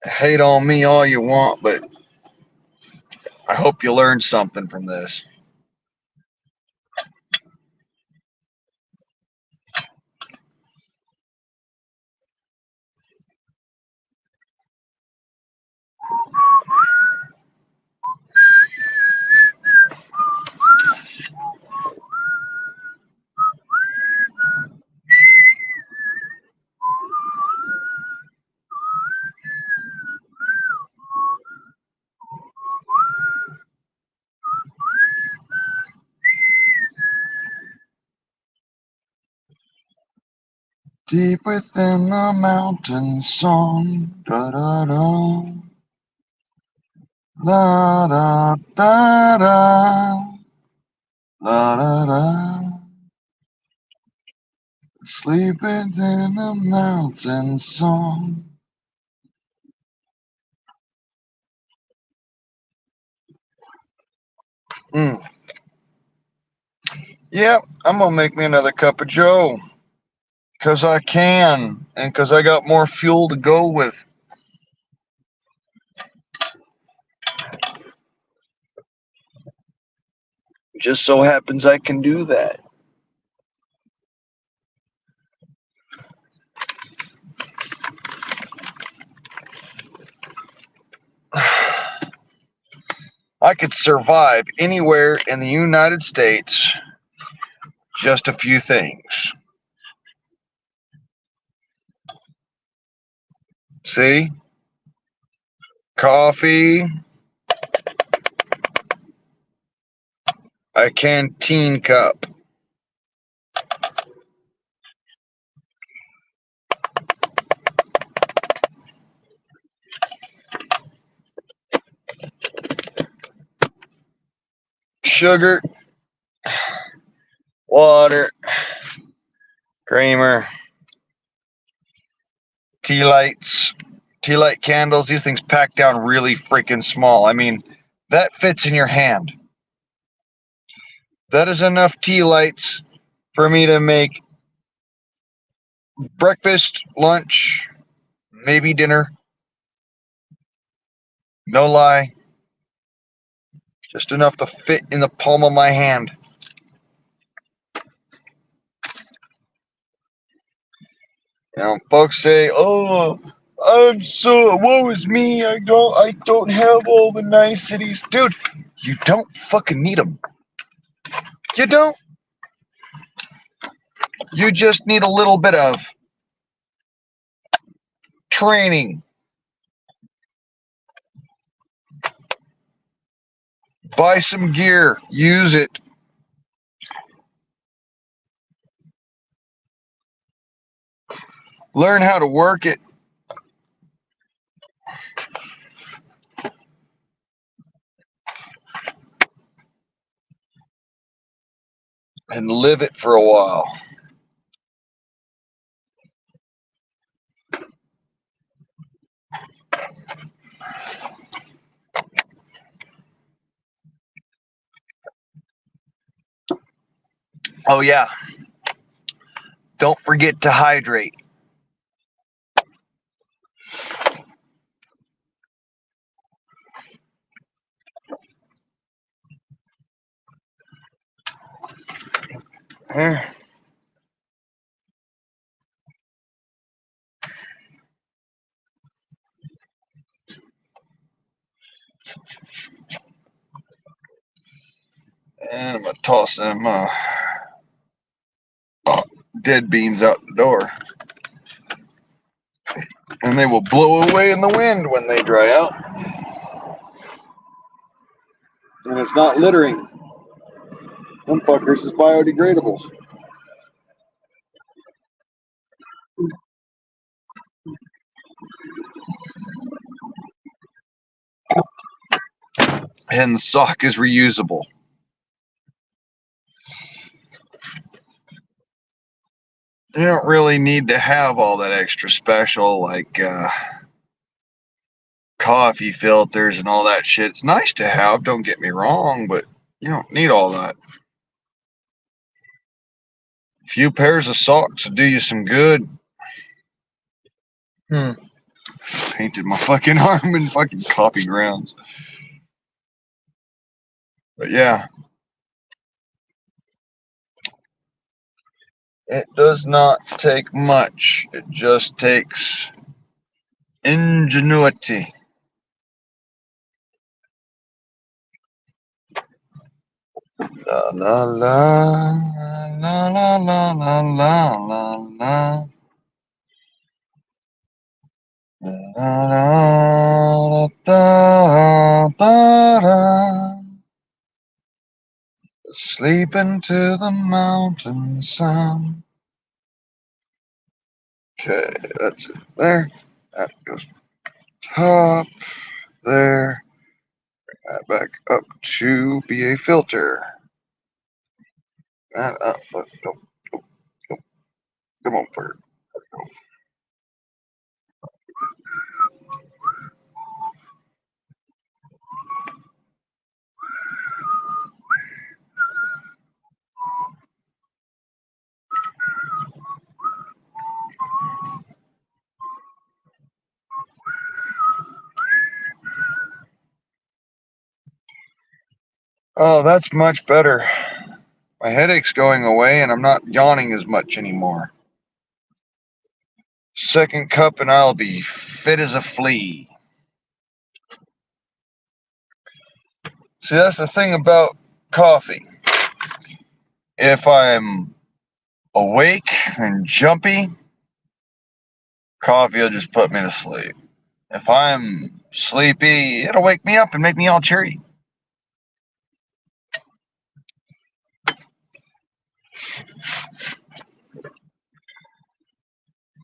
Hate on me all you want, but I hope you learned something from this. Deep within the mountain song, da da da, la da da da, la da da. Sleep within the mountain song. Yep, I'm gonna make me another cup of Joe. Because I can, and because I got more fuel to go with. Just so happens I can do that. I could survive anywhere in the United States. Just a few things. See? Coffee. A canteen cup. Sugar. Water. Creamer. Tea lights. Tea light candles. These things pack down really freaking small. I mean, that fits in your hand. That is enough tea lights for me to make breakfast, lunch, maybe dinner. No lie. Just enough to fit in the palm of my hand. Folks say, "Oh, I'm so woe is me. I don't have all the niceties." Dude, you don't fucking need them. You don't. You just need a little bit of training. Buy some gear, use it. Learn how to work it. And live it for a while. Oh, yeah. Don't forget to hydrate. There. And I'm going to toss them dead beans out the door. And they will blow away in the wind when they dry out. And it's not littering. Them fuckers is biodegradables. And the sock is reusable. You don't really need to have all that extra special, like coffee filters and all that shit. It's nice to have, don't get me wrong, but you don't need all that. A few pairs of socks will do you some good. Painted my fucking arm in fucking coffee grounds. But yeah. It does not take much. It just takes ingenuity. La la la la la la la la la la. Da, da, da, da, da. Sleeping to the mountain sound. Okay, that's it there. That goes top there. Bring that back up to be a filter. That up, nope, nope, nope. Come on, bird. Oh, that's much better. My headache's going away and I'm not yawning as much anymore. Second cup and I'll be fit as a flea. See, that's the thing about coffee. If I'm awake and jumpy, coffee will just put me to sleep. If I'm sleepy, it'll wake me up and make me all cheery.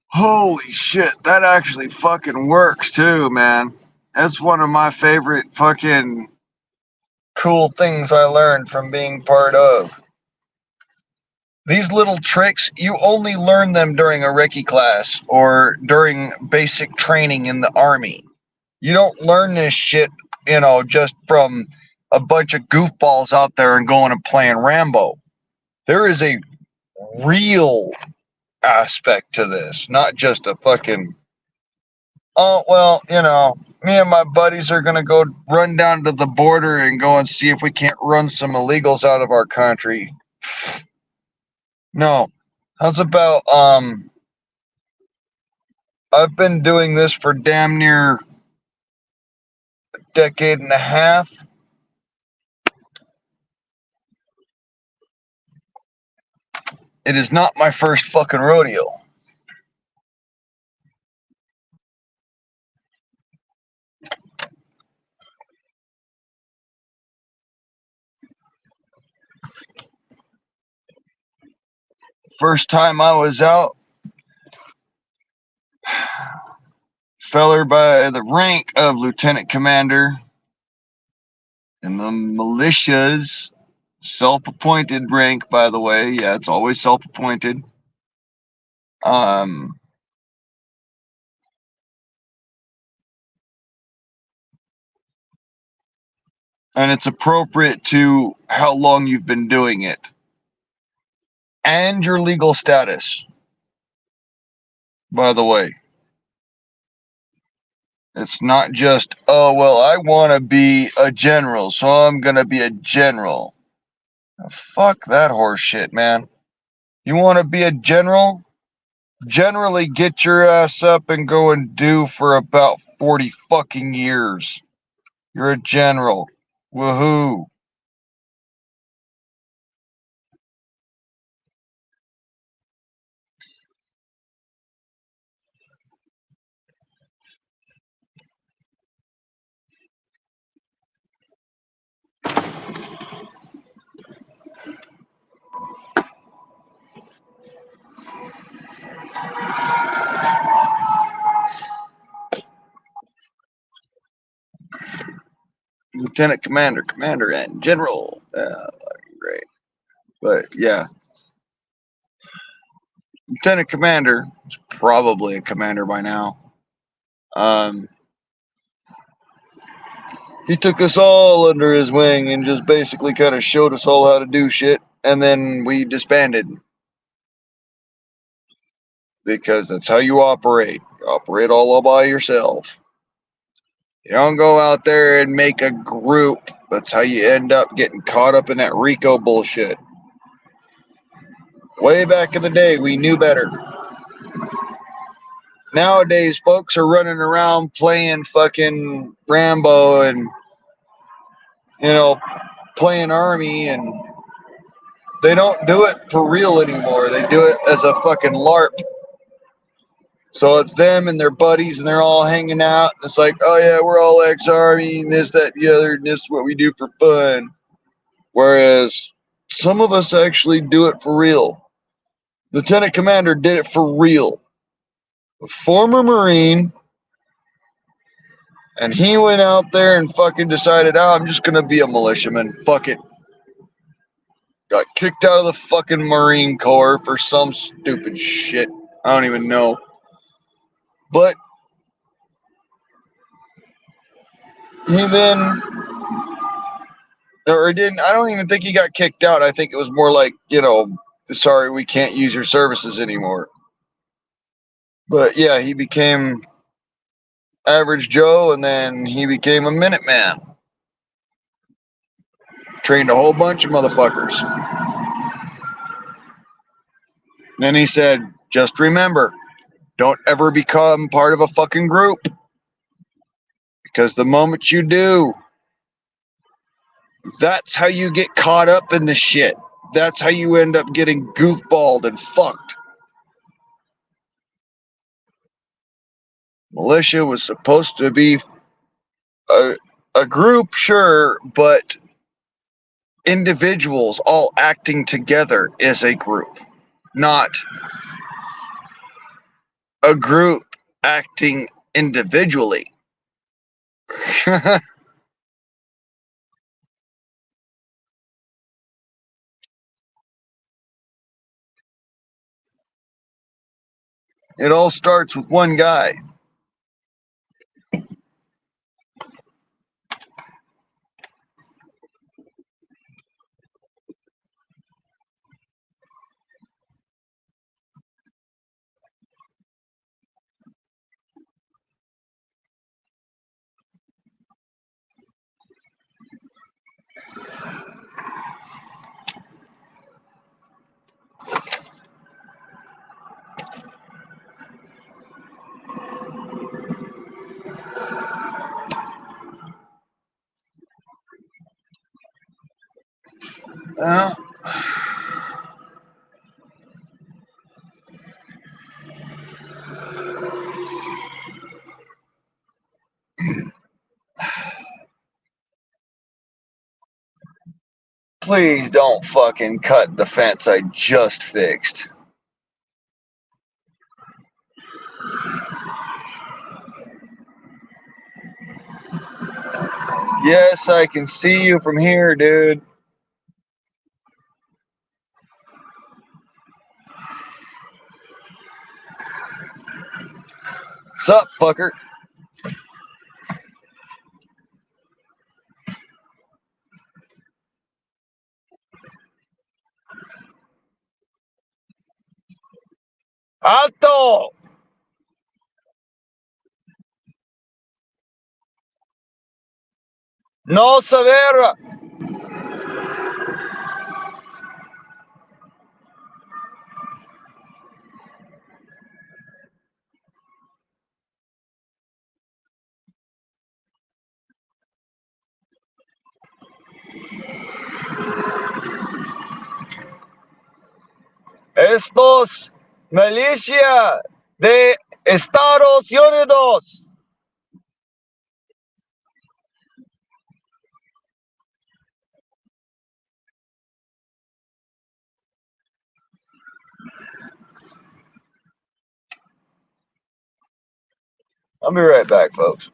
Holy shit, that actually fucking works too, man. That's one of my favorite fucking cool things I learned from being part of. These little tricks, you only learn them during a Reiki class or during basic training in the army. You don't learn this shit, just from a bunch of goofballs out there and going and playing Rambo. There is a real aspect to this, not just a fucking, oh, well, me and my buddies are going to go run down to the border and go and see if we can't run some illegals out of our country. No. How's about, I've been doing this for damn near a decade and a half. It is not my first fucking rodeo. First time I was out, feller by the rank of lieutenant commander in the militias, self-appointed rank, by the way. Yeah, it's always self-appointed. And it's appropriate to how long you've been doing it and your legal status, by the way. It's not just, oh, well, I want to be a general, so I'm going to be a general. Fuck that horse shit, man. You want to be a general? Generally get your ass up and go and do for about 40 fucking years. You're a general. Woohoo. Lieutenant commander, commander, and general. Great. But yeah, lieutenant commander is probably a commander by now. He took us all under his wing and just basically kind of showed us all how to do shit, and then we disbanded because that's how you operate. You operate all by yourself. You don't go out there and make a group. That's how you end up getting caught up in that RICO bullshit. Way back in the day, we knew better. Nowadays, folks are running around playing fucking Rambo and, playing Army, and they don't do it for real anymore. They do it as a fucking LARP. So it's them and their buddies, and they're all hanging out. It's like, oh yeah, we're all ex-Army, and this, that, the other, and this is what we do for fun. Whereas some of us actually do it for real. Lieutenant Commander did it for real. A former Marine, and he went out there and fucking decided, oh, I'm just going to be a militiaman. Fuck it. Got kicked out of the fucking Marine Corps for some stupid shit. I don't even know. But he then, or didn't, I don't even think he got kicked out. I think it was more like, sorry, we can't use your services anymore. But yeah, he became Average Joe, and then he became a Minuteman. Trained a whole bunch of motherfuckers. Then he said, just remember, don't ever become part of a fucking group. Because the moment you do, that's how you get caught up in the shit. That's how you end up getting goofballed and fucked. Militia was supposed to be a group, sure, but individuals all acting together is a group, not a group acting individually. It all starts with one guy. Please don't fucking cut the fence I just fixed. Yes, I can see you from here, dude. Sup, fucker? Alto! No saber. Estos milicia de Estados Unidos. I'll be right back, folks.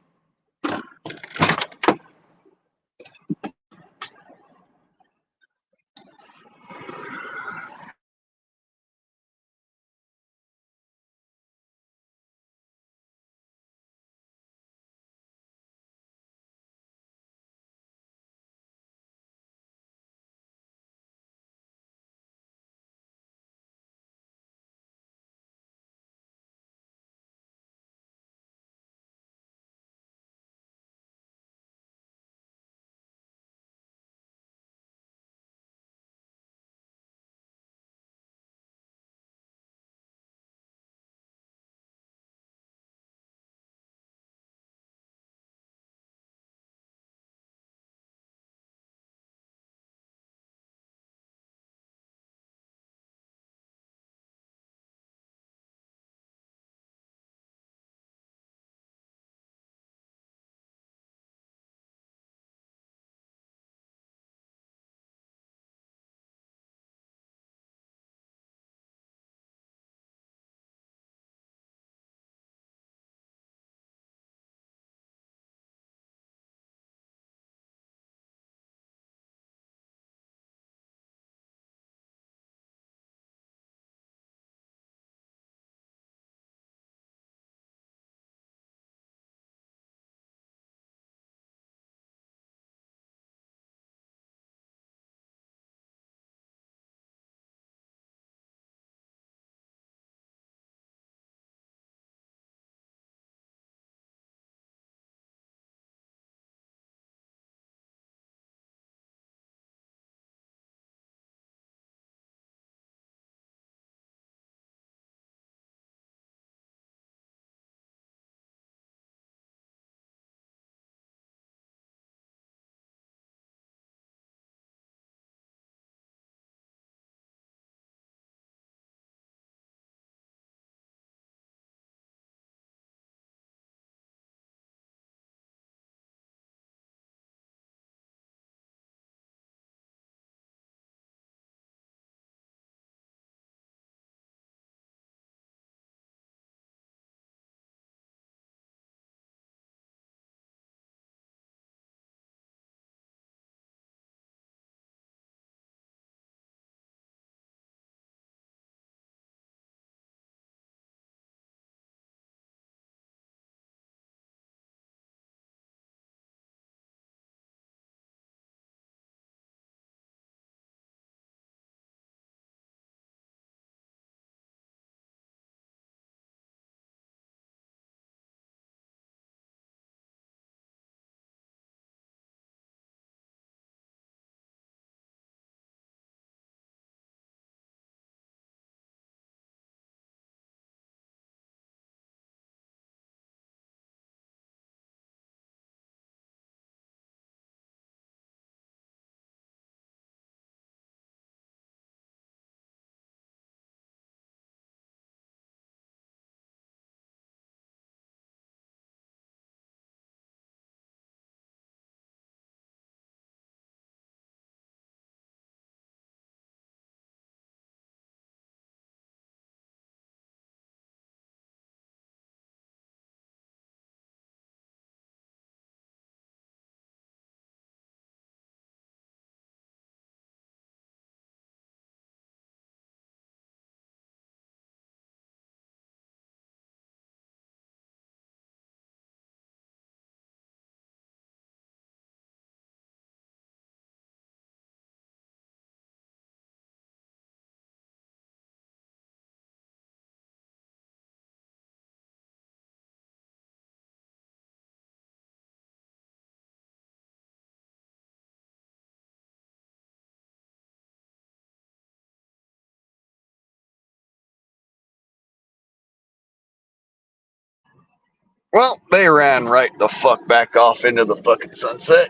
Well, they ran right the fuck back off into the fucking sunset.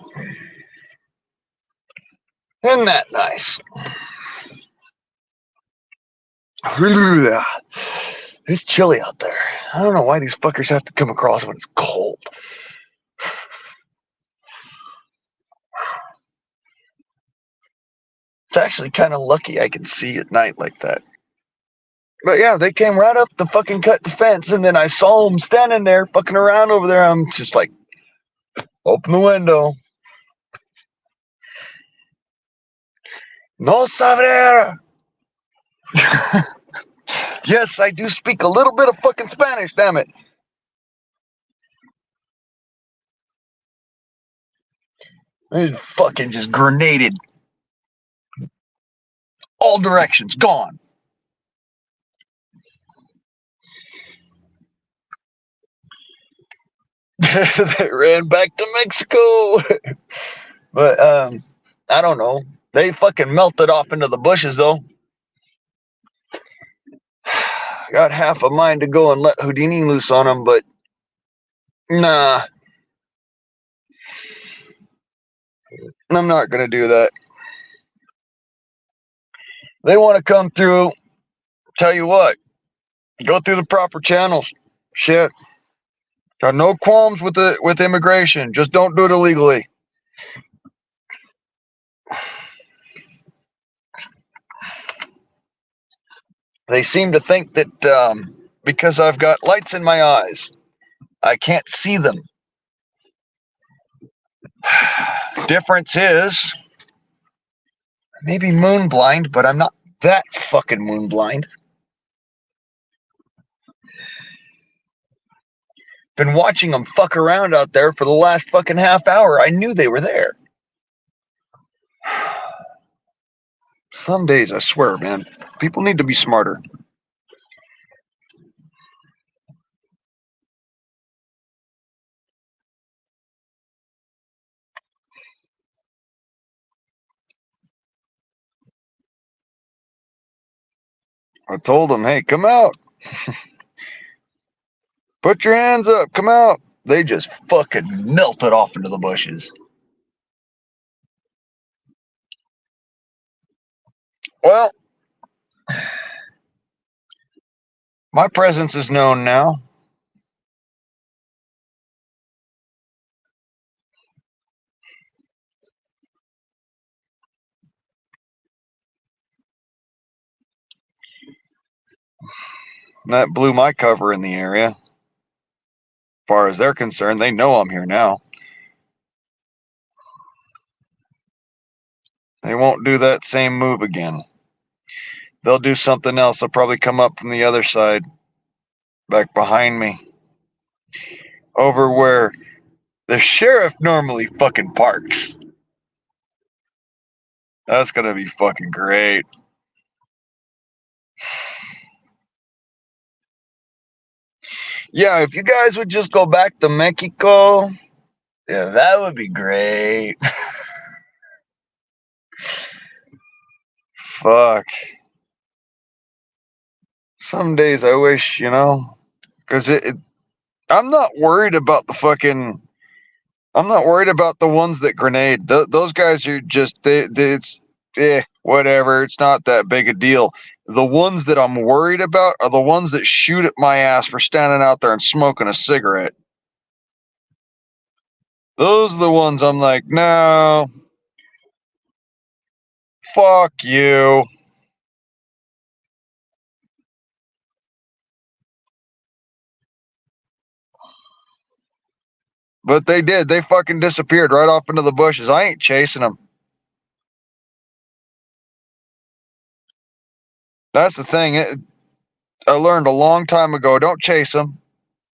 Isn't that nice? It's chilly out there. I don't know why these fuckers have to come across when it's cold. It's actually kind of lucky I can see at night like that. But yeah, they came right up to fucking cut the fence, and then I saw them standing there fucking around over there. I'm just like, open the window. No saber. Yes, I do speak a little bit of fucking Spanish, damn it. It fucking just grenaded. All directions, gone. They ran back to Mexico. But I don't know. They fucking melted off into the bushes though. Got half a mind to go and let Houdini loose on them, but nah. I'm not gonna do that. They want to come through. Tell you what, go through the proper channels. Shit. Got no qualms with immigration. Just don't do it illegally. They seem to think that because I've got lights in my eyes, I can't see them. Difference is maybe moon blind, but I'm not that fucking moon blind. Been watching them fuck around out there for the last fucking half hour. I knew they were there. Some days, I swear, man, people need to be smarter. I told them, hey, come out. Put your hands up. Come out. They just fucking melted off into the bushes. Well, my presence is known now. That blew my cover in the area. As far as they're concerned, they know I'm here now. They won't do that same move again. They'll do something else. They'll probably come up from the other side, back behind me, over where the sheriff normally fucking parks. That's gonna be fucking great. Yeah, if you guys would just go back to Mexico, yeah, that would be great. Fuck. Some days I wish, because I'm not worried about the fucking. I'm not worried about the ones that grenade. Those guys are just, it's, whatever. It's not that big a deal. The ones that I'm worried about are the ones that shoot at my ass for standing out there and smoking a cigarette. Those are the ones I'm like, no, fuck you. But they did. They fucking disappeared right off into the bushes. I ain't chasing them. That's the thing. I learned a long time ago. Don't chase them.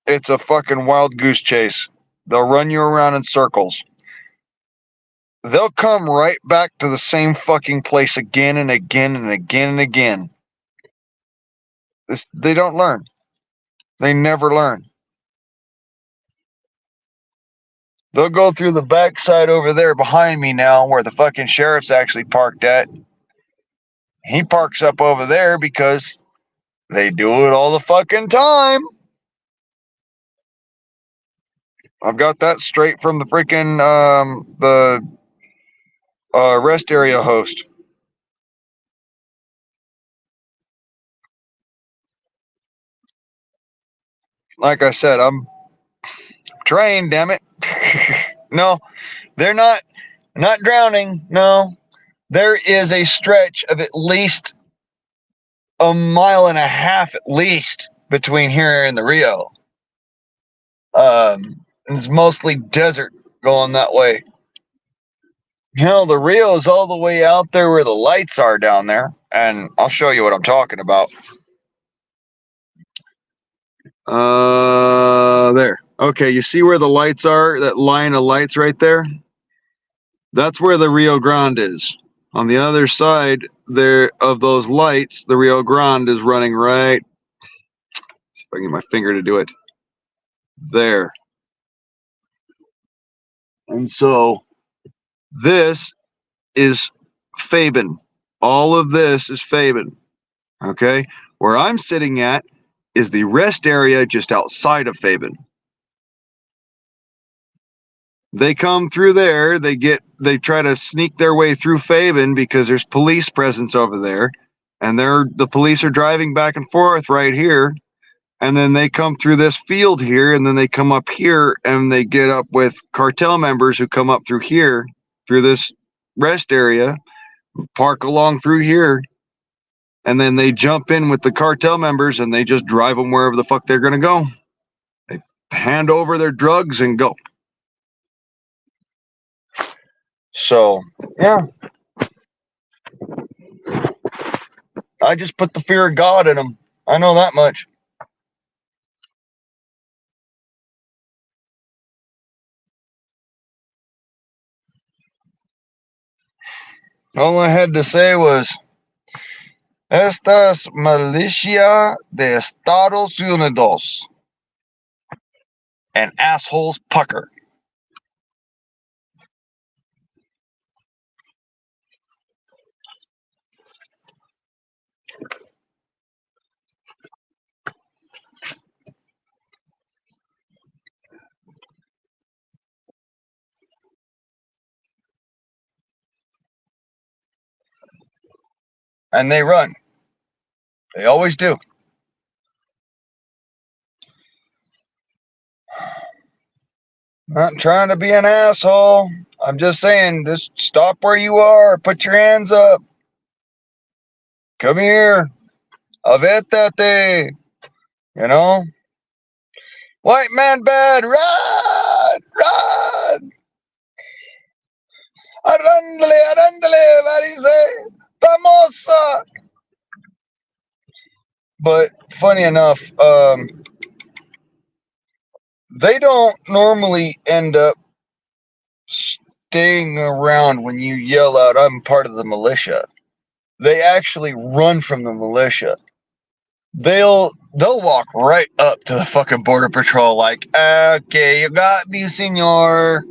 It's a fucking wild goose chase. They'll run you around in circles. They'll come right back to the same fucking place again and again and again and again. They don't learn. They never learn. They'll go through the backside over there behind me now where the fucking sheriff's actually parked at. He parks up over there because they do it all the fucking time. I've got that straight from the freaking rest area host. Like I said, I'm trained, damn it. No, they're not drowning. No, there is a stretch of at least a mile and a half at least between here and the Rio. It's mostly desert going that way. Hell, the Rio is all the way out there where the lights are down there, and I'll show you what I'm talking about. There. Okay, you see where the lights are? That line of lights right there? That's where the Rio Grande is. On the other side there of those lights, the Rio Grande is running right. See if I can get my finger to do it. There. And so this is Fabin. All of this is Fabin. Okay? Where I'm sitting at is the rest area just outside of Fabin. They come through there, they try to sneak their way through Fabin because there's police presence over there, and the police are driving back and forth right here, and then they come through this field here, and then they come up here and they get up with cartel members who come up through here, through this rest area, park along through here, and then they jump in with the cartel members and they just drive them wherever the fuck they're gonna go. They hand over their drugs and go. So, yeah. I just put the fear of God in them. I know that much. All I had to say was, Esta es milicia de Estados Unidos. And assholes pucker. And they run. They always do. Not trying to be an asshole. I'm just saying, just stop where you are. Put your hands up. Come here. Avétate. You know? White man bad. Run! Run! Arrándale, arrándale, Varice. Famosa. But funny enough, they don't normally end up staying around when you yell out, I'm part of the militia. They actually run from the militia. They'll walk right up to the fucking border patrol like, okay, you got me, senor.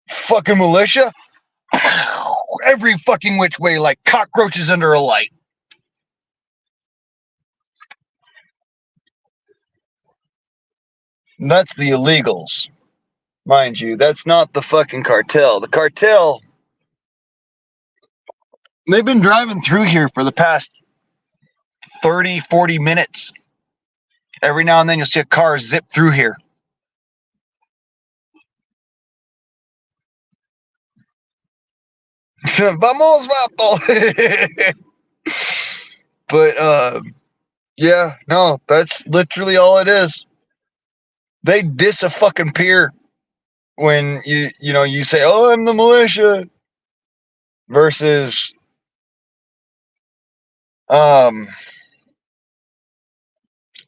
Fucking militia? Every fucking which way like cockroaches under a light. And that's the illegals. Mind you, that's not the fucking cartel. The cartel, they've been driving through here for the past 30, 40 minutes. Every now and then you'll see a car zip through here. Vamos, vato. But, yeah, no, that's literally all it is. They fucking peer when you say, oh, I'm the militia, versus what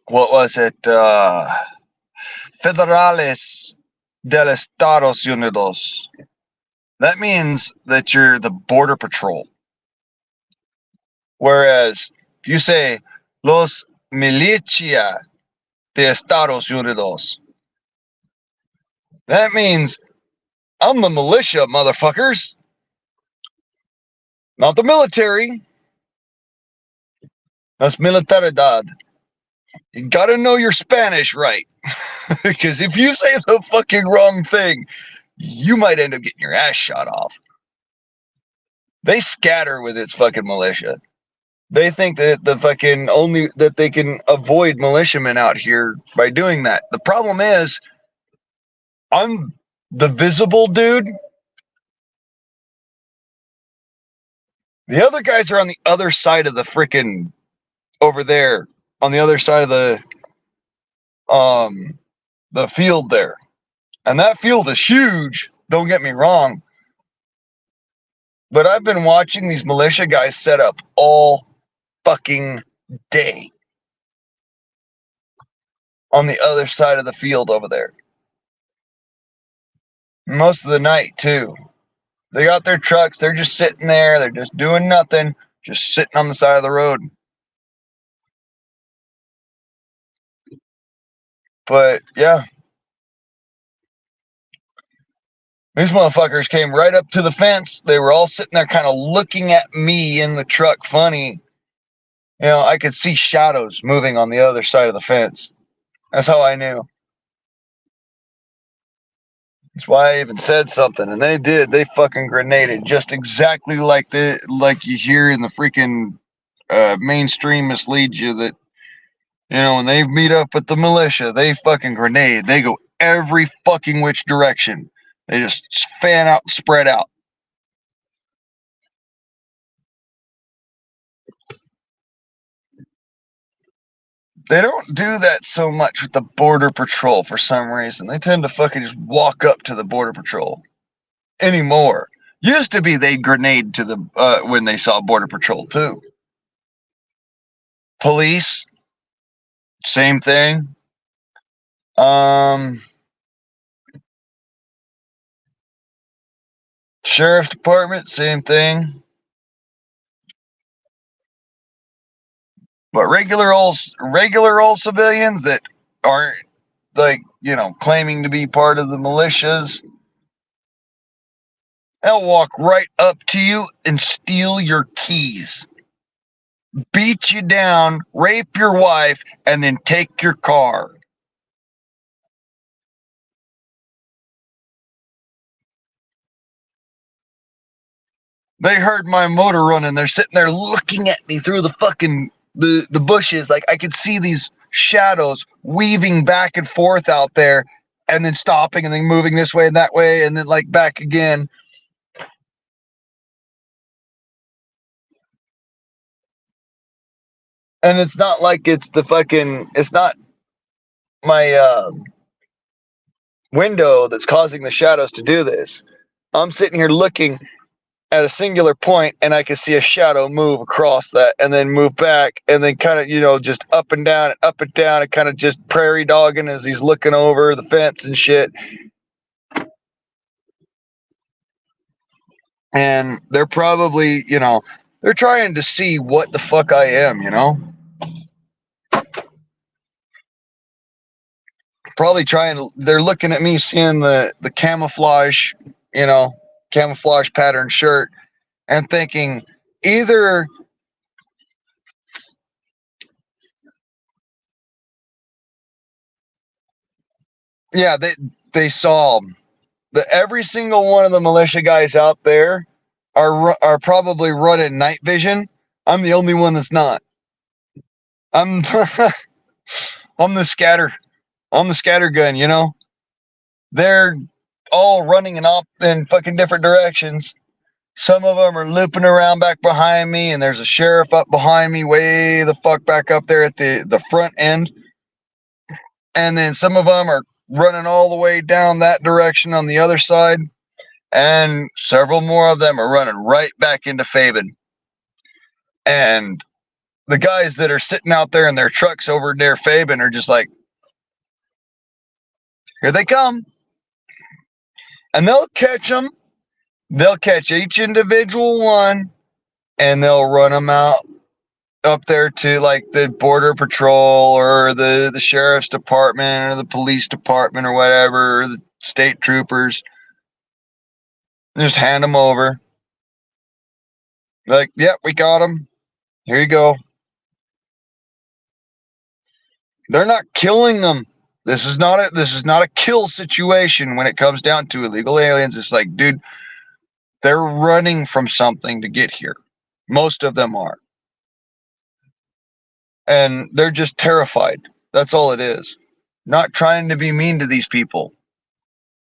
was it, Federales del Estados Unidos. That means that you're the border patrol. Whereas if you say los milicia de Estados Unidos, that means I'm the militia, motherfuckers. Not the military. That's militaridad. You gotta know your Spanish right. Because if you say the fucking wrong thing, you might end up getting your ass shot off. They scatter with its fucking militia. They think that the fucking only that they can avoid militiamen out here by doing that. The problem is, I'm the visible dude. The other guys are on the other side of the freaking over there, on the other side of the field there. And that field is huge, don't get me wrong. But I've been watching these militia guys set up all fucking day on the other side of the field over there. Most of the night, too. They got their trucks, they're just sitting there, they're just doing nothing, just sitting on the side of the road. But, yeah. These motherfuckers came right up to the fence. They were all sitting there kind of looking at me in the truck funny. You know, I could see shadows moving on the other side of the fence. That's how I knew. That's why I even said something, and they did. They fucking grenaded just exactly like you hear in the freaking mainstream misleads you that, you know, when they meet up with the militia, they fucking grenade. They go every fucking which direction. They just fan out and spread out. They don't do that so much with the Border Patrol for some reason. They tend to fucking just walk up to the Border Patrol anymore. Used to be they'd grenade to the when they saw Border Patrol too. Police, same thing. Sheriff's Department, same thing. But regular old civilians that aren't, like, you know, claiming to be part of the militias, they'll walk right up to you and steal your keys, beat you down, rape your wife, and then take your car. They heard my motor running. They're sitting there looking at me through the fucking the bushes. Like, I could see these shadows weaving back and forth out there, and then stopping, and then moving this way and that way, and then like back again. And it's not like it's not my window that's causing the shadows to do this. I'm sitting here looking at a singular point, and I can see a shadow move across that and then move back and then kind of, you know, just up and down and kind of just prairie dogging as he's looking over the fence and shit. And they're probably, you know, they're trying to see what the fuck I am, you know? Probably they're looking at me, seeing the camouflage, you know, camouflage pattern shirt, and thinking either yeah, they saw that every single one of the militia guys out there are probably running night vision. I'm the only one that's not. I'm I'm the scatter. I'm the scatter gun, you know? They're all running in fucking different directions. Some of them are looping around back behind me, and there's a sheriff up behind me, way the fuck back up there at the front end. And then some of them are running all the way down that direction on the other side. And several more of them are running right back into Fabin. And the guys that are sitting out there in their trucks over near Fabin are just like, here they come. And they'll catch them. They'll catch each individual one, and they'll run them out up there to like the Border Patrol or the Sheriff's Department or the Police Department or whatever, or the state troopers. Just hand them over. Like, yep, we got them. Here you go. They're not killing them. This is not a kill situation when it comes down to illegal aliens. It's like, dude, they're running from something to get here. Most of them are. And they're just terrified. That's all it is. Not trying to be mean to these people.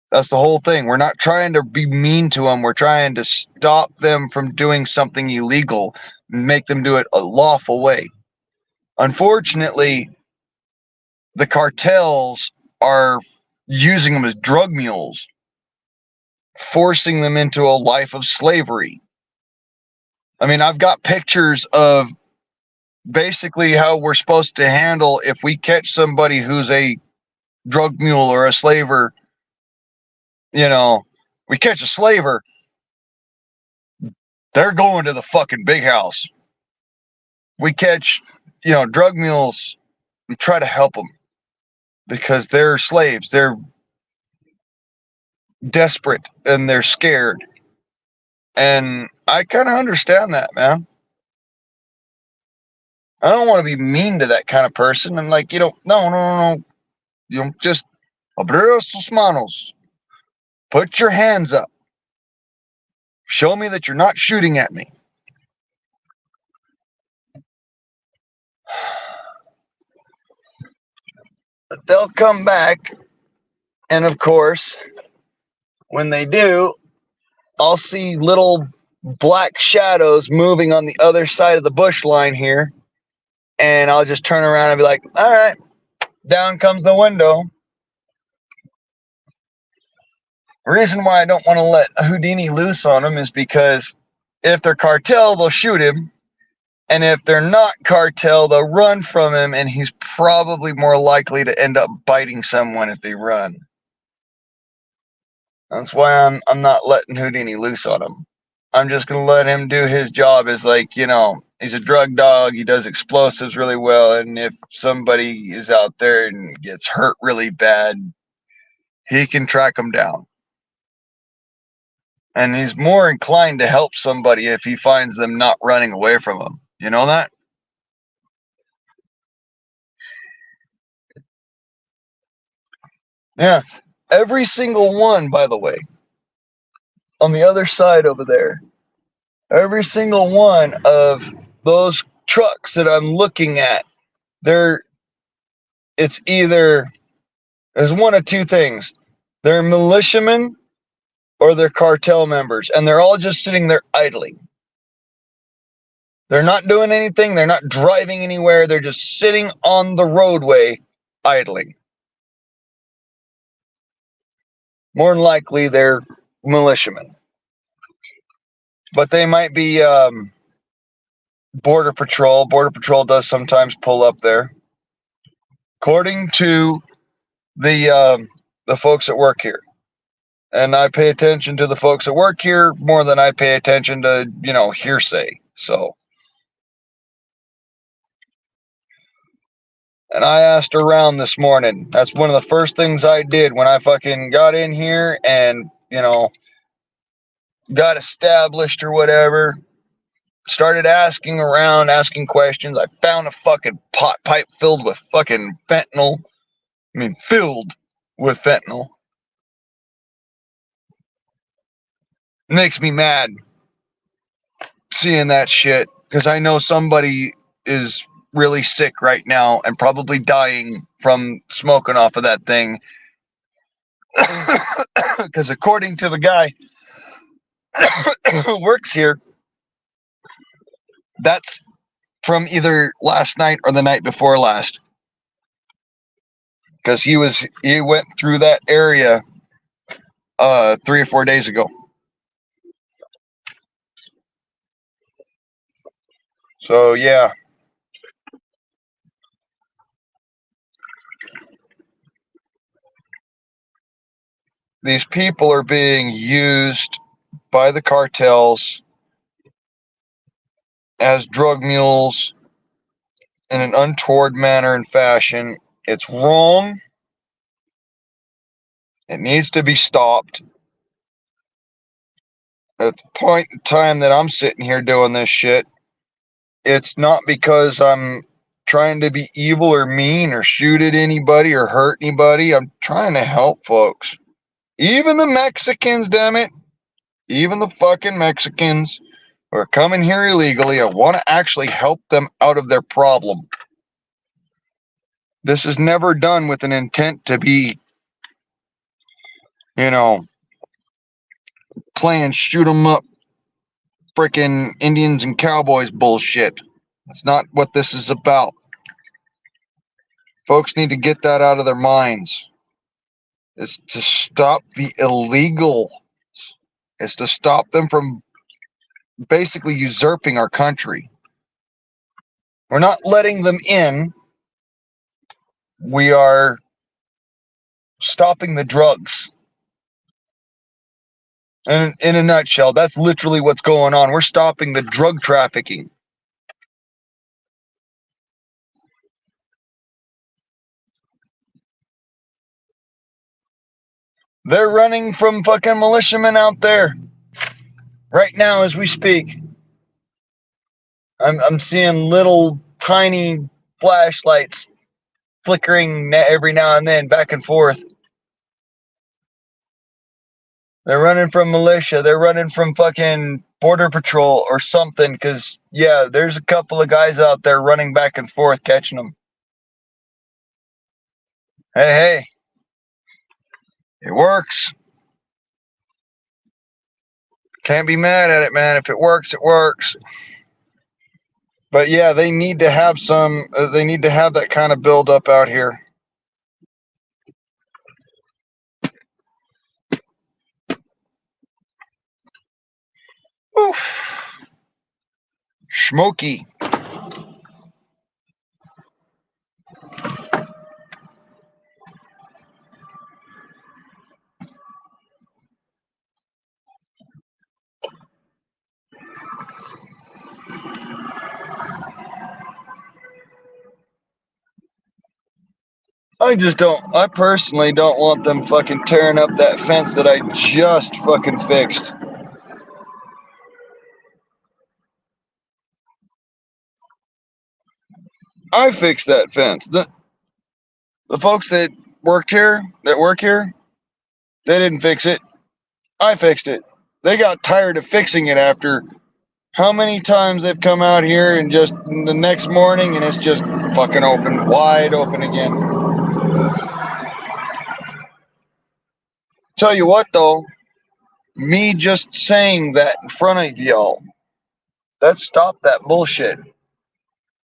That's the whole thing. We're not trying to be mean to them. We're trying to stop them from doing something illegal and make them do it a lawful way. Unfortunately, the cartels are using them as drug mules, forcing them into a life of slavery. I mean, I've got pictures of basically how we're supposed to handle if we catch somebody who's a drug mule or a slaver. You know, we catch a slaver, they're going to the fucking big house. We catch, drug mules, we try to help them because they're slaves. They're desperate and they're scared. And I kind of understand that, man. I don't want to be mean to that kind of person. I'm like, no. Just abrir sus manos. Put your hands up. Show me that you're not shooting at me. But they'll come back, and of course, when they do, I'll see little black shadows moving on the other side of the bush line here, and I'll just turn around and be like, all right, down comes the window. The reason why I don't want to let Houdini loose on him is because if they're cartel, they'll shoot him. And if they're not cartel, they'll run from him, and he's probably more likely to end up biting someone if they run. That's why I'm not letting Houdini loose on him. I'm just going to let him do his job as he's a drug dog. He does explosives really well. And if somebody is out there and gets hurt really bad, he can track them down. And he's more inclined to help somebody if he finds them not running away from him. You know that? Yeah. Every single one, by the way, on the other side over there, every single one of those trucks that I'm looking at, it's either, there's one of two things. They're militiamen or they're cartel members, and they're all just sitting there idling. They're not doing anything. They're not driving anywhere. They're just sitting on the roadway idling. More than likely, they're militiamen. But they might be Border Patrol. Border Patrol does sometimes pull up there. According to the folks that work here. And I pay attention to the folks that work here more than I pay attention to, hearsay. So. And I asked around this morning. That's one of the first things I did when I fucking got in here and, got established or whatever. Started asking around, asking questions. I found a fucking pot pipe filled with fucking fentanyl. Filled with fentanyl. It makes me mad seeing that shit because I know somebody is really sick right now and probably dying from smoking off of that thing. Because according to the guy who works here, that's from either last night or the night before last. Because he went through that area 3 or 4 days ago. So yeah. These people are being used by the cartels as drug mules in an untoward manner and fashion. It's wrong. It needs to be stopped. At the point in time that I'm sitting here doing this shit, it's not because I'm trying to be evil or mean or shoot at anybody or hurt anybody. I'm trying to help folks. Even the Mexicans, damn it. Even the fucking Mexicans who are coming here illegally. I want to actually help them out of their problem. This is never done with an intent to be, playing shoot 'em up freaking Indians and cowboys bullshit. That's not what this is about. Folks need to get that out of their minds. It's to stop the illegal. It's to stop them from basically usurping our country. We're not letting them in. We are stopping the drugs. And in a nutshell, that's literally what's going on. We're stopping the drug trafficking. They're running from fucking militiamen out there right now as we speak. I'm seeing little tiny flashlights flickering every now and then back and forth. They're running from militia. They're running from fucking border patrol or something. Because, yeah, there's a couple of guys out there running back and forth catching them. Hey, it works. Can't be mad at it, man. If it works, it works. But yeah, they need to have they need to have that kind of build up out here. Oof. Smoky. I personally don't want them fucking tearing up that fence that I just fucking fixed. I fixed that fence. The folks that work here, they didn't fix it. I fixed it. They got tired of fixing it after how many times they've come out here and just the next morning and it's just fucking open, wide open again. Tell you what though, me just saying that in front of y'all, that stopped that bullshit.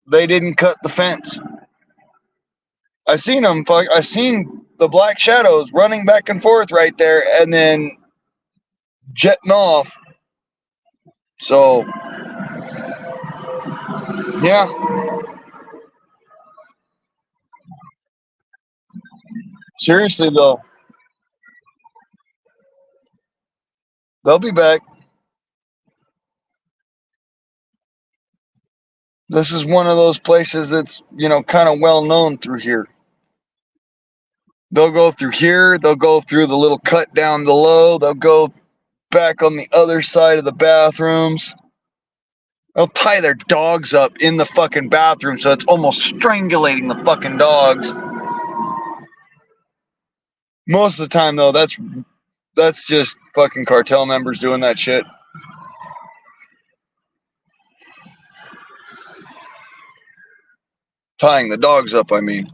They didn't cut the fence. I seen them. I seen the black shadows running back and forth right there, and then jetting off. So, yeah. Seriously though, they'll be back. This is one of those places that's, kind of well known through here. They'll go through here. They'll go through the little cut down below. They'll go back on the other side of the bathrooms. They'll tie their dogs up in the fucking bathroom so it's almost strangulating the fucking dogs. Most of the time, though, that's just fucking cartel members doing that shit. Tying the dogs up, I mean.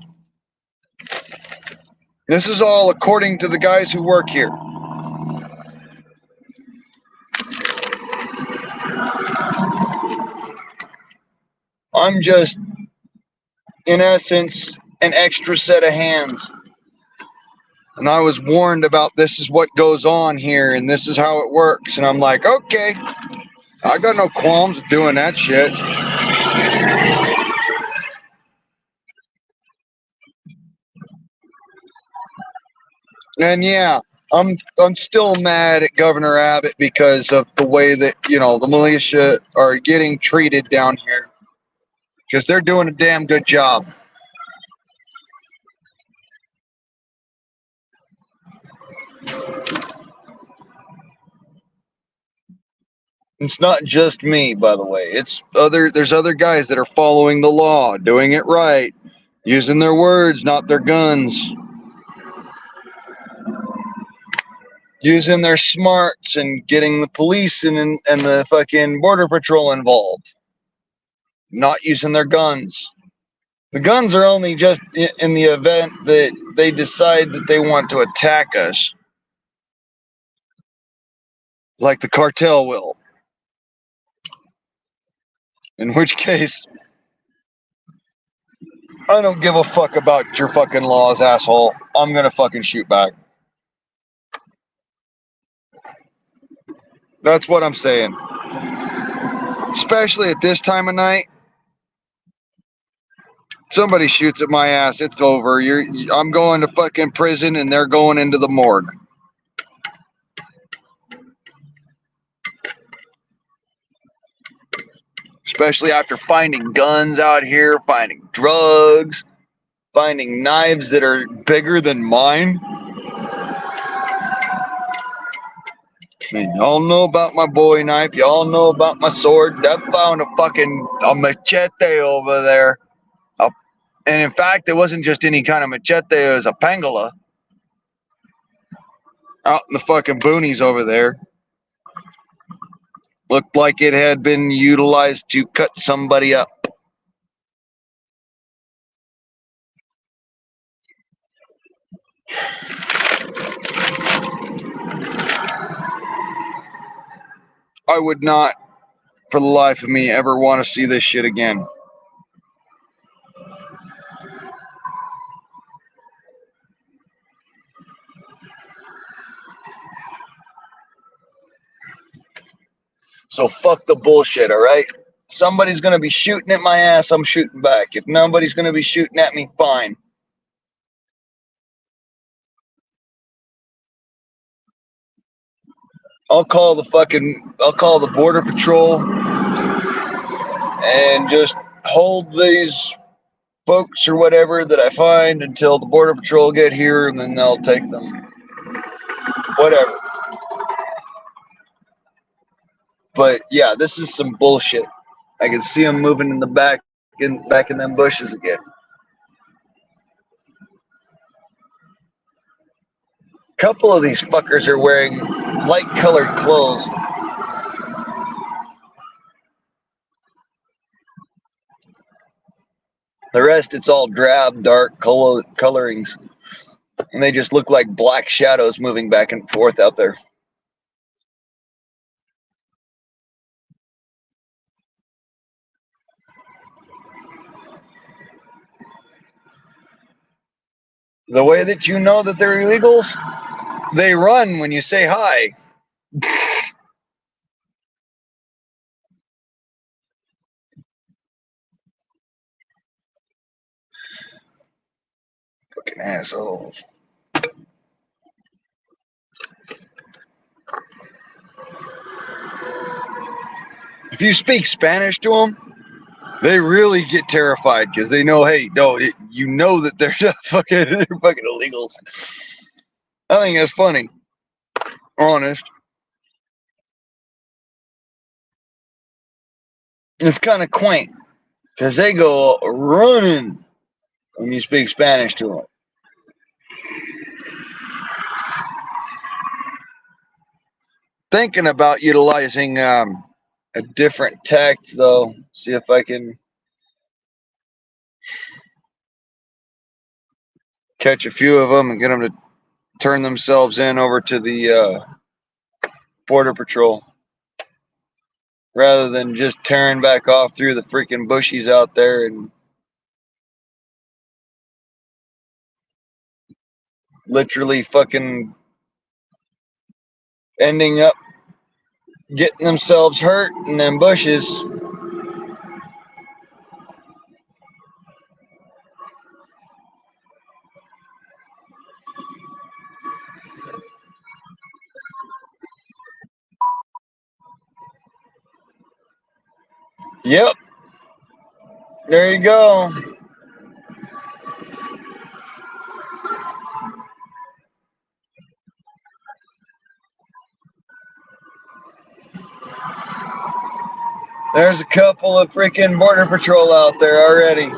This is all according to the guys who work here. I'm just, in essence, an extra set of hands. And I was warned about this is what goes on here and this is how it works. And I'm like, okay, I got no qualms with doing that shit. And yeah, I'm still mad at Governor Abbott because of the way that, the militia are getting treated down here. Because they're doing a damn good job. It's not just me, by the way. There's other guys that are following the law, doing it right, using their words, not their guns, using their smarts and getting the police and the fucking border patrol involved, not using their guns. The guns are only just in the event that they decide that they want to attack us, like the cartel will. In which case, I don't give a fuck about your fucking laws, asshole. I'm gonna fucking shoot back. That's what I'm saying. Especially at this time of night. Somebody shoots at my ass, it's over. I'm going to fucking prison and they're going into the morgue. Especially after finding guns out here, finding drugs, finding knives that are bigger than mine. Y'all know about my bowie knife. Y'all know about my sword. I found a machete over there. And in fact, it wasn't just any kind of machete. It was a pangala. Out in the fucking boonies over there. Looked like it had been utilized to cut somebody up. I would not, for the life of me, ever want to see this shit again. So fuck the bullshit, all right? Somebody's going to be shooting at my ass, I'm shooting back. If nobody's going to be shooting at me, fine. I'll call the border patrol and just hold these folks or whatever that I find until the border patrol get here, and then they'll take them. Whatever. But yeah, this is some bullshit. I can see them moving in the back in them bushes again. A couple of these fuckers are wearing light colored clothes. The rest, it's all drab, dark colorings. And they just look like black shadows moving back and forth out there. The way that you know that they're illegals, they run when you say hi. Fucking assholes. If you speak Spanish to them, they really get terrified because they know, hey, no, you know that they're fucking illegals. I think that's funny. Honest. It's kind of quaint because they go running when you speak Spanish to them. Thinking about utilizing a different tact, though. See if I can catch a few of them and get them to turn themselves in over to the border patrol rather than just tearing back off through the freaking bushies out there and literally fucking ending up getting themselves hurt in them bushes. Yep. There you go. There's a couple of freaking Border Patrol out there already.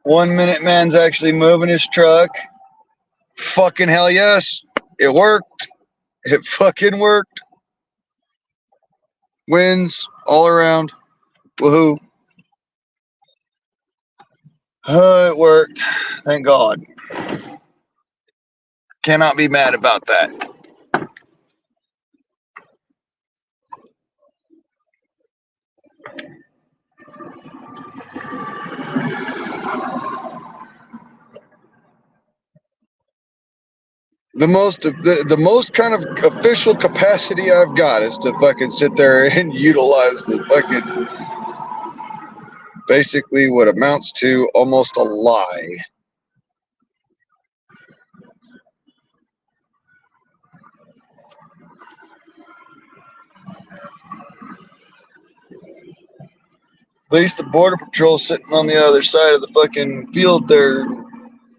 1 minute man's actually moving his truck. Fucking hell yes. It worked. It fucking worked. Wins all around. Woohoo. It worked. Thank God. Cannot be mad about that. The most kind of official capacity I've got is to fucking sit there and utilize the fucking basically what amounts to almost a lie. At least the Border Patrol sitting on the other side of the fucking field there,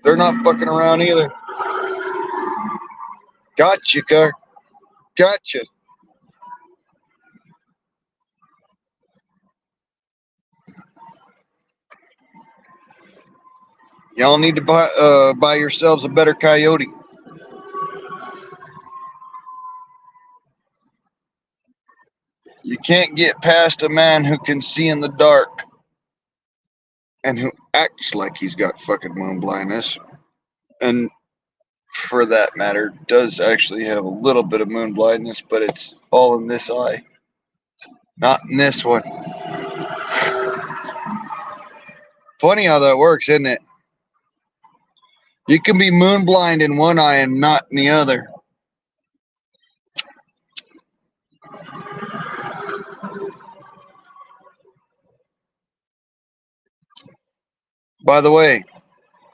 they're not fucking around either. Gotcha, car. Gotcha. Y'all need to buy yourselves a better coyote. You can't get past a man who can see in the dark and who acts like he's got fucking moon blindness. And for that matter, does actually have a little bit of moon blindness, but it's all in this eye, not in this one. Funny how that works, isn't it? You can be moon blind in one eye and not in the other. By the way,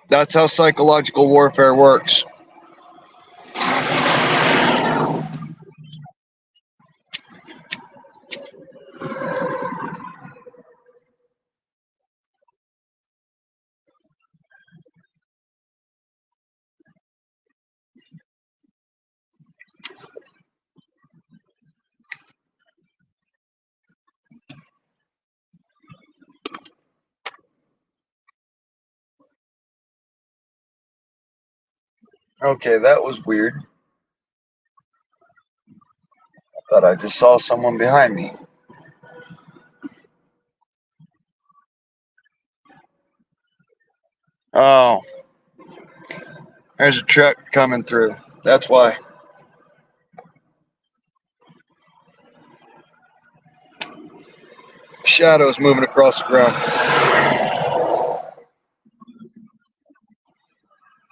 that's how psychological warfare works. Okay, that was weird. I thought I just saw someone behind me. Oh, there's a truck coming through. That's why. Shadows moving across the ground.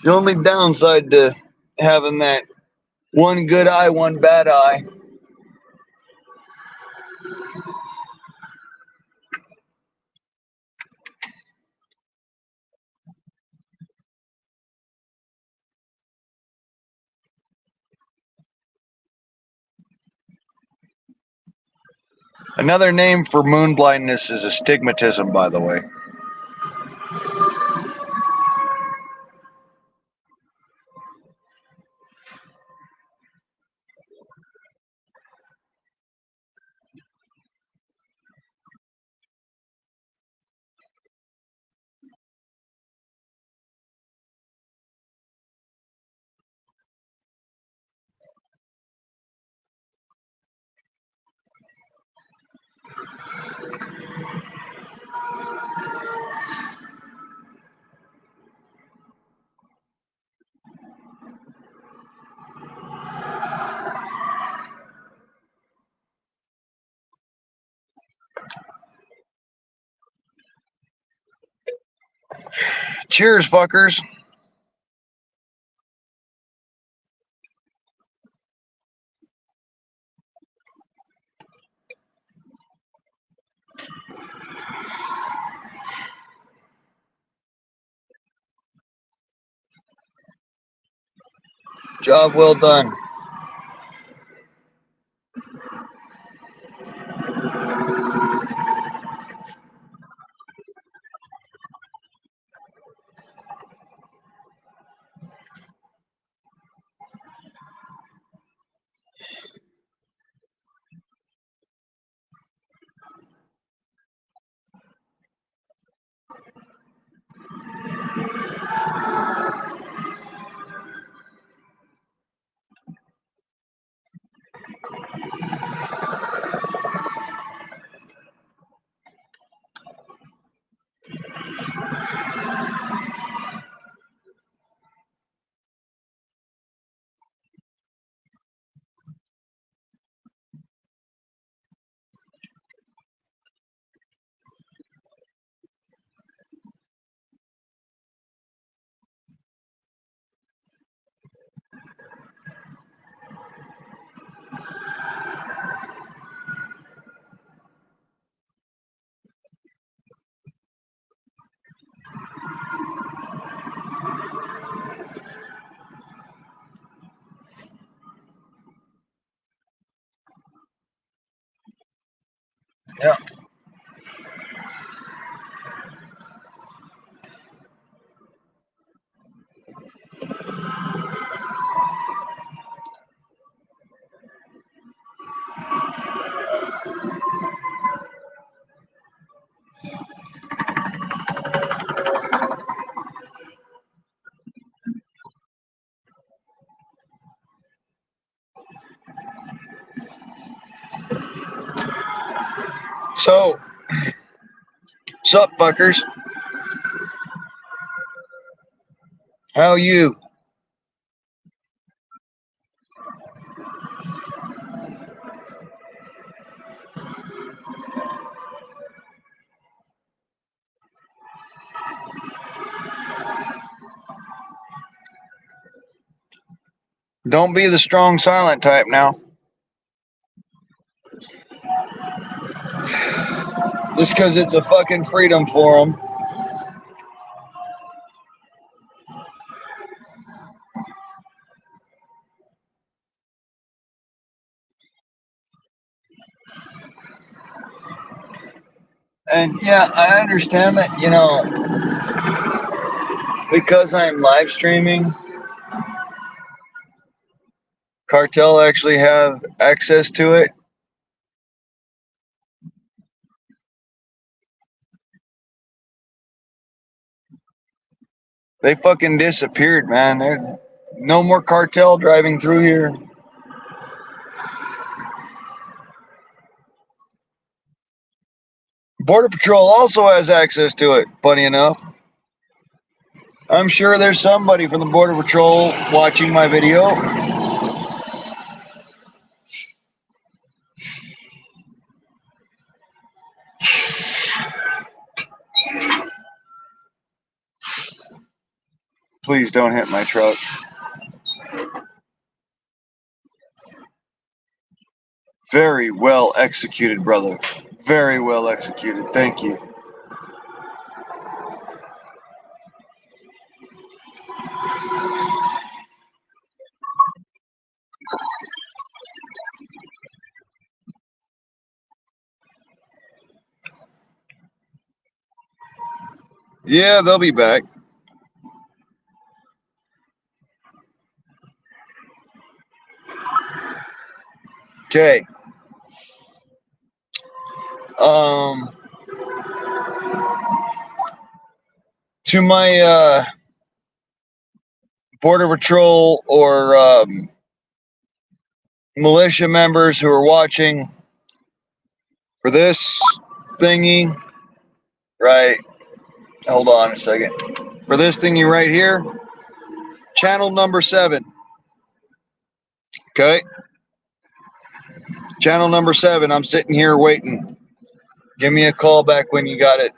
The only downside to having that one good eye, one bad eye. Another name for moon blindness is astigmatism, by the way. Cheers, fuckers. Job well done. Yeah. So, sup, fuckers? How you? Don't be the strong silent type now. Just because it's a fucking freedom forum. And yeah, I understand that, because I'm live streaming, Cartel actually have access to it. They fucking disappeared, man. There's no more Cartel driving through here. Border Patrol also has access to it, funny enough. I'm sure there's somebody from the Border Patrol watching my video. Please don't hit my truck. Very well executed, brother. Very well executed. Thank you. Yeah, they'll be back. Okay. To my Border Patrol or militia members who are watching, for this thingy, right? Hold on a second. For this thingy right here, channel number 7. Okay. Channel number 7. I'm sitting here waiting. Give me a call back when you got it.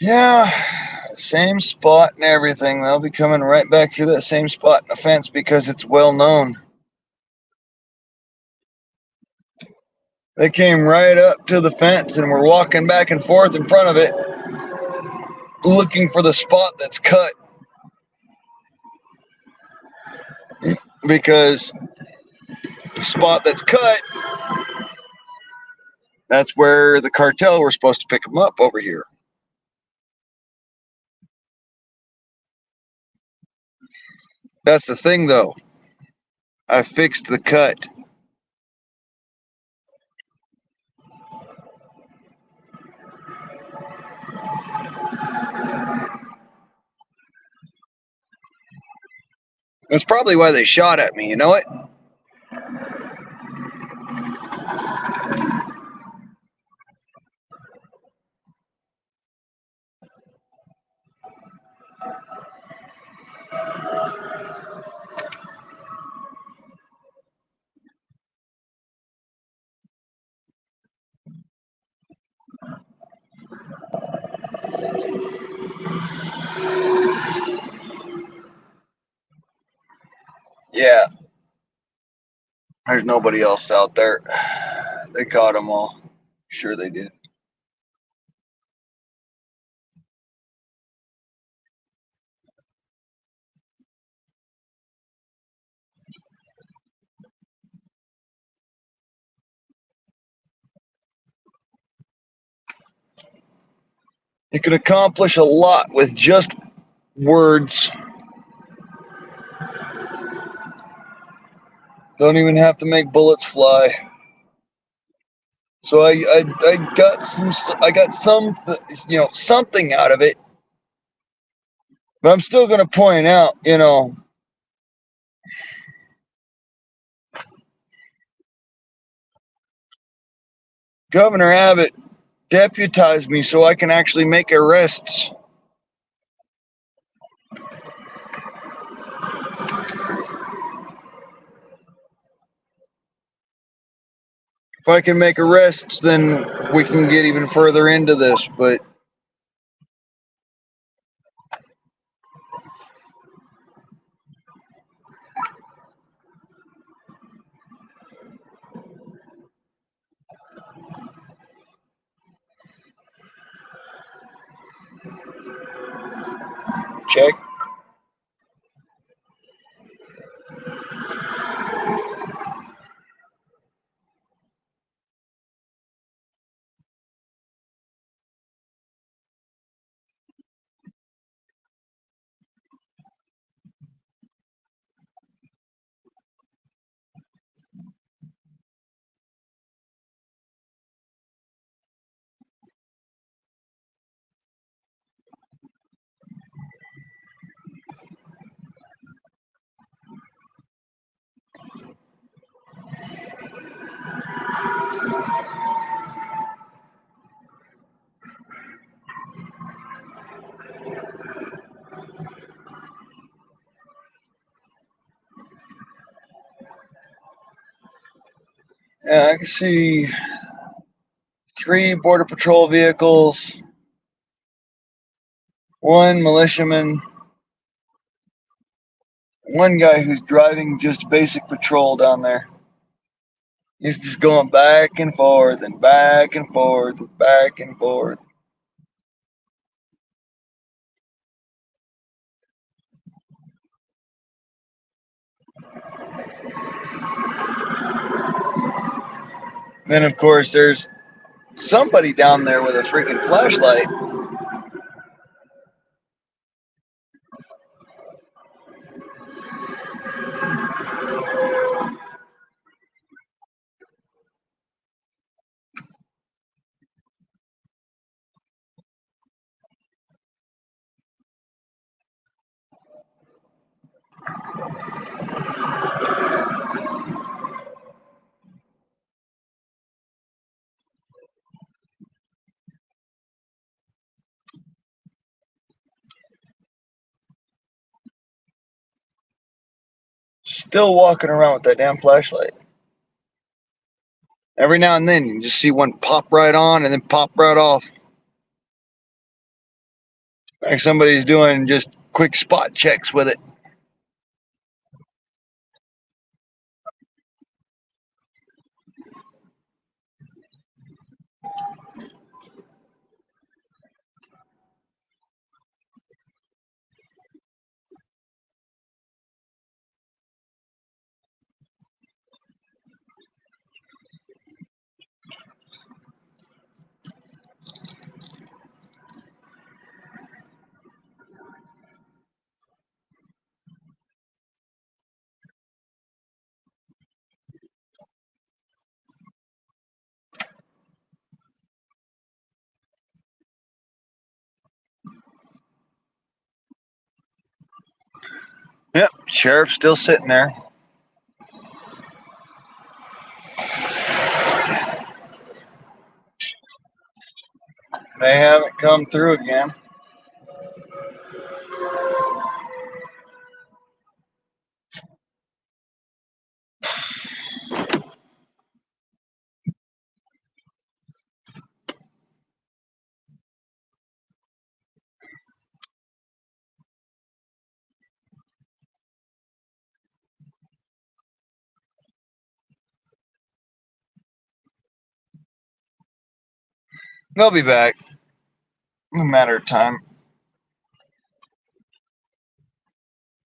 Yeah, same spot and everything. They'll be coming right back through that same spot in the fence because it's well known. They came right up to the fence and were walking back and forth in front of it, looking for the spot that's cut. Because the spot that's cut, that's where the cartel were supposed to pick them up over here. That's the thing, though. I fixed the cut. That's probably why they shot at me, you know it? Yeah, there's nobody else out there. They caught them all. Sure they did. You can accomplish a lot with just words. Don't even have to make bullets fly. So I got some something out of it. But I'm still going to point out, Governor Abbott deputized me so I can actually make arrests. If I can make arrests, then we can get even further into this. But check. Yeah, I can see 3 border patrol vehicles, 1 militiaman, 1 guy who's driving just basic patrol down there. He's just going back and forth and back and forth and back and forth. Then, of course, there's somebody down there with a freaking flashlight. Still walking around with that damn flashlight. Every now and then, you just see one pop right on and then pop right off. Like somebody's doing just quick spot checks with it. Yep, sheriff's still sitting there. They haven't come through again. They'll be back. No matter of time.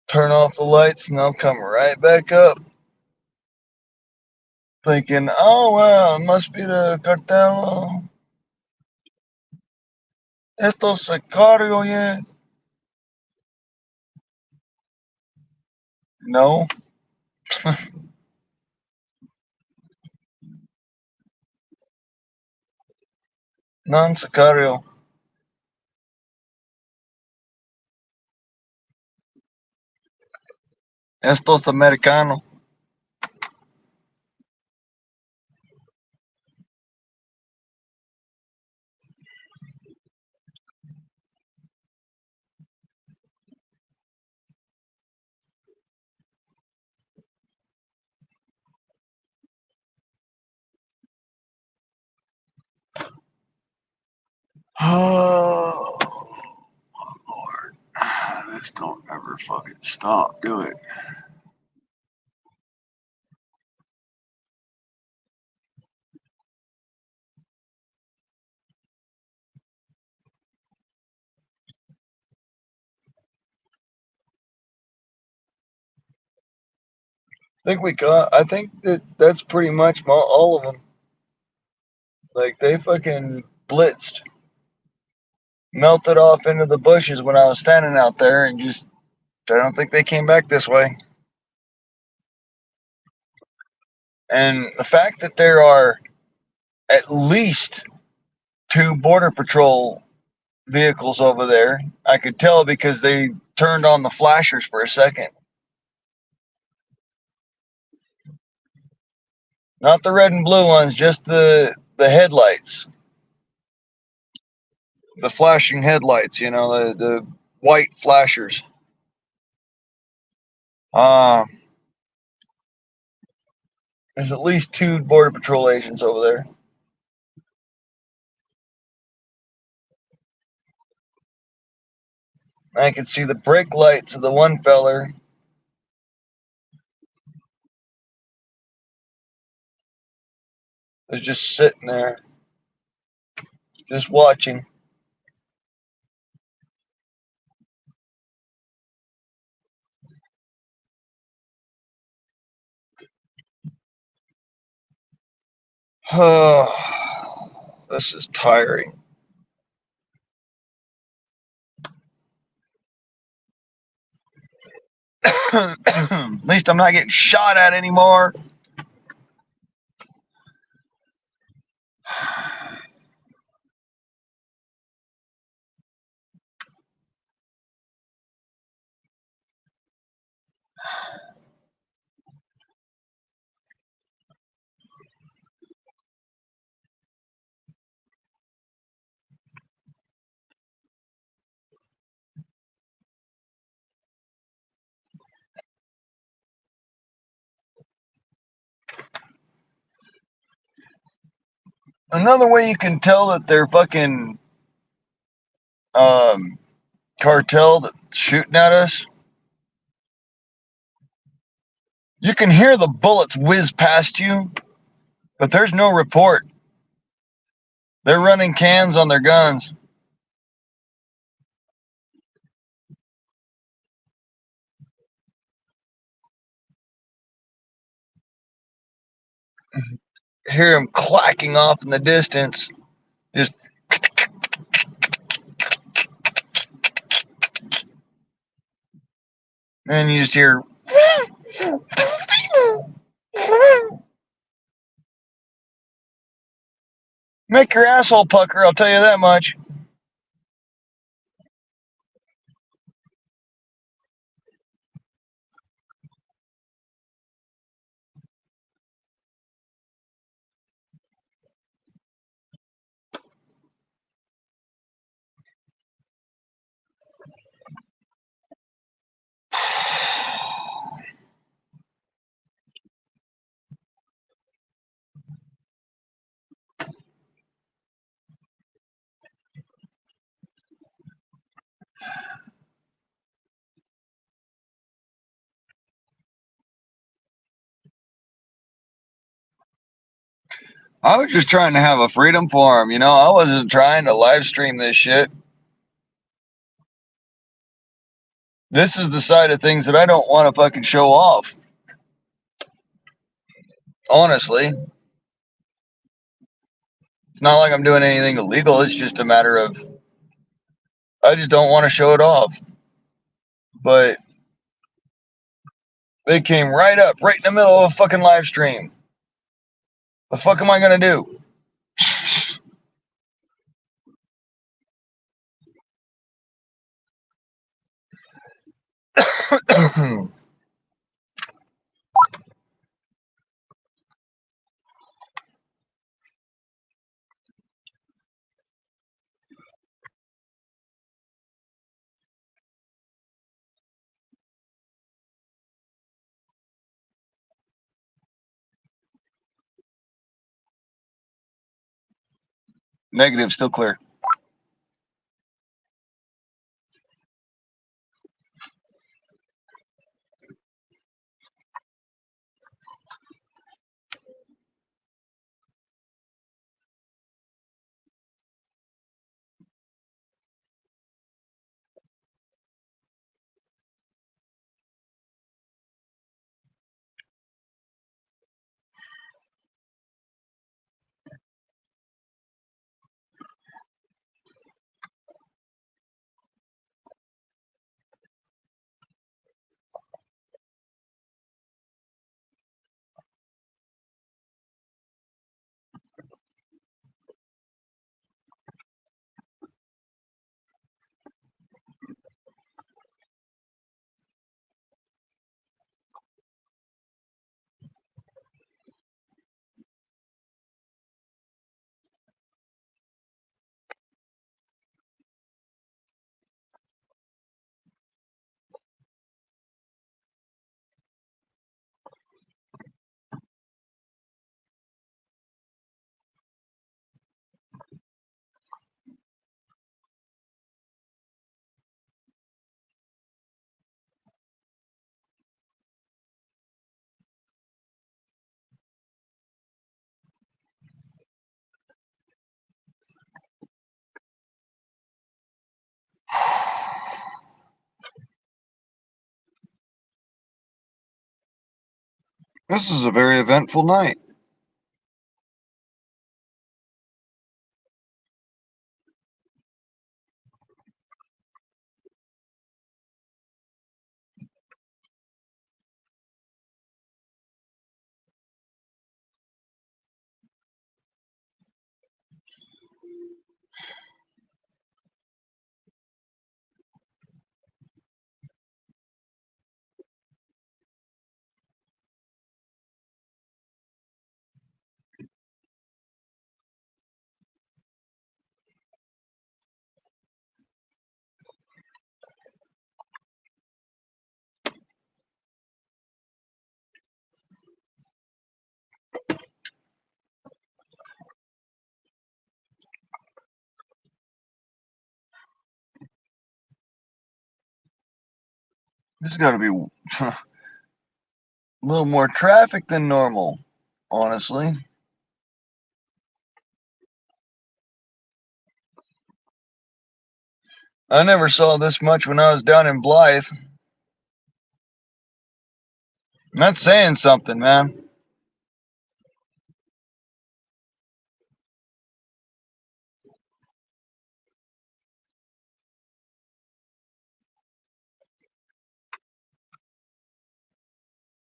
Turn off the lights and they'll come right back up. Thinking, oh well, it must be the cartel. Esto sicario, yeah. No, non sicario. Estos americano. Oh, Lord. This don't ever fucking stop, do it? I think that's pretty much all of them. Like, they fucking blitzed, melted off into the bushes when I was standing out there, and just, I don't think they came back this way. And the fact that there are at least two Border Patrol vehicles over there, I could tell because they turned on the flashers for a second. Not the red and blue ones, just the headlights. The flashing headlights, the white flashers. Uh, there's at least two Border Patrol agents over there. I can see the brake lights of the one feller was just sitting there, just watching. Oh, this is tiring. At least I'm not getting shot at anymore. Another way you can tell that they're fucking um, cartel that's shooting at us, you can hear the bullets whiz past you, but there's no report. They're running cans on their guns. Hear them clacking off in the distance. Just, and you just hear. Make your asshole pucker, I'll tell you that much. I was just trying to have a freedom forum, you know. I wasn't trying to live stream this shit. This is the side of things that I don't want to fucking show off. Honestly, it's not like I'm doing anything illegal. It's just a matter of I just don't want to show it off. But they came right up, right in the middle of a fucking live stream. The fuck am I gonna do? Negative, still clear. This is a very eventful night. There's got to be a little more traffic than normal, honestly. I never saw this much when I was down in Blythe. And that's saying something, man.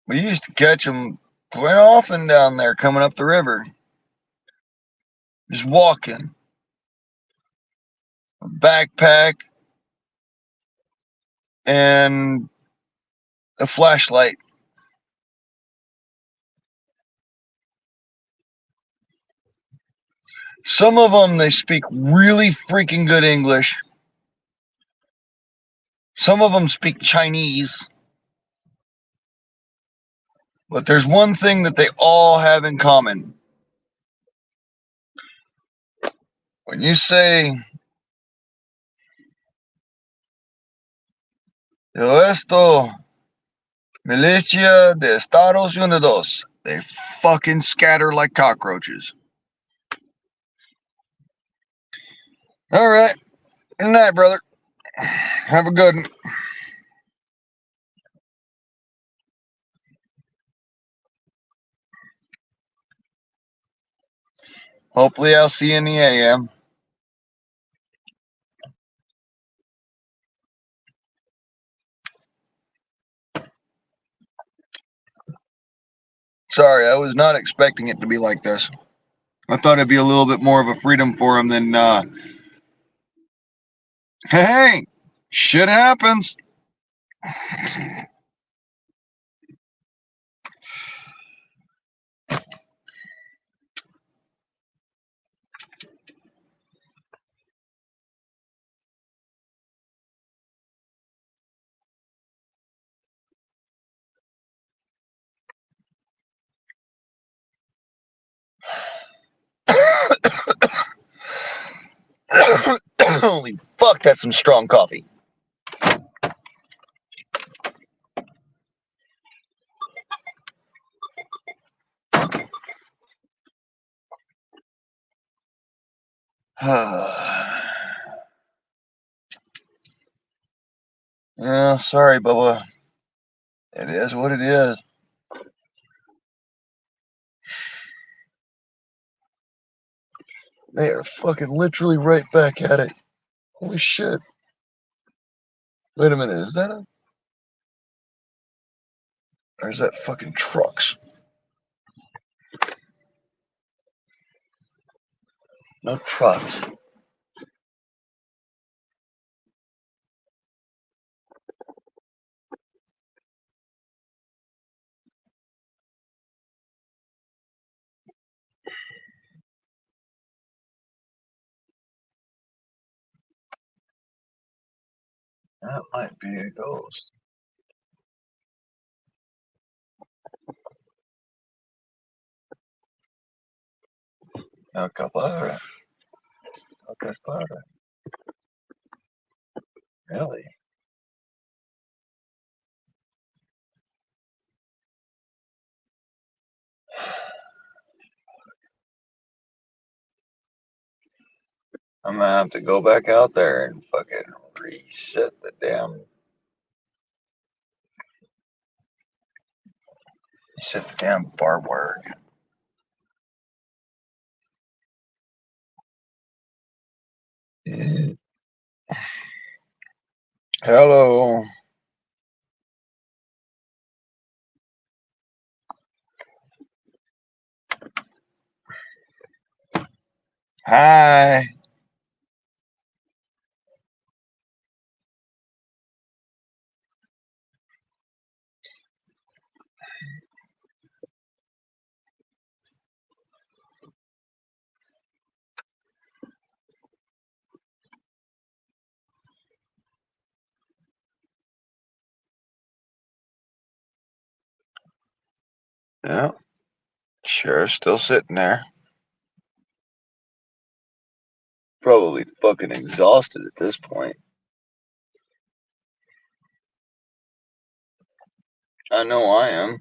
We used to catch them quite often down there coming up the river. Just walking. A backpack and a flashlight. Some of them, they speak really freaking good English. Some of them speak Chinese. But there's one thing that they all have in common. When you say esto militia de Estados Unidos, they fucking scatter like cockroaches. All right. Good night, brother. Have a good one. Hopefully, I'll see you in the AM. Sorry, I was not expecting it to be like this. I thought it'd be a little bit more of a freedom for him than, hey, shit happens. Holy fuck, that's some strong coffee. Yeah, sorry, Bubba. It is what it is. They are fucking literally right back at it. Holy shit. Wait a minute, is that a. Or is that fucking trucks? No trucks. That might be a ghost. No capara. No caspara. Really? I'm gonna have to go back out there and fucking reset the damn barbed wire. Hello. Hi. Yeah, sheriff's still sitting there. Probably fucking exhausted at this point. I know I am.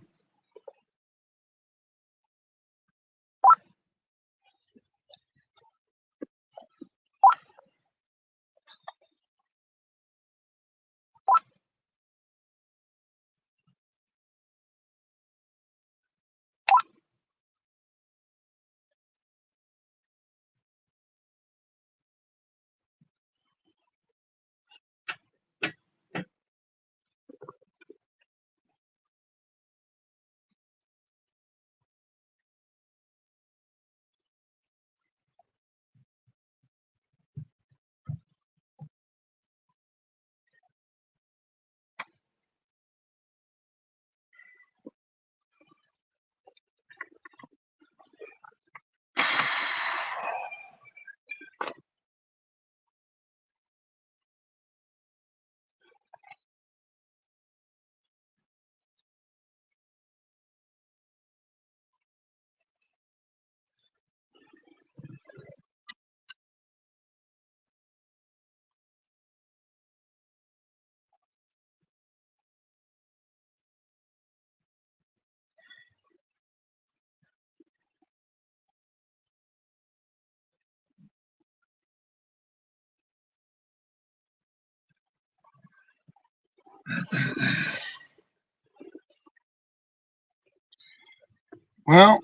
Well,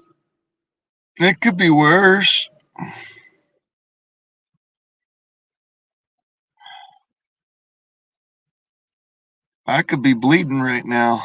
it could be worse. I could be bleeding right now.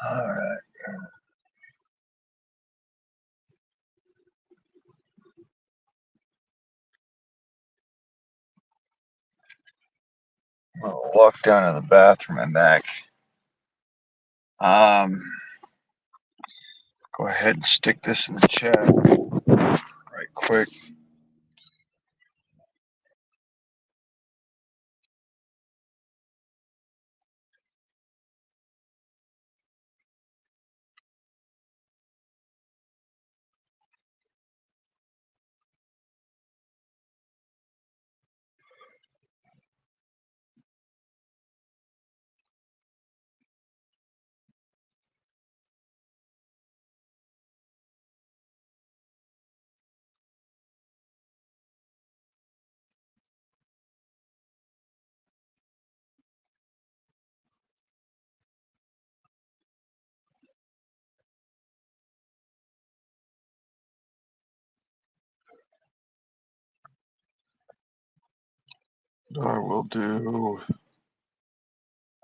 All right. I'll walk down to the bathroom and back. Go ahead and stick this in the chat right quick. I will do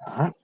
that.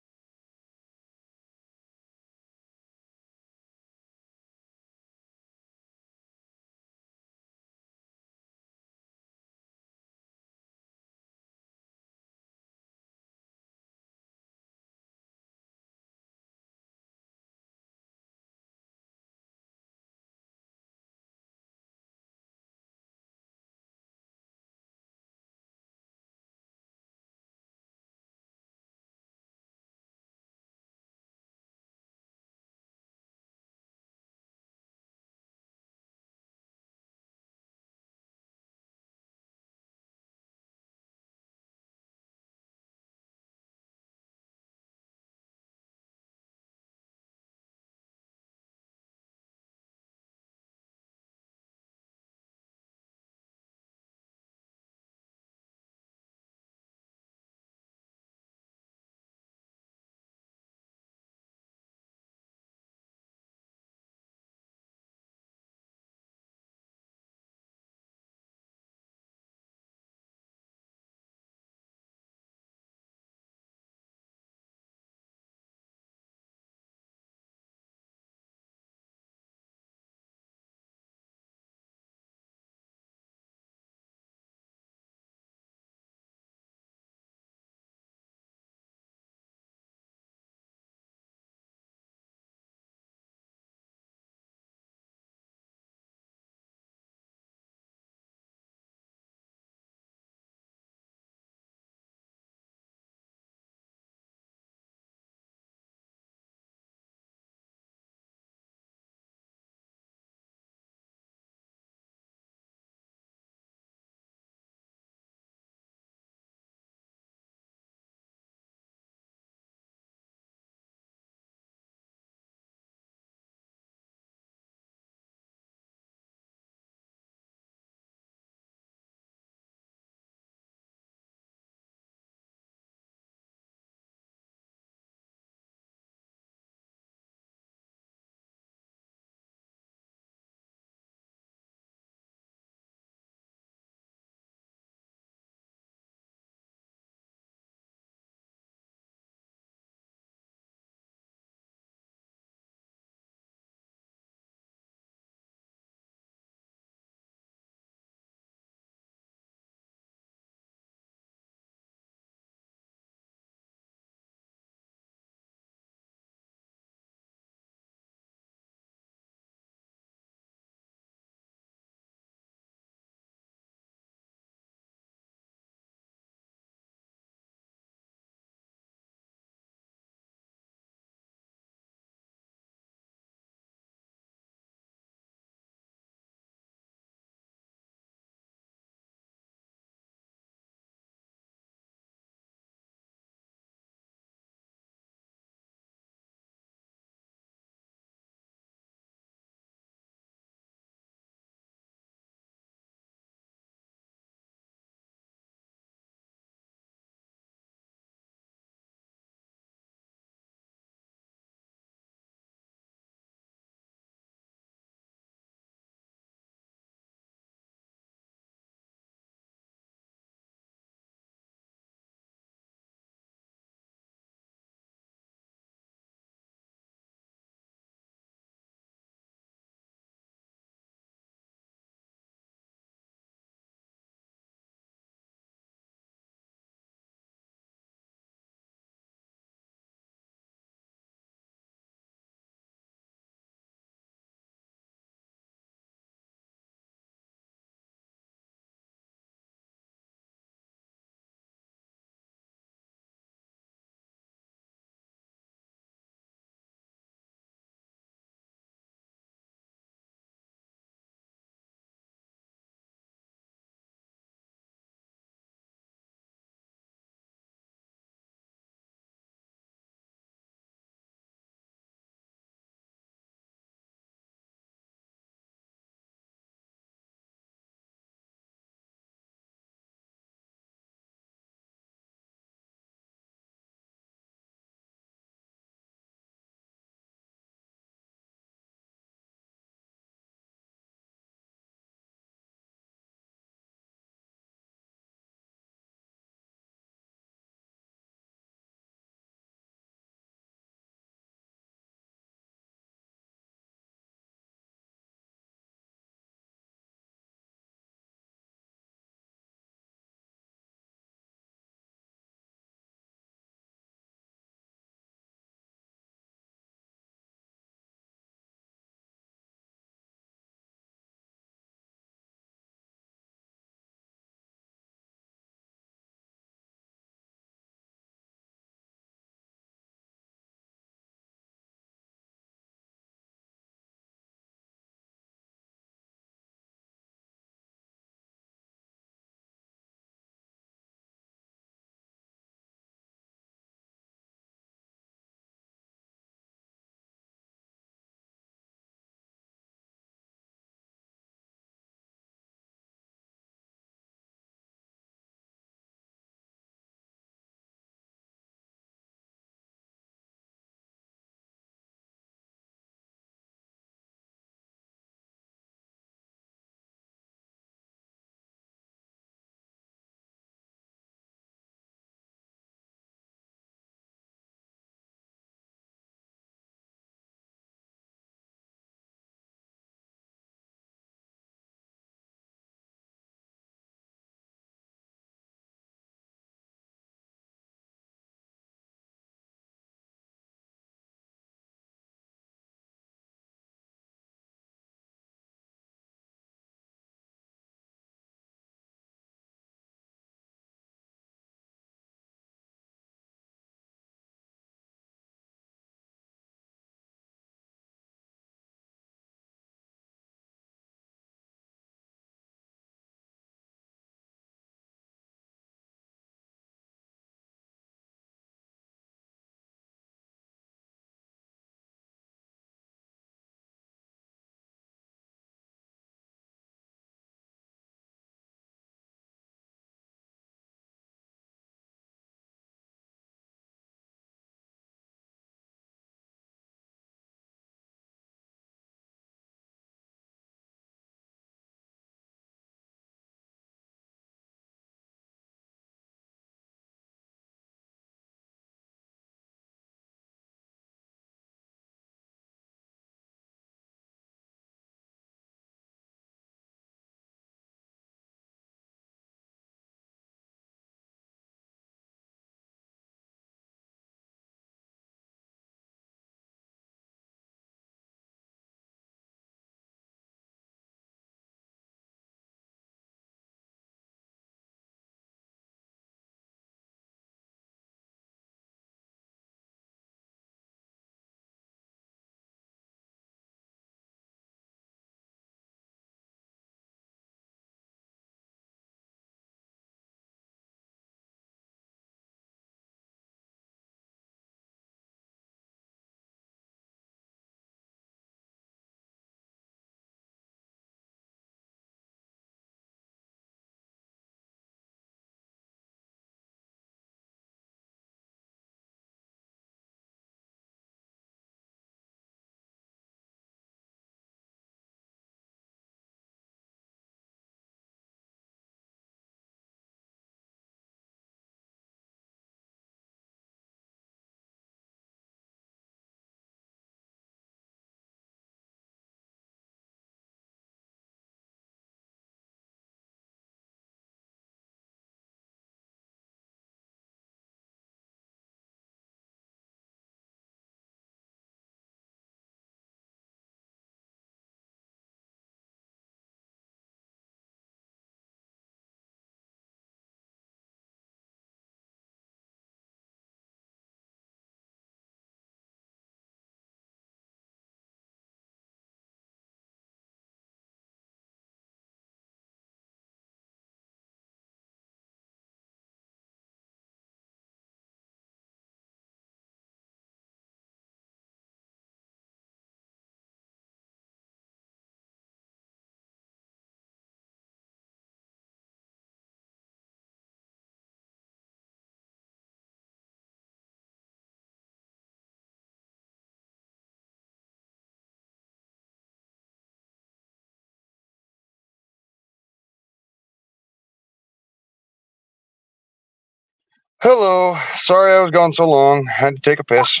Hello. Sorry I was gone so long. Had to take a piss.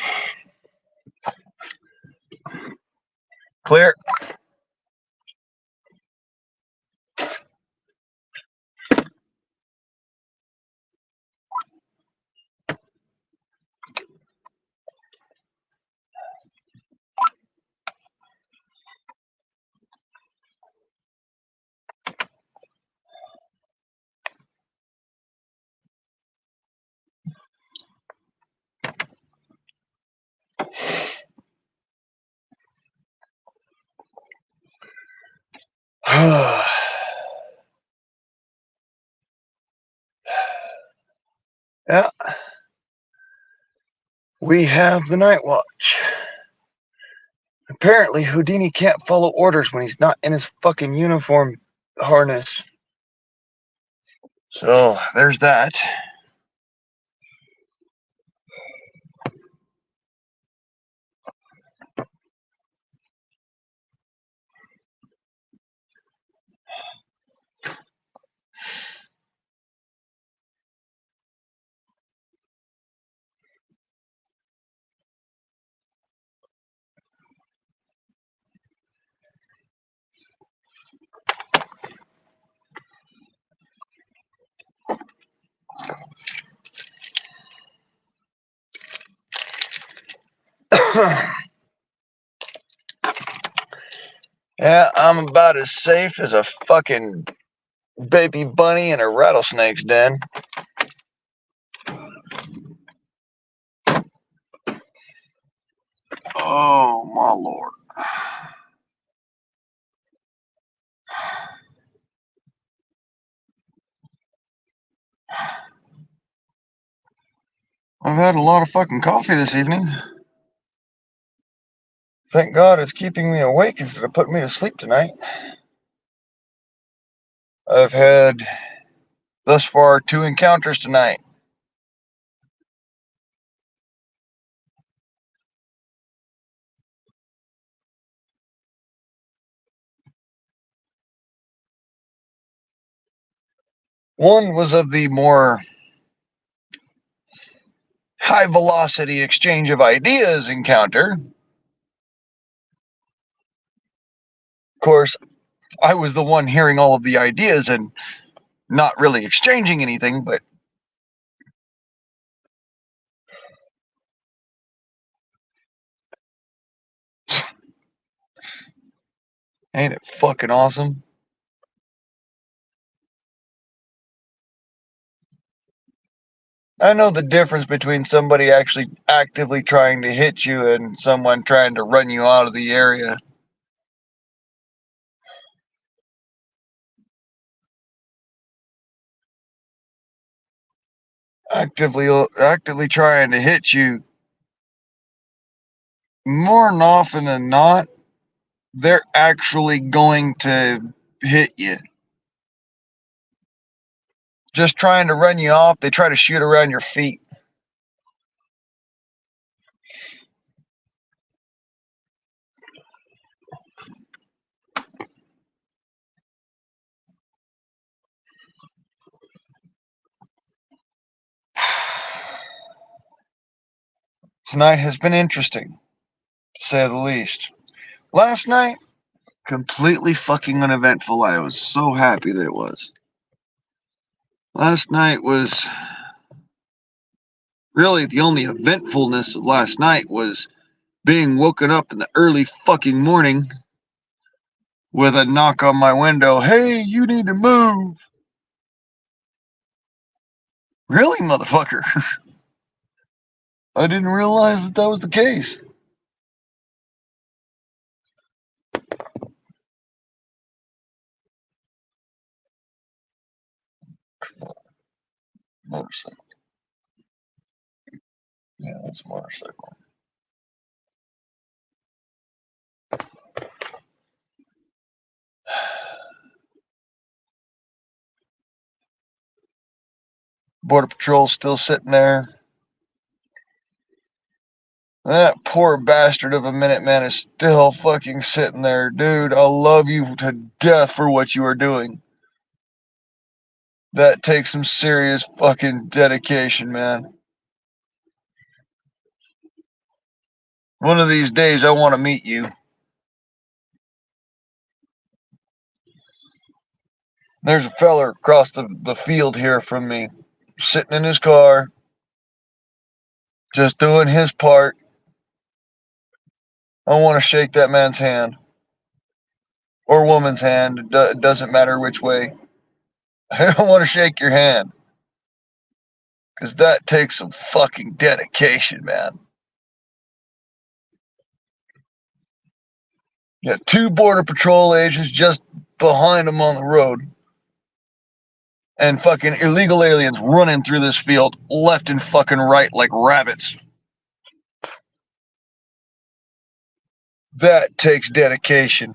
Clear. Yeah. We have the night watch. Apparently, Houdini can't follow orders when he's not in his fucking uniform harness. So, there's that. Yeah, I'm about as safe as a fucking baby bunny in a rattlesnake's den. Oh, my lord. I've had a lot of fucking coffee this evening. Thank God it's keeping me awake instead of putting me to sleep tonight. I've had, thus far, 2 encounters tonight. One was of the more high velocity exchange of ideas encounter. Of course, I was the one hearing all of the ideas and not really exchanging anything, but ain't it fucking awesome? I know the difference between somebody actually actively trying to hit you and someone trying to run you out of the area. Actively trying to hit you, more than often than not, they're actually going to hit you. Just trying to run you off, they try to shoot around your feet. Tonight has been interesting, to say the least. Last night, completely fucking uneventful. I was so happy that it was. Last night was really the only eventfulness of last night was being woken up in the early fucking morning with a knock on my window. Hey, you need to move. Really, motherfucker? I didn't realize that that was the case. Motorcycle. Yeah, that's a motorcycle. Border Patrol's still sitting there. That poor bastard of a Minuteman is still fucking sitting there. Dude, I love you to death for what you are doing. That takes some serious fucking dedication, man. One of these days I want to meet you. There's a feller across the field here from me, sitting in his car, just doing his part. I want to shake that man's hand. Or woman's hand. It doesn't matter which way. I don't want to shake your hand. Because that takes some fucking dedication, man. You got 2 Border Patrol agents just behind him on the road. And fucking illegal aliens running through this field left and fucking right like rabbits. That takes dedication.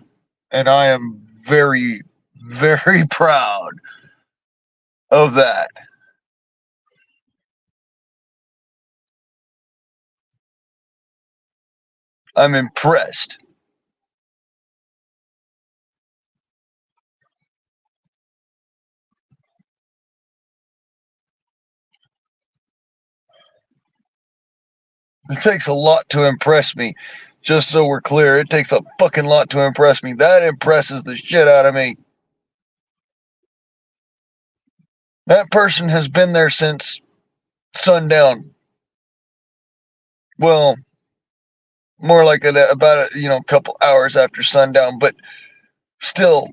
And I am very, very proud of that. I'm impressed. It takes a lot to impress me. Just so we're clear, it takes a fucking lot to impress me. That impresses the shit out of me. That person has been there since sundown. Well, more like about a couple hours after sundown, but still,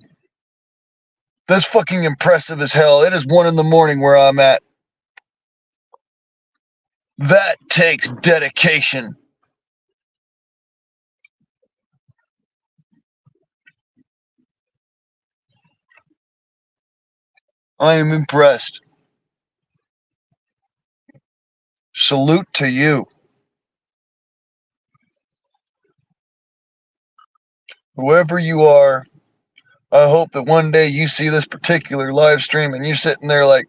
that's fucking impressive as hell. It is 1 a.m. where I'm at. That takes dedication. I am impressed. Salute to you. Whoever you are, I hope that one day you see this particular live stream and you're sitting there like,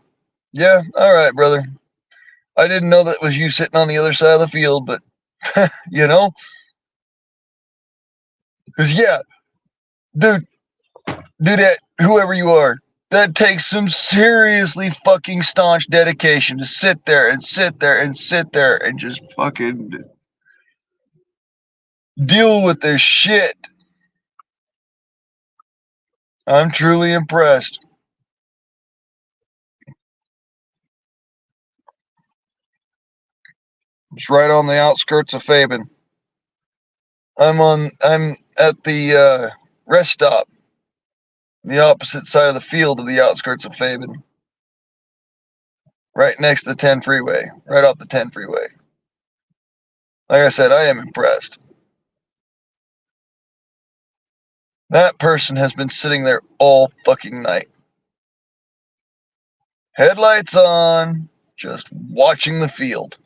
yeah, all right, brother. I didn't know that was you sitting on the other side of the field, but, Because, yeah, dude, whoever you are, that takes some seriously fucking staunch dedication to sit there and sit there and sit there and just fucking deal with this shit. I'm truly impressed. It's right on the outskirts of Fabin. I'm at the rest stop, the opposite side of the field of the outskirts of Fabin. Right next to the 10 freeway, right off the 10 freeway. Like I said, I am impressed. That person has been sitting there all fucking night. Headlights on, just watching the field.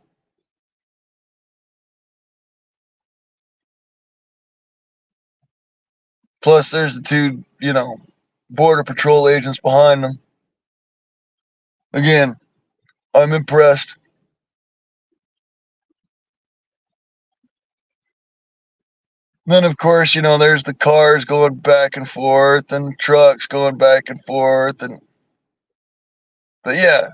Plus, there's the 2, Border Patrol agents behind them. Again, I'm impressed. Then, of course, there's the cars going back and forth and trucks going back and forth. But yeah,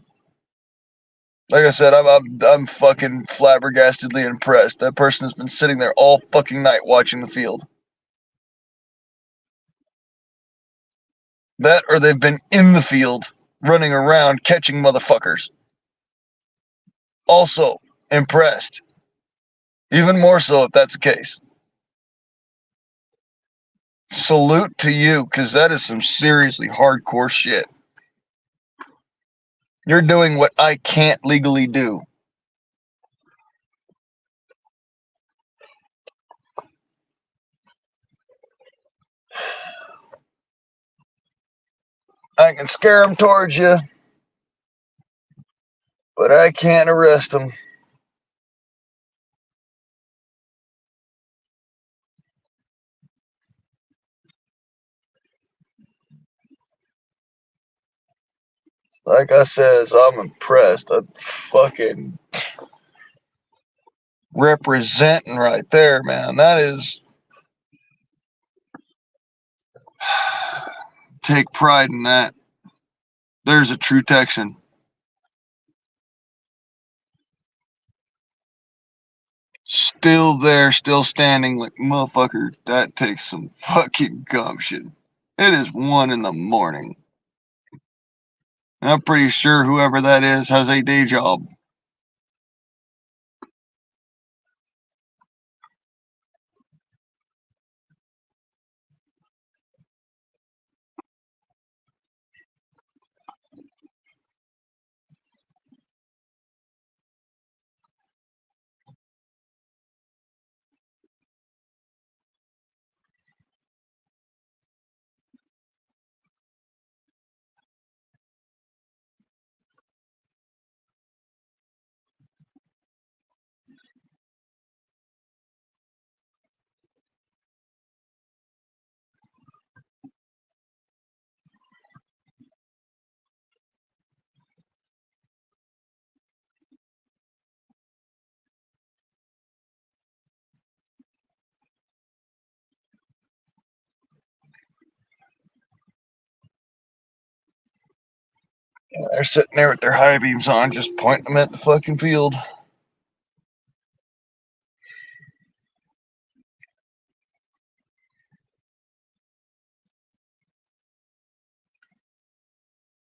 like I said, I'm fucking flabbergastedly impressed. That person has been sitting there all fucking night watching the field. That or they've been in the field running around catching motherfuckers. Also impressed. Even more so if that's the case. Salute to you, because that is some seriously hardcore shit. You're doing what I can't legally do. I can scare them towards you, but I can't arrest them. Like I says, I'm impressed. I'm fucking representing right there, man. That is... Take pride in that. There's a true Texan. Still there, still standing. Like, motherfucker, that takes some fucking gumption. It is 1 in the morning. And I'm pretty sure whoever that is has a day job. They're sitting there with their high beams on, just pointing them at the fucking field.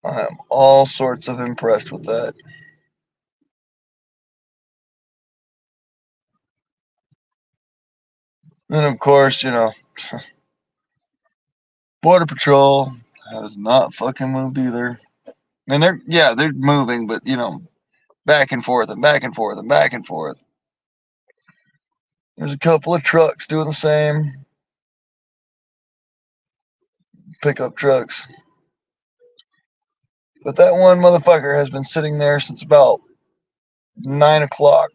I am all sorts of impressed with that. And of course, Border Patrol has not fucking moved either. And they're moving, but back and forth and back and forth and back and forth. There's a couple of trucks doing the same. Pickup trucks. But that one motherfucker has been sitting there since about 9 o'clock.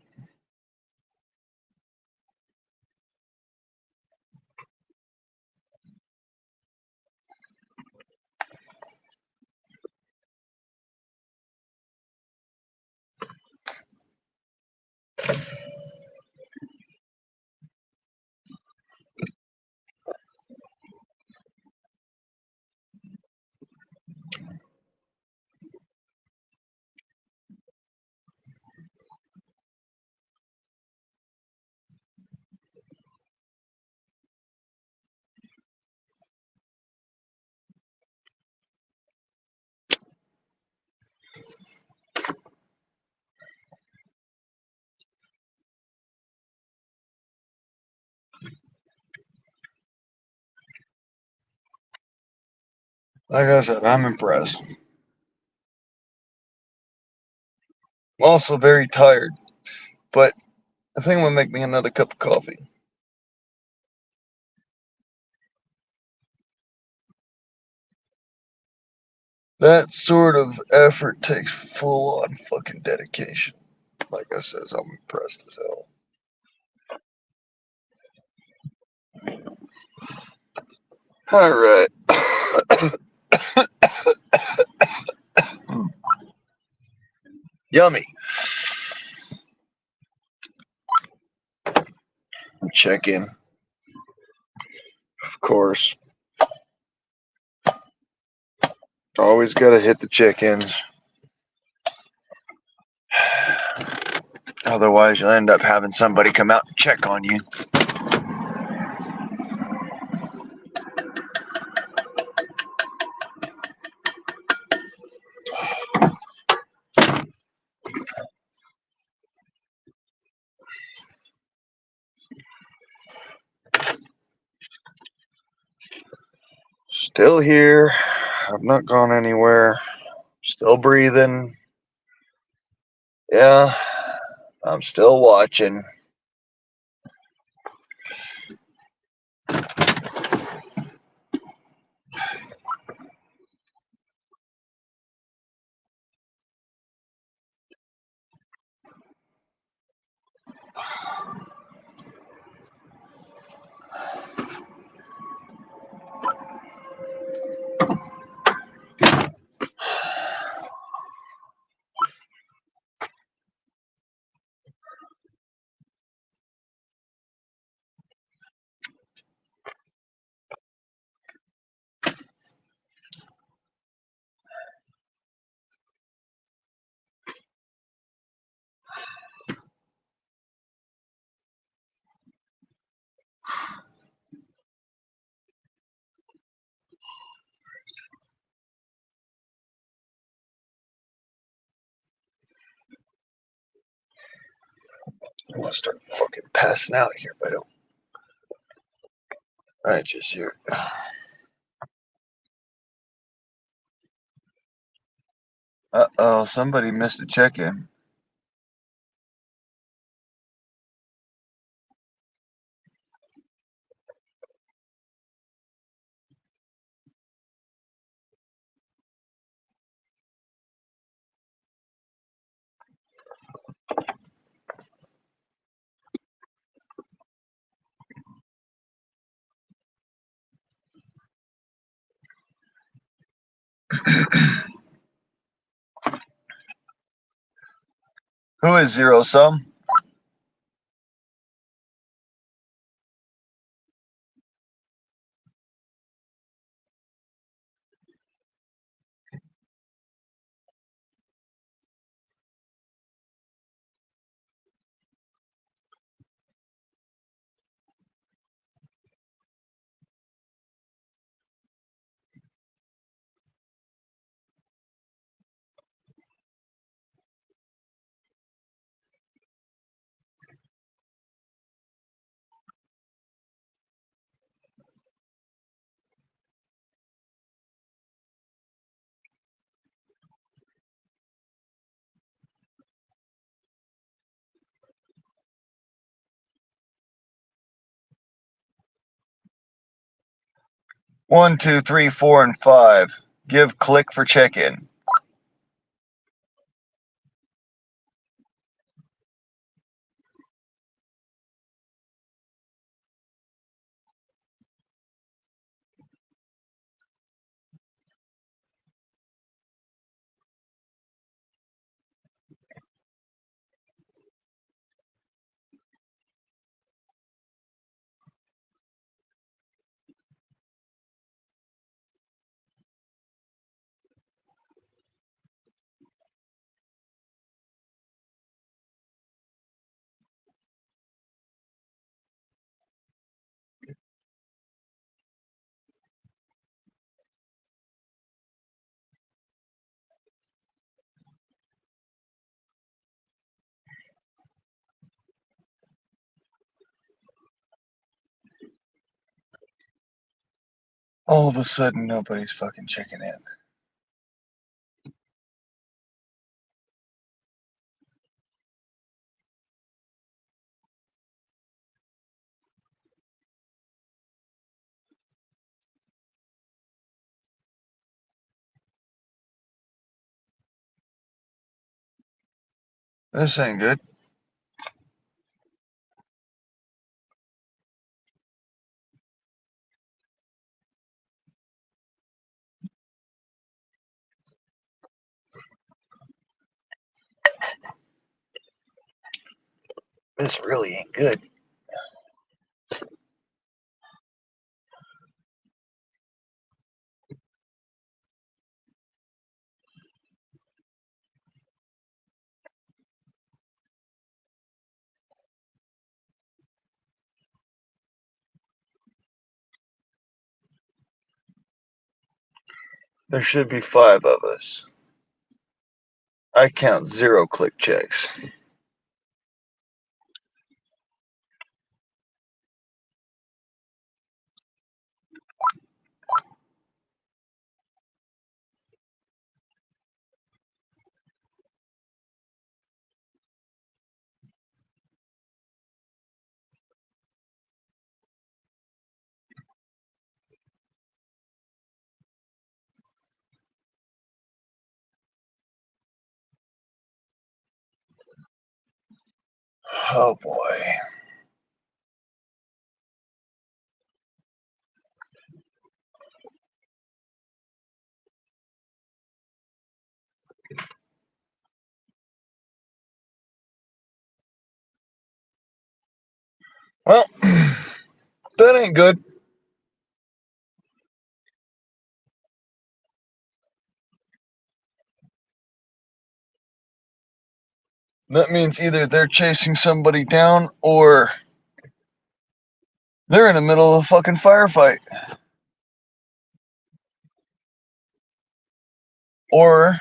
Like I said, I'm impressed. I'm also very tired, but I think I'm gonna make me another cup of coffee. That sort of effort takes full on fucking dedication. Like I says, I'm impressed as hell. All right. Yummy. Check in. Of course. Always got to hit the check-ins. Otherwise, you'll end up having somebody come out and check on you. Still here. I've not gone anywhere. Still breathing. Yeah, I'm still watching. I want to start fucking passing out here, but I just hear it. Uh-oh, somebody missed a check-in. Who is Zero Sum? One, two, three, four, and five. Give click for check-in. All of a sudden, nobody's fucking checking in. This ain't good. This really ain't good. There should be 5 of us. I count 0 click checks. Oh boy. Well, that ain't good. That means either they're chasing somebody down or They're in the middle of a fucking firefight. Or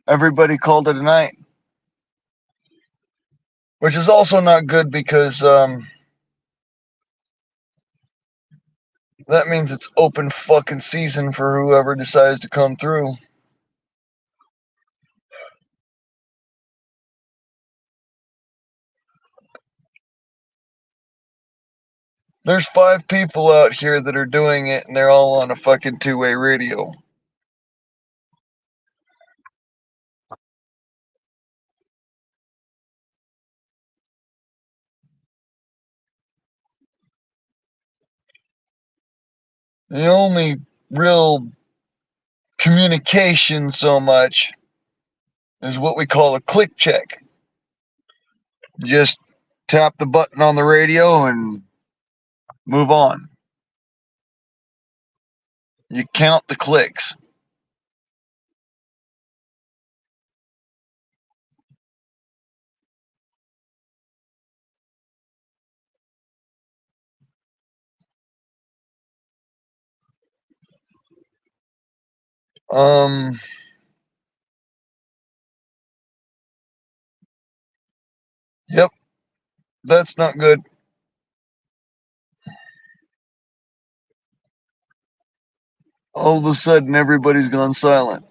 everybody called it a night. Which is also not good because that means it's open fucking season for whoever decides to come through. There's 5 people out here that are doing it, and they're all on a fucking two-way radio. The only real communication so much is what we call a click check. You just tap the button on the radio and move on. You count the clicks. Um, yep, that's not good. All of a sudden, everybody's gone silent.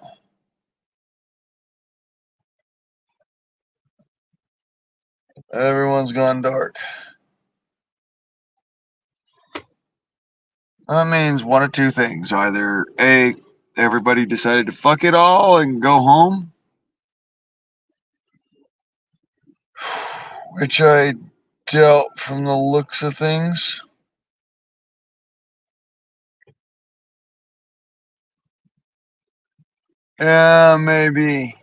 Everyone's gone dark. That means one of two things. Either A, everybody decided to fuck it all and go home, which I doubt from the looks of things. Yeah, maybe.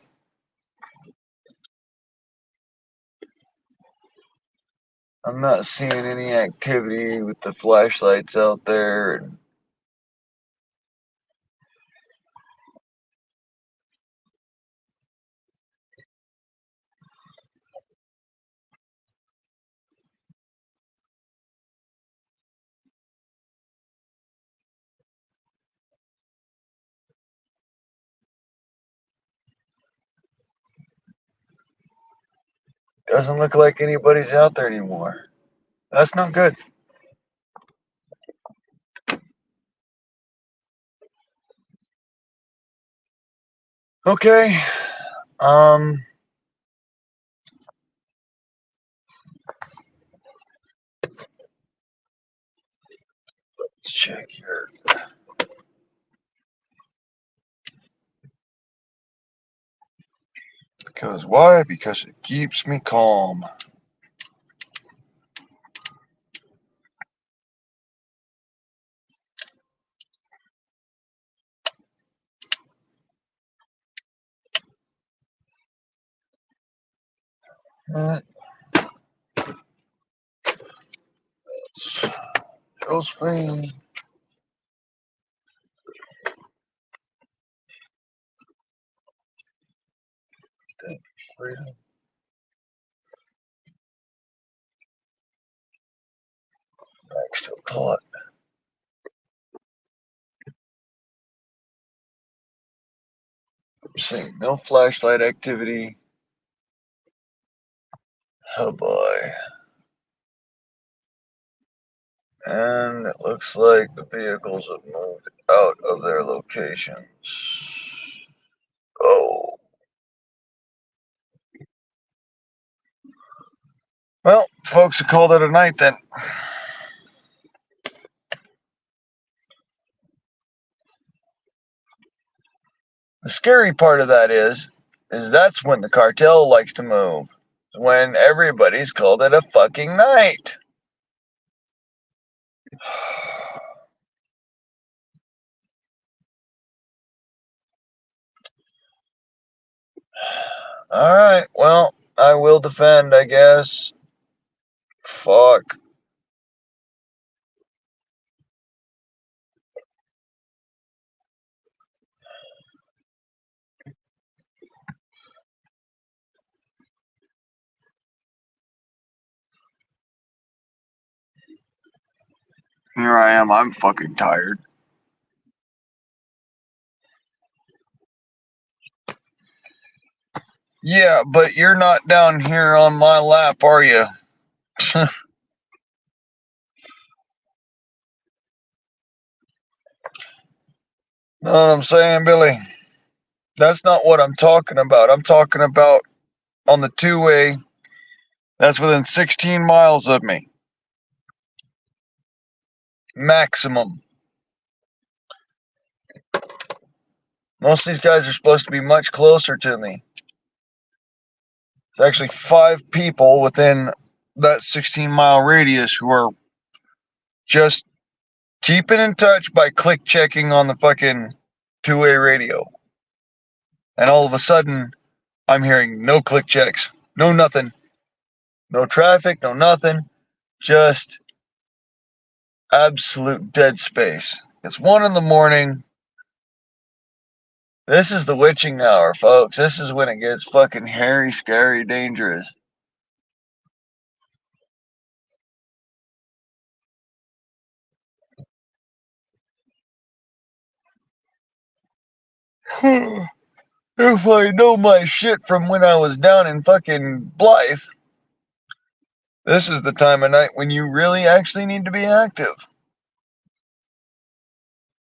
I'm not seeing any activity with the flashlights out there. Doesn't look like anybody's out there anymore. That's not good. Okay. Um, let's check here. Because why? Because it keeps me calm. Alright. Josephine. Freedom. Back still caught. I'm seeing no flashlight activity. Oh boy. And it looks like the vehicles have moved out of their locations. Oh. Well, folks, I called it a night then. The scary part of that is that's when the cartel likes to move. When everybody's called it a fucking night. Alright, well, I will defend, I guess. Fuck. Here I am. I'm fucking tired. Yeah, but you're not down here on my lap, are you? Know what I'm saying, Billy? That's not what I'm talking about. I'm talking about on the two-way that's within 16 miles of me. Maximum. Most of these guys are supposed to be much closer to me. There's actually 5 people within that 16-mile radius who are just keeping in touch by click checking on the fucking two-way radio. And all of a sudden, I'm hearing no click checks, no nothing, no traffic, no nothing, just absolute dead space. It's 1 in the morning. This is the witching hour, folks. This is when it gets fucking hairy, scary, dangerous. If I know my shit from when I was down in fucking Blythe, this is the time of night when you really actually need to be active.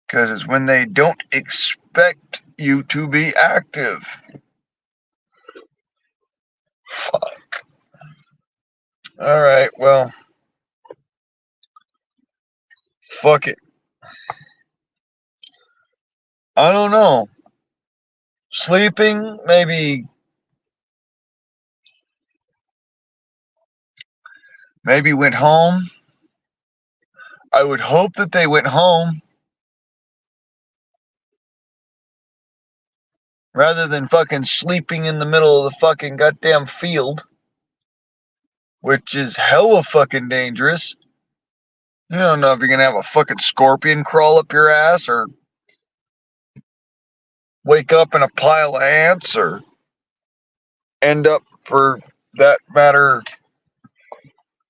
Because it's when they don't expect you to be active. Fuck. Alright, well. Fuck it. I don't know. Sleeping, maybe went home. I would hope that they went home rather than fucking sleeping in the middle of the fucking goddamn field, which is hella fucking dangerous. You don't know if you're gonna have a fucking scorpion crawl up your ass or wake up in a pile of ants or end up, for that matter,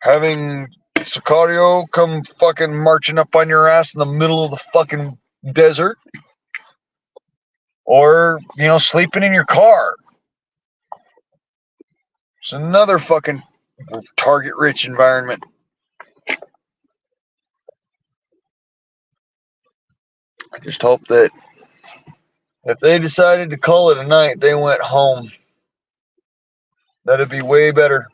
having Sicario come fucking marching up on your ass in the middle of the fucking desert. Or, sleeping in your car. It's another fucking target rich environment. I just hope that if they decided to call it a night, they went home. That'd be way better.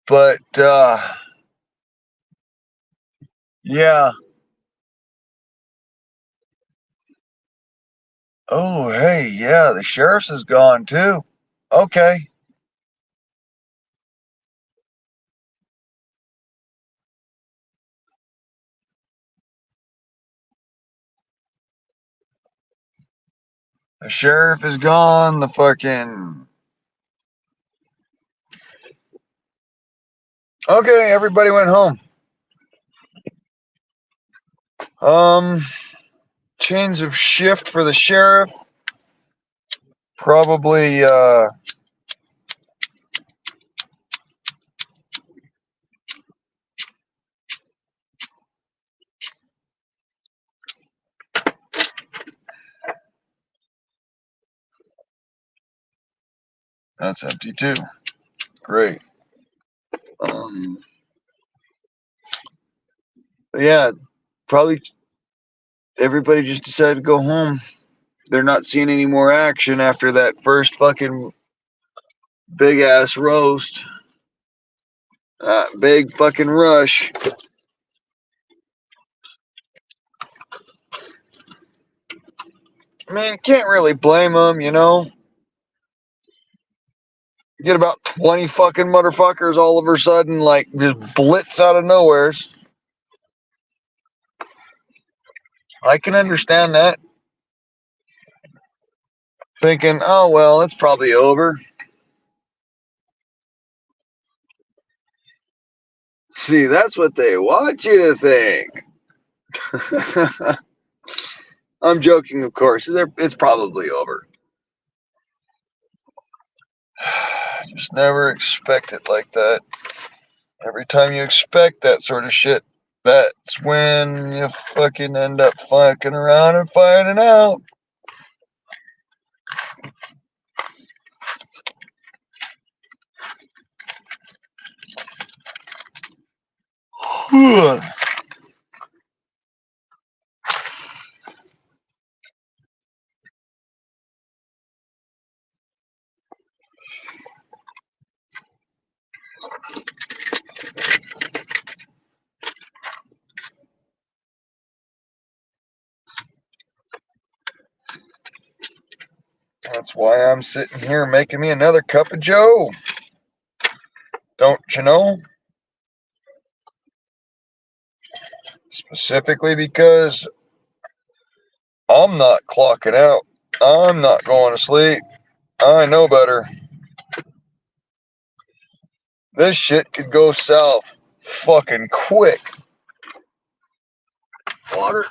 But, yeah. Oh, hey, yeah, the sheriff's is gone too. Okay. The sheriff is gone. The fucking. Okay, everybody went home. Change of shift for the sheriff. Probably, that's empty too. Great. Yeah, probably everybody just decided to go home. They're not seeing any more action after that first fucking big ass roast. Big fucking rush. I mean, can't really blame them, You get about 20 fucking motherfuckers all of a sudden, like, just blitz out of nowheres. I can understand that. Thinking, oh, well, it's probably over. See, that's what they want you to think. I'm joking, of course. It's probably over. Just never expect it like that. Every time you expect that sort of shit, that's when you fucking end up fucking around and finding out. That's why I'm sitting here making me another cup of joe. Don't you know? Specifically because I'm not clocking out. I'm not going to sleep. I know better. This shit could go south fucking quick. Water.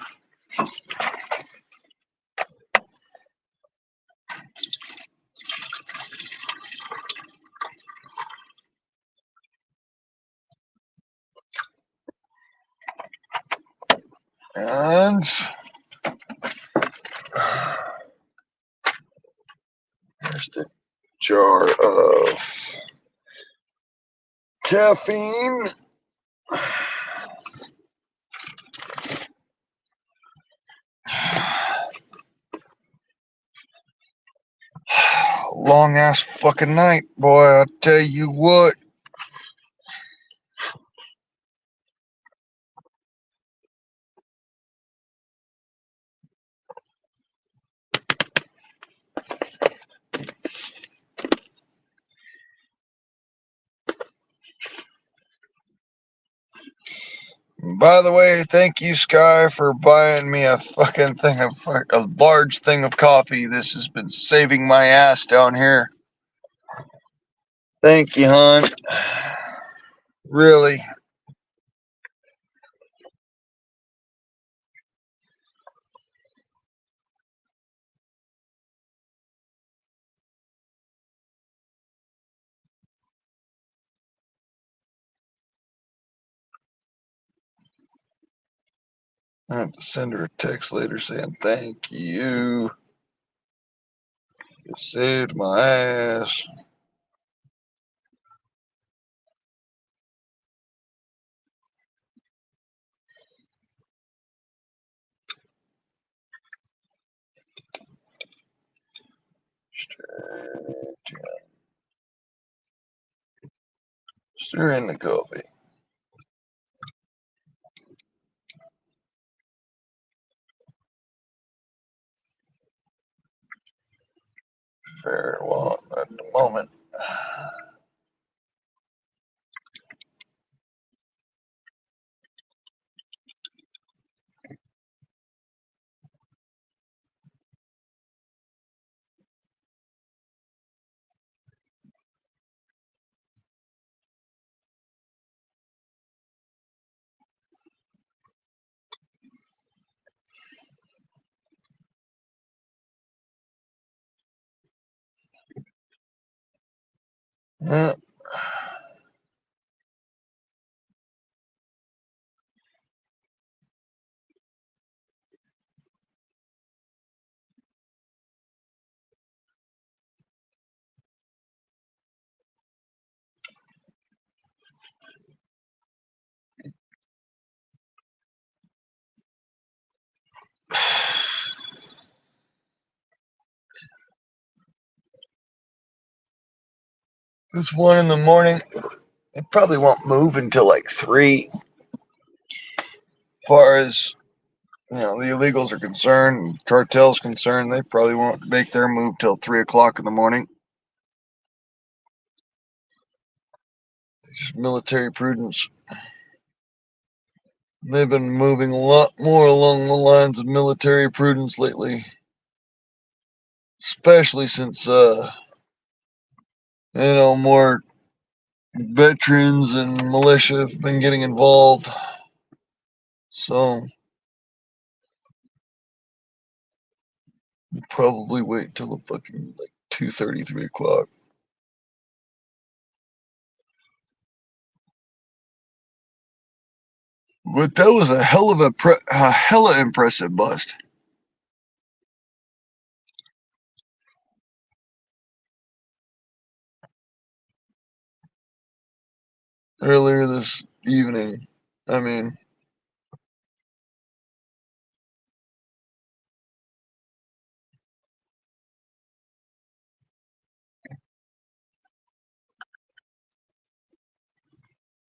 And here's the jar of caffeine. Long ass fucking night, boy. I'll tell you what. By the way, thank you, Sky, for buying me a fucking thing of a large thing of coffee. This has been saving my ass down here. Thank you, hon. Really. I have to send her a text later saying thank you. It saved my ass. Stir in the coffee. Very well at the moment. Yeah. It's 1 in the morning. It probably won't move until like 3. As far as the illegals are concerned, cartels concerned, they probably won't make their move till 3 o'clock in the morning. Just military prudence. They've been moving a lot more along the lines of military prudence lately, especially since more veterans and militia have been getting involved. So we'll probably wait till the fucking like 2:30, 3 o'clock. But that was a hell of a hella impressive bust. Earlier this evening. I mean,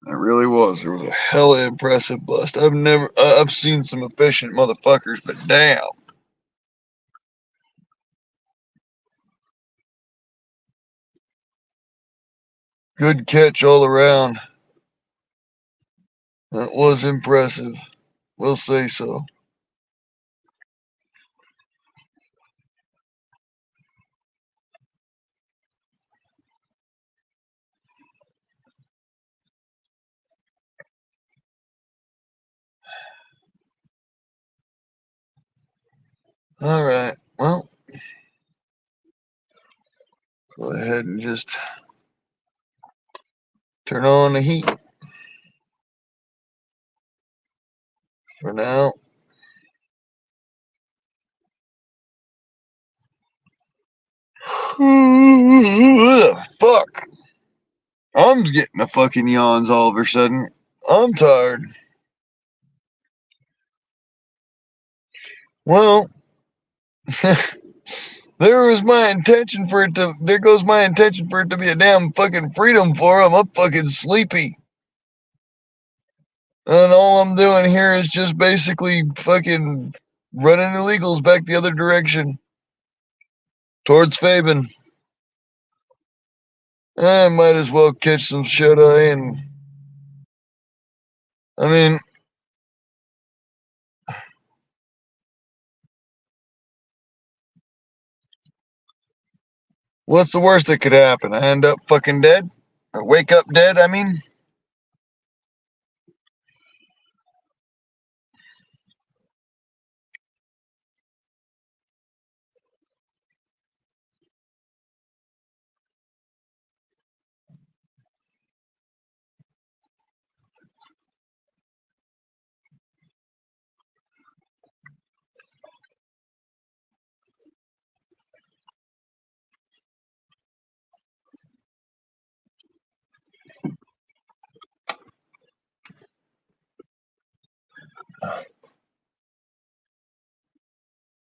it really was. It was a hella impressive bust. I've seen some efficient motherfuckers, but damn. Good catch all around. That was impressive. We'll say so. All right. Well, go ahead and just turn on the heat for now. Fuck. I'm getting the fucking yawns all of a sudden. I'm tired. Well, there goes my intention for it to be a damn fucking freedom forum. I'm fucking sleepy. And all I'm doing here is just basically fucking running illegals back the other direction. Towards Fabian. I might as well catch some shut eye and I mean, what's the worst that could happen? I end up fucking dead? Or wake up dead, I mean?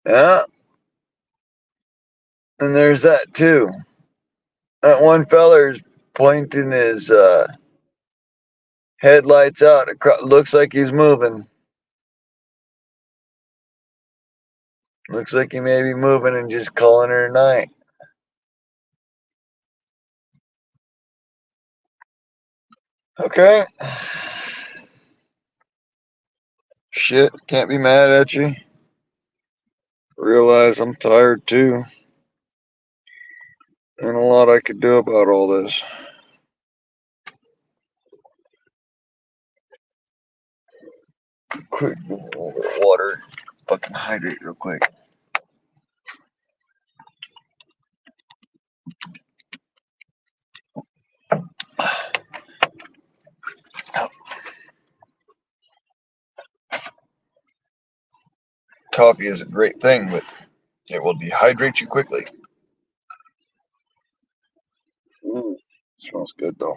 Yeah, and there's that too. That one feller's pointing his headlights out. Looks like he's moving. Looks like he may be moving and just calling it a night. Okay. Shit, can't be mad at you. Realize I'm tired too. Ain't a lot I could do about all this. Quick, a little bit of water. Fucking hydrate real quick. Coffee is a great thing, but it will dehydrate you quickly. Smells good though.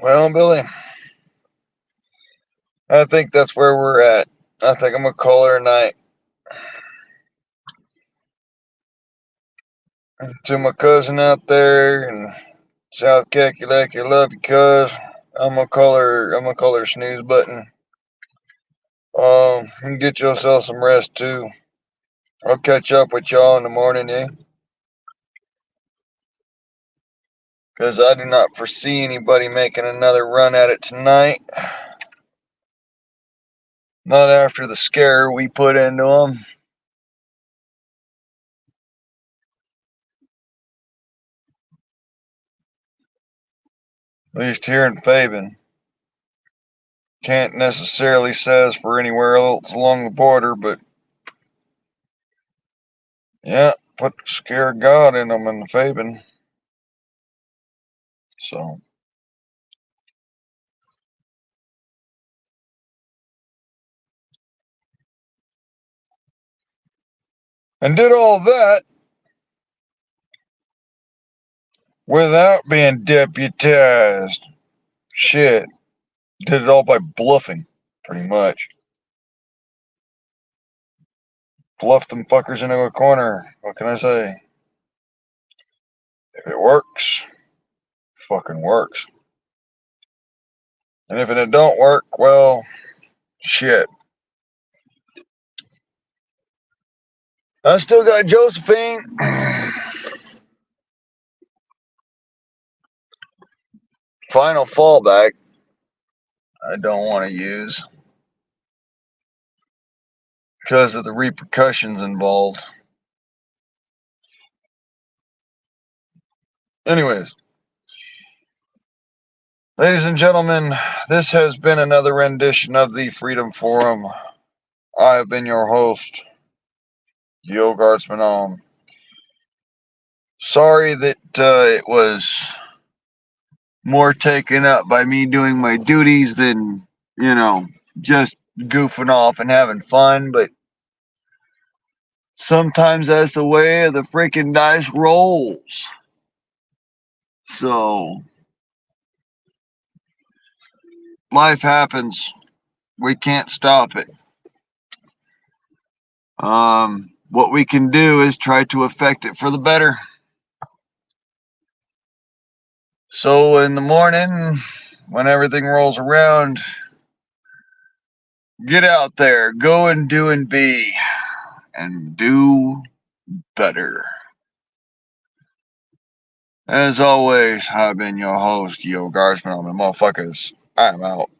Well, Billy, I think that's where we're at. I think I'm gonna call her a night. To my cousin out there and South Kakalaki, love you, cuz. I'm gonna call her snooze button. And get yourself some rest too. I'll catch up with y'all in the morning, eh? Because I do not foresee anybody making another run at it tonight. Not after the scare we put into them. At least here in Fabin. Can't necessarily say as for anywhere else along the border, but yeah, put the scare of God in them in the Fabin. So. And did all that without being deputized. Shit. Did it all by bluffing, pretty much. Bluff them fuckers into a corner. What can I say? If it works, fucking works. And if it don't work, well, shit. I still got Josephine. Final fallback. I don't want to use because of the repercussions involved. Anyways, ladies and gentlemen, this has been another rendition of the Freedom Forum. I have been your host, Yo Guardsman. Sorry that it was more taken up by me doing my duties than, just goofing off and having fun, but sometimes that's the way the freaking dice rolls. So, life happens. We can't stop it. What we can do is try to affect it for the better. So in the morning, when everything rolls around, get out there, go and do and be, and do better. As always, I've been your host, Yo Guardsman. Motherfuckers, I'm out.